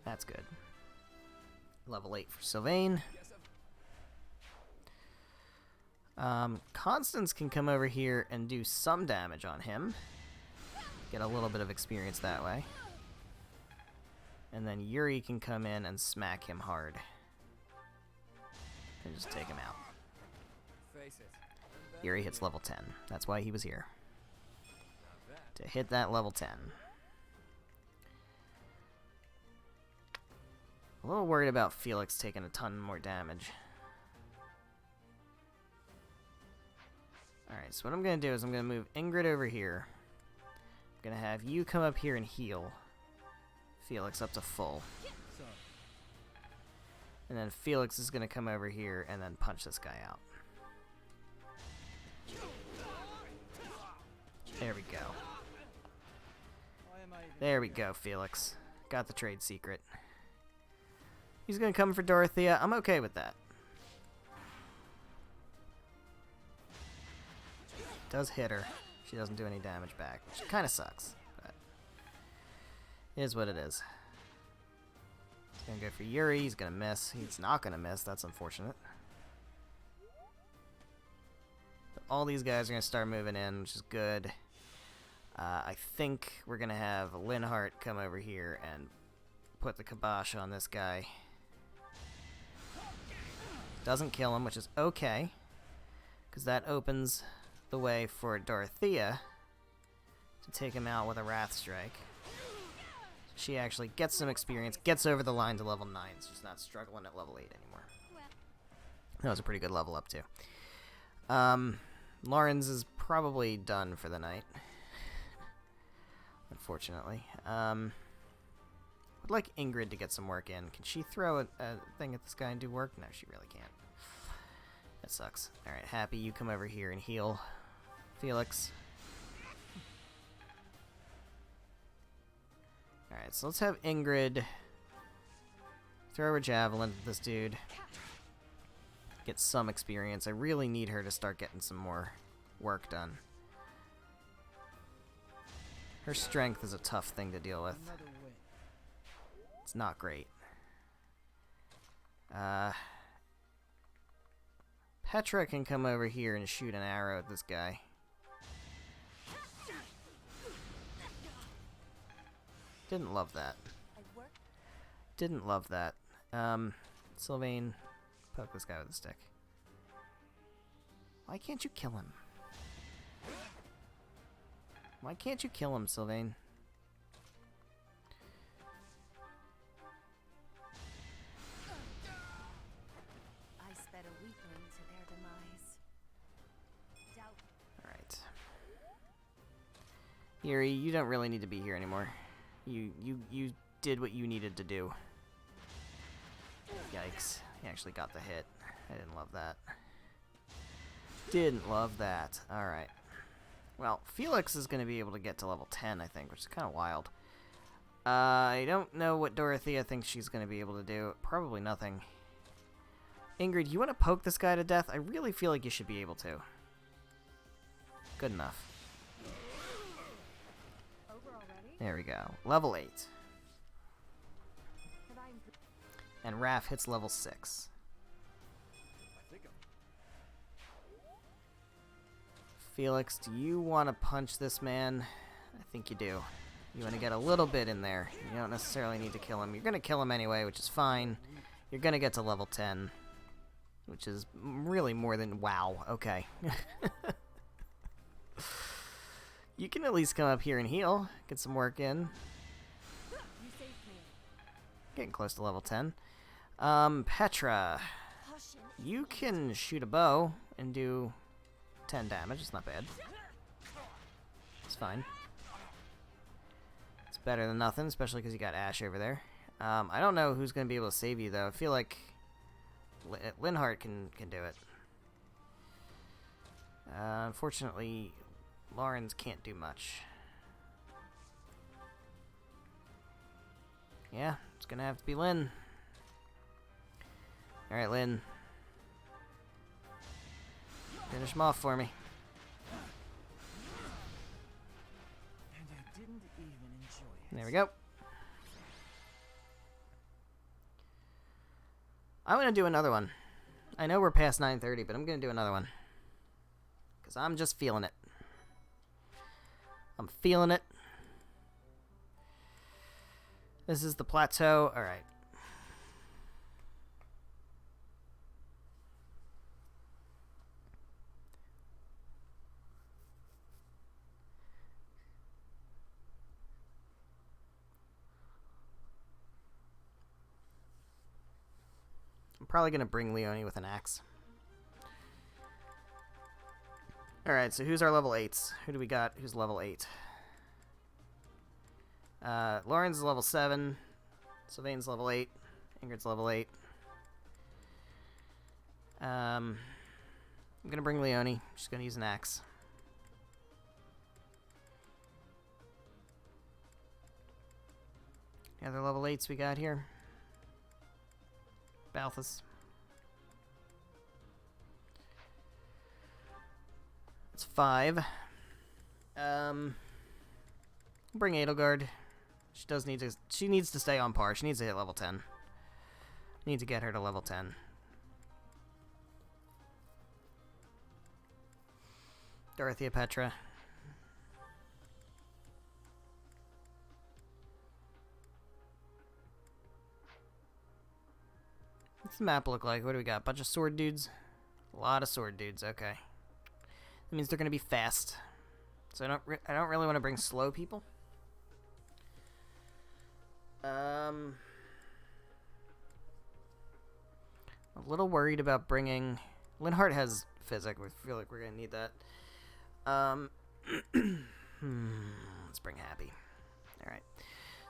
S1: That's good. Level 8 for Sylvain. Constance can come over here and do some damage on him. Get a little bit of experience that way. And then Yuri can come in and smack him hard. And just take him out. Yuri hits level 10. That's why he was here. To hit that level 10. A little worried about Felix taking a ton more damage. Alright, so what I'm going to do is I'm going to move Ingrid over here. I'm going to have you come up here and heal Felix up to full. And then Felix is going to come over here and then punch this guy out. There we go. There we go, Felix. Got the trade secret. He's going to come for Dorothea. I'm okay with that. Does hit her. She doesn't do any damage back, which kind of sucks. But it is what it is. He's going to go for Yuri. He's going to miss. He's not going to miss. That's unfortunate. But all these guys are going to start moving in, which is good. I think we're going to have Linhardt come over here and put the kibosh on this guy. Doesn't kill him, which is okay, because that opens the way for Dorothea to take him out with a Wrath Strike. She actually gets some experience, gets over the line to level 9, so she's not struggling at level 8 anymore. That was a pretty good level up, too. Lawrence is probably done for the night. Unfortunately. I'd like Ingrid to get some work in. Can she throw a thing at this guy and do work? No, she really can't. That sucks. Alright, Happy, you come over here and heal Felix. Alright, so let's have Ingrid throw a javelin at this dude. Get some experience. I really need her to start getting some more work done. Her strength is a tough thing to deal with. It's not great. Petra can come over here and shoot an arrow at this guy. Didn't love that. Didn't love that. Sylvain, poke this guy with a stick. Why can't you kill him? Why can't you kill him, Sylvain?
S20: I sped a weakling to their demise.
S1: Alright. Yuri, you don't really need to be here anymore. You did what you needed to do. Yikes. He actually got the hit. I didn't love that. Didn't love that. Alright. Well, Felix is going to be able to get to level 10, I think, which is kind of wild. I don't know what Dorothea thinks she's going to be able to do. Probably nothing. Ingrid, you want to poke this guy to death? I really feel like you should be able to. Good enough. There we go. Level 8. And Raph hits level 6. Felix, do you want to punch this man? I think you do. You want to get a little bit in there. You don't necessarily need to kill him. You're going to kill him anyway, which is fine. You're going to get to level 10. Which is really more than... Wow, okay. You can at least come up here and heal. Get some work in. Getting close to level 10. Petra. You can shoot a bow and do 10 damage. It's not bad. It's fine. It's better than nothing, especially because you got Ash over there. I don't know who's going to be able to save you, though. I feel like Linhardt can do it. Unfortunately, Lawrence can't do much. Yeah, it's going to have to be Lynn. Alright, Lynn. Finish him off for me.
S13: And I didn't even enjoy it.
S1: There we go. I'm going to do another one. I know we're past 9:30, but I'm going to do another one. Because I'm just feeling it. I'm feeling it. This is the Plateau. Alright. I'm probably going to bring Leonie with an axe. Alright, so who's our level 8s? Who do we got who's level 8? Lauren's is level 7. Sylvain's level 8. Ingrid's level 8. I'm going to bring Leonie. She's going to use an axe. The other level 8s we got here. Balthus. It's 5. Bring Edelgard. She needs to stay on par. She needs to hit level 10. Need to get her to level 10. Dorothea Petra. What's the map look like? What do we got? Bunch of sword dudes? A lot of sword dudes, okay. That means they're going to be fast. So I don't really want to bring slow people. Well, A little worried about bringing... Linhart has physic. We feel like we're going to need that. Let's bring Happy. Alright.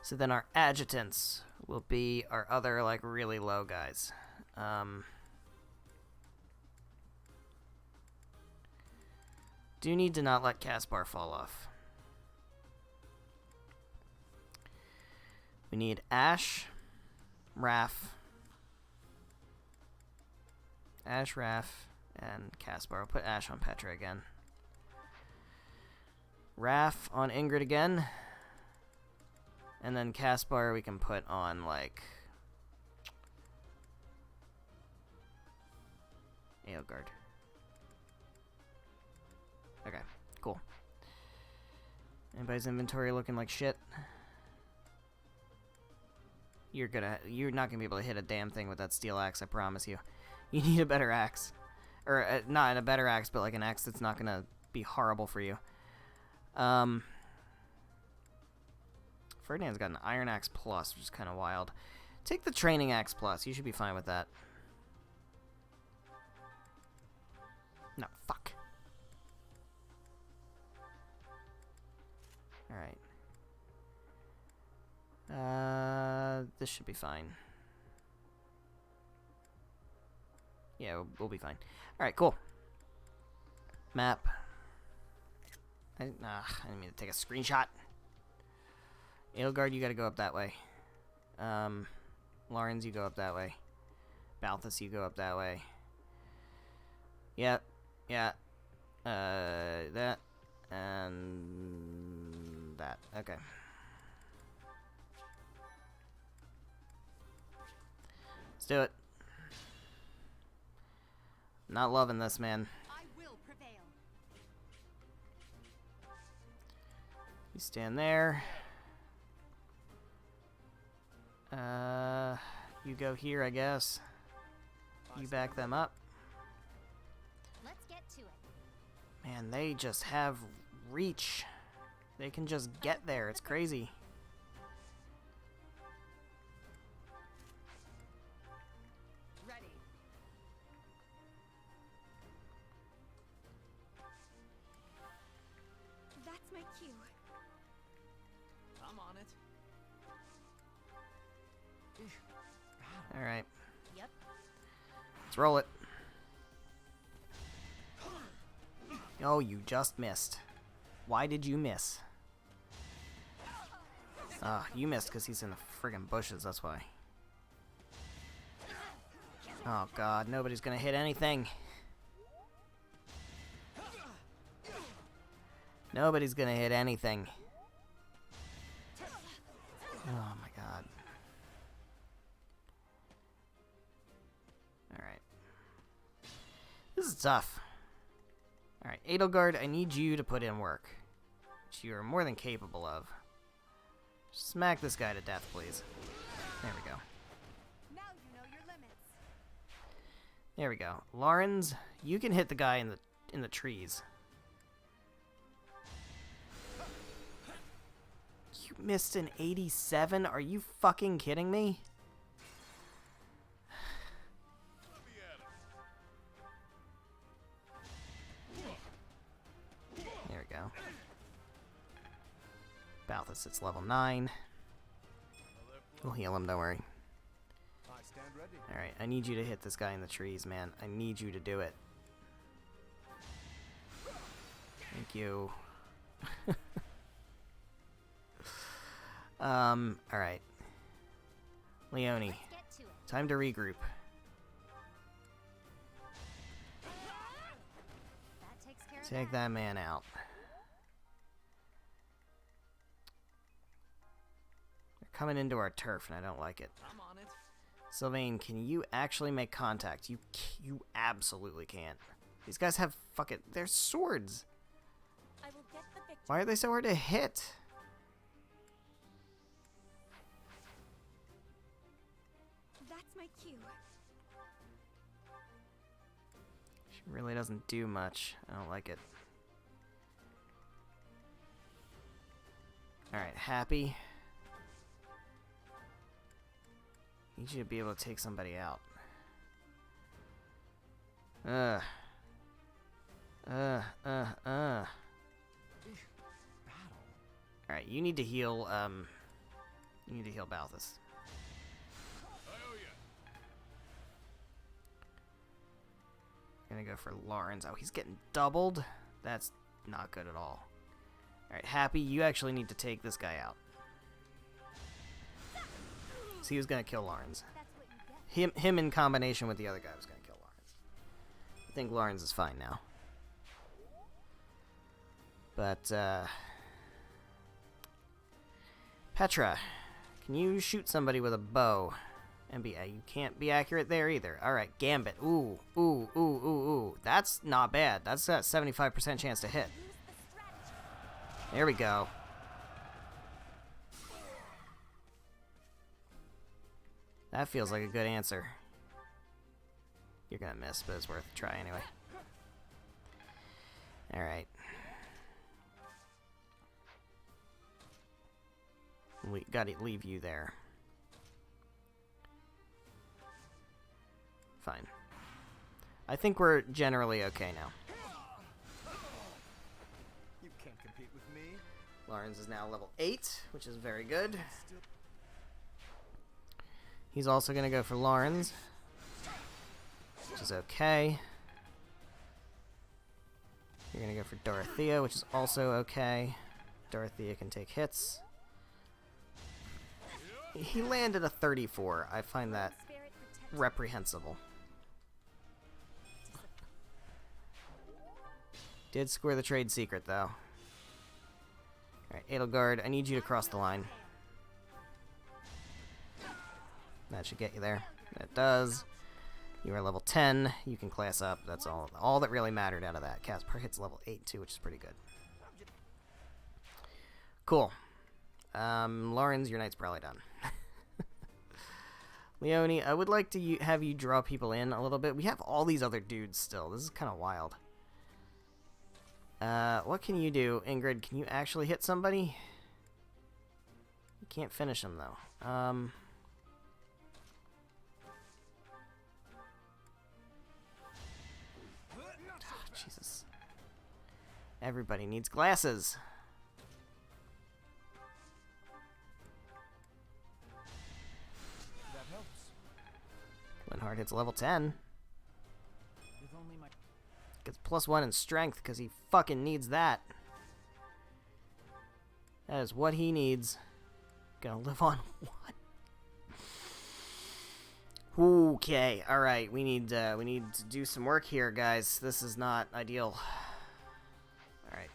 S1: So then our adjutants will be our other, like, really low guys. Do need to not let Caspar fall off. We need Ash, Raph, and Caspar. I'll put Ash on Petra again. Raph on Ingrid again. And then Caspar we can put on, like... Edelgard. Okay, cool. Anybody's inventory looking like shit? You're not gonna be able to hit a damn thing with that steel axe, I promise you. You need a better axe. Or, not a better axe, but like an axe that's not gonna be horrible for you. Ferdinand's got an Iron Axe Plus, which is kind of wild. Take the Training Axe Plus. You should be fine with that. No, fuck. Alright. This should be fine. Yeah, we'll be fine. Alright, cool. Map. I didn't mean to take a screenshot. Edelgard, you gotta go up that way. Lawrence, you go up that way. Balthus, you go up that way. Yep. Yeah. That. And... that. Okay. Let's do it. Not loving this, man.
S8: I will prevail.
S1: You stand there. You go here, I guess. You back them up.
S2: Let's get to it.
S1: Man, they just have reach. They can just get there. It's crazy.
S8: Ready.
S5: That's my cue.
S13: I'm on it.
S1: Alright.
S2: Yep.
S1: Let's roll it. Oh, you just missed. Why did you miss? Ah, you missed because he's in the friggin' bushes, that's why. Oh god, nobody's gonna hit anything. Nobody's gonna hit anything. Oh my god. Alright. This is tough. Alright, Edelgard, I need you to put in work. Which you are more than capable of. Smack this guy to death, please. There we go.
S8: Now you know your limits.
S1: There we go. Lawrence, you can hit the guy in the trees. You missed an 87? Are you fucking kidding me? There we go. Balthus, it's level 9. We'll heal him, don't worry. Alright, I need you to hit this guy in the trees, man. I need you to do it. Thank you. Alright. Leone, time to regroup. Take that man out. They're coming into our turf, and I don't like it.
S13: I'm on it.
S1: Sylvain, can you actually make contact? You absolutely can't. These guys have fucking... they're swords.
S15: I will get the victory.
S1: Why are they so hard to hit?
S5: That's my cue.
S1: She really doesn't do much. I don't like it. Alright, Happy. Need you to be able to take somebody out. Alright, you need to heal, you need to heal Balthus. Gonna go for Lawrence. Oh, he's getting doubled? That's not good at all. Alright, Happy, you actually need to take this guy out. So he was gonna kill Lawrence. Him in combination with the other guy was gonna kill Lawrence. I think Lawrence is fine now. But, Petra, can you shoot somebody with a bow? And you can't be accurate there either. Alright, Gambit. Ooh. That's not bad. That's got 75% chance to hit. There we go. That feels like a good answer. You're gonna miss, but it's worth a try anyway. Alright. We gotta leave you there. Fine. I think we're generally okay now.
S19: You can't compete with me.
S1: Lawrence is now level 8, which is very good. He's also going to go for Lawrence, which is okay. You're going to go for Dorothea, which is also okay. Dorothea can take hits. He landed a 34. I find that reprehensible. Did score the trade secret, though. Alright, Edelgard, I need you to cross the line. That should get you there. That does. You are level 10. You can class up. That's all that really mattered out of that. Caspar hits level 8, too, which is pretty good. Cool. Lawrence, your night's probably done. Leone, I would like to have you draw people in a little bit. We have all these other dudes still. This is kind of wild. What can you do? Ingrid, can you actually hit somebody? You can't finish them, though. Oh, Jesus. Everybody needs glasses.
S19: That helps.
S1: Linhart hits level 10. Gets +1 in strength because he fucking needs that. That is what he needs. Gonna live on what? Okay, alright, we need to do some work here, guys. This is not ideal. Alright.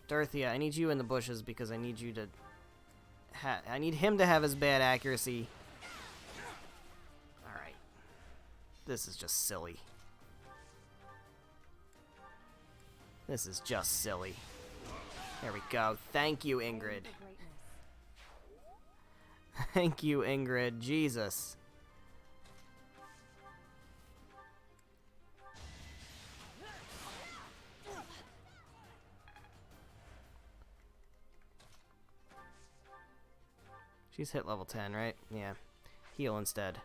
S1: Dorothea, I need you in the bushes because I need you to I need him to have his bad accuracy. Alright. This is just silly. This is just silly. There we go. Thank you, Ingrid. Thank you, Ingrid. Jesus. She's hit level 10, right? Yeah. Heal instead.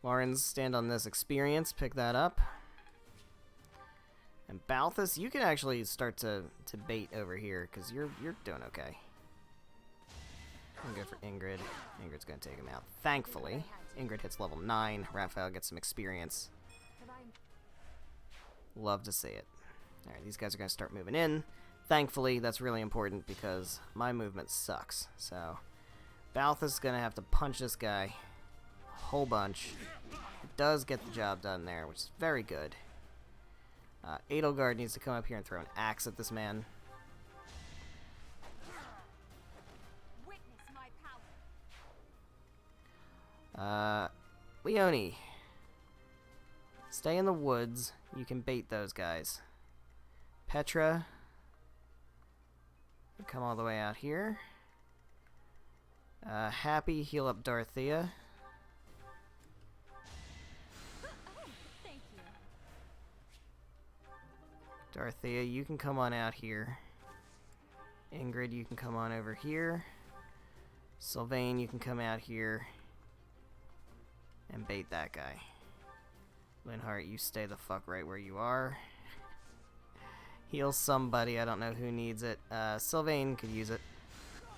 S1: Lawrence, stand on this experience. Pick that up. And Balthus, you can actually start to bait over here, because you're doing okay. I'm going to go for Ingrid. Ingrid's going to take him out. Thankfully, Ingrid hits level 9. Raphael gets some experience. Love to see it. Alright, these guys are going to start moving in. Thankfully, that's really important, because my movement sucks. So, Balthus is going to have to punch this guy whole bunch. It does get the job done there, which is very good. Edelgard needs to come up here and throw an axe at this man. Leone, stay in the woods. You can bait those guys. Petra, come all the way out here. Happy, heal up Dorothea. Dorothea, you can come on out here. Ingrid, you can come on over here. Sylvain, you can come out here and bait that guy. Linhardt, you stay the fuck right where you are. Heal somebody, I don't know who needs it. Sylvain could use it.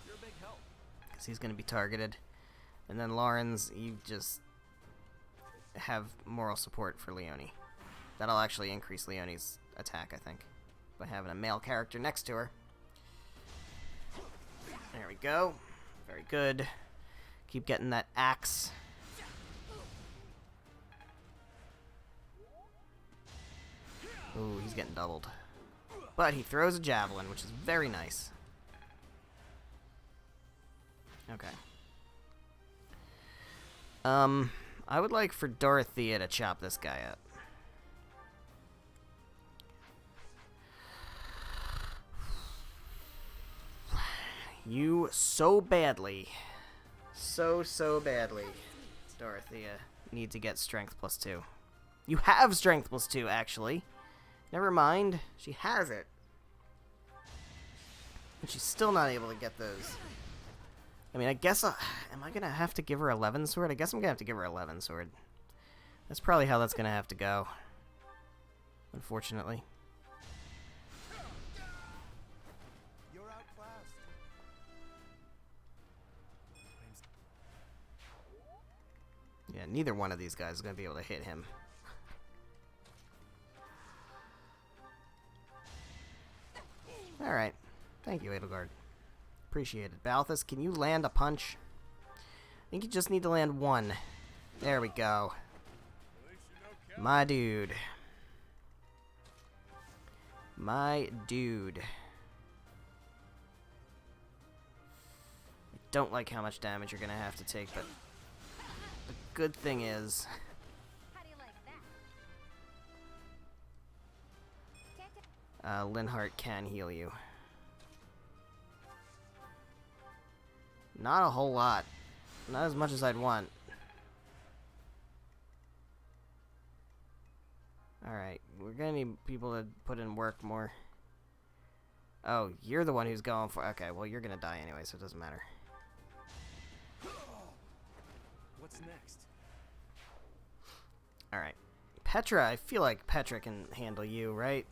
S6: You're a big help.
S1: Because he's going to be targeted. And then Lawrence, you just have moral support for Leonie. That'll actually increase Leonie's attack, I think, by having a male character next to her. There we go. Very good. Keep getting that axe. Ooh, he's getting doubled. But he throws a javelin, which is very nice. Okay. I would like for Dorothea to chop this guy up. You so badly, so badly, Dorothea, need to get strength +2. You have strength +2, actually. Never mind, she has it. And she's still not able to get those. I mean, I guess, am I going to have to give her 11 sword? I guess I'm going to have to give her 11 sword. That's probably how that's going to have to go. Unfortunately.
S19: You're outclassed.
S1: Yeah, neither one of these guys is going to be able to hit him. Alright. Thank you, Edelgard. Appreciate it. Balthus, can you land a punch? I think you just need to land one. There we go. My dude. My dude. I don't like how much damage you're going to have to take, but the good thing is... Linhardt can heal you. Not a whole lot. Not as much as I'd want. Alright, we're gonna need people to put in work more. Oh, you're the one who's going for... Okay, well, you're gonna die anyway, so it doesn't matter.
S4: What's next?
S1: Alright. Petra, I feel like Petra can handle you, right?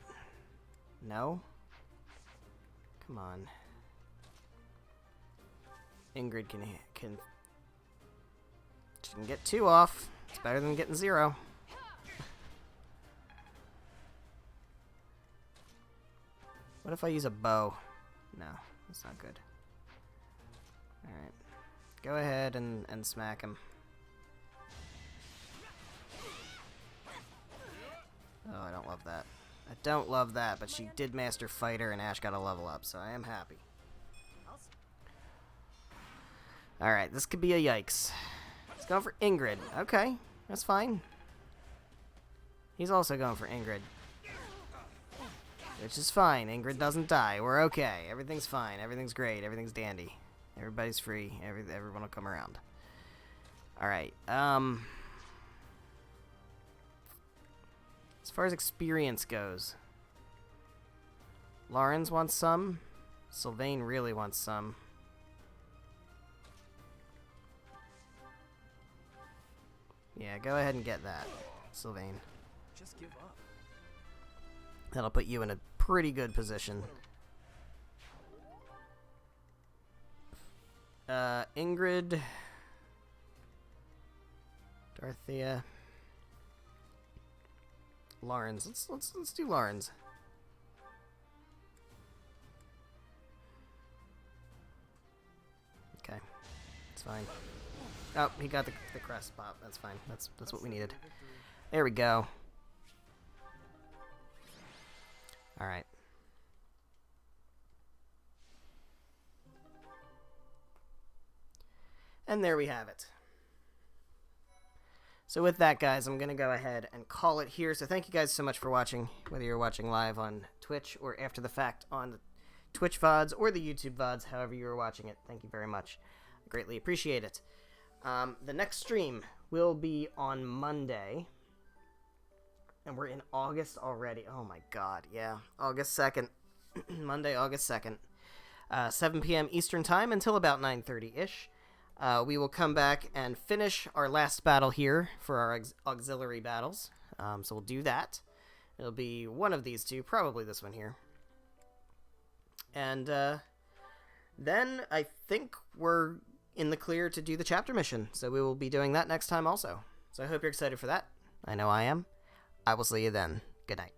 S1: No? Come on. Ingrid can she can get 2 off. It's better than getting 0. What if I use a bow? No, that's not good. Alright. Go ahead and smack him. Oh, I don't love that. I don't love that, but she did master fighter and Ash got a level up, so I am happy. Alright, this could be a yikes. He's going for Ingrid. Okay, that's fine. He's also going for Ingrid. Which is fine. Ingrid doesn't die. We're okay. Everything's fine. Everything's great. Everything's dandy. Everybody's free. Everyone will come around. Alright, as far as experience goes, Lawrence wants some. Sylvain really wants some. Yeah, go ahead and get that, Sylvain.
S4: Just give up.
S1: That'll put you in a pretty good position. Ingrid, Dorothea, Lawrence. Let's do Lawrence. Okay, it's fine. Oh, he got the crest pop. That's fine. That's what we needed. There we go. All right. And there we have it. So with that, guys, I'm going to go ahead and call it here. So thank you guys so much for watching, whether you're watching live on Twitch or after the fact on the Twitch VODs or the YouTube VODs, however you are watching it. Thank you very much. I greatly appreciate it. The next stream will be on Monday. And we're in August already. Oh my god, yeah. August 2nd. Monday, August 2nd. 7 p.m. Eastern Time until about 9:30-ish. we will come back and finish our last battle here for our auxiliary battles. So we'll do that. It'll be one of these two, probably this one here. And then I think we're in the clear to do the chapter mission. So we will be doing that next time also. So I hope you're excited for that. I know I am. I will see you then. Good night.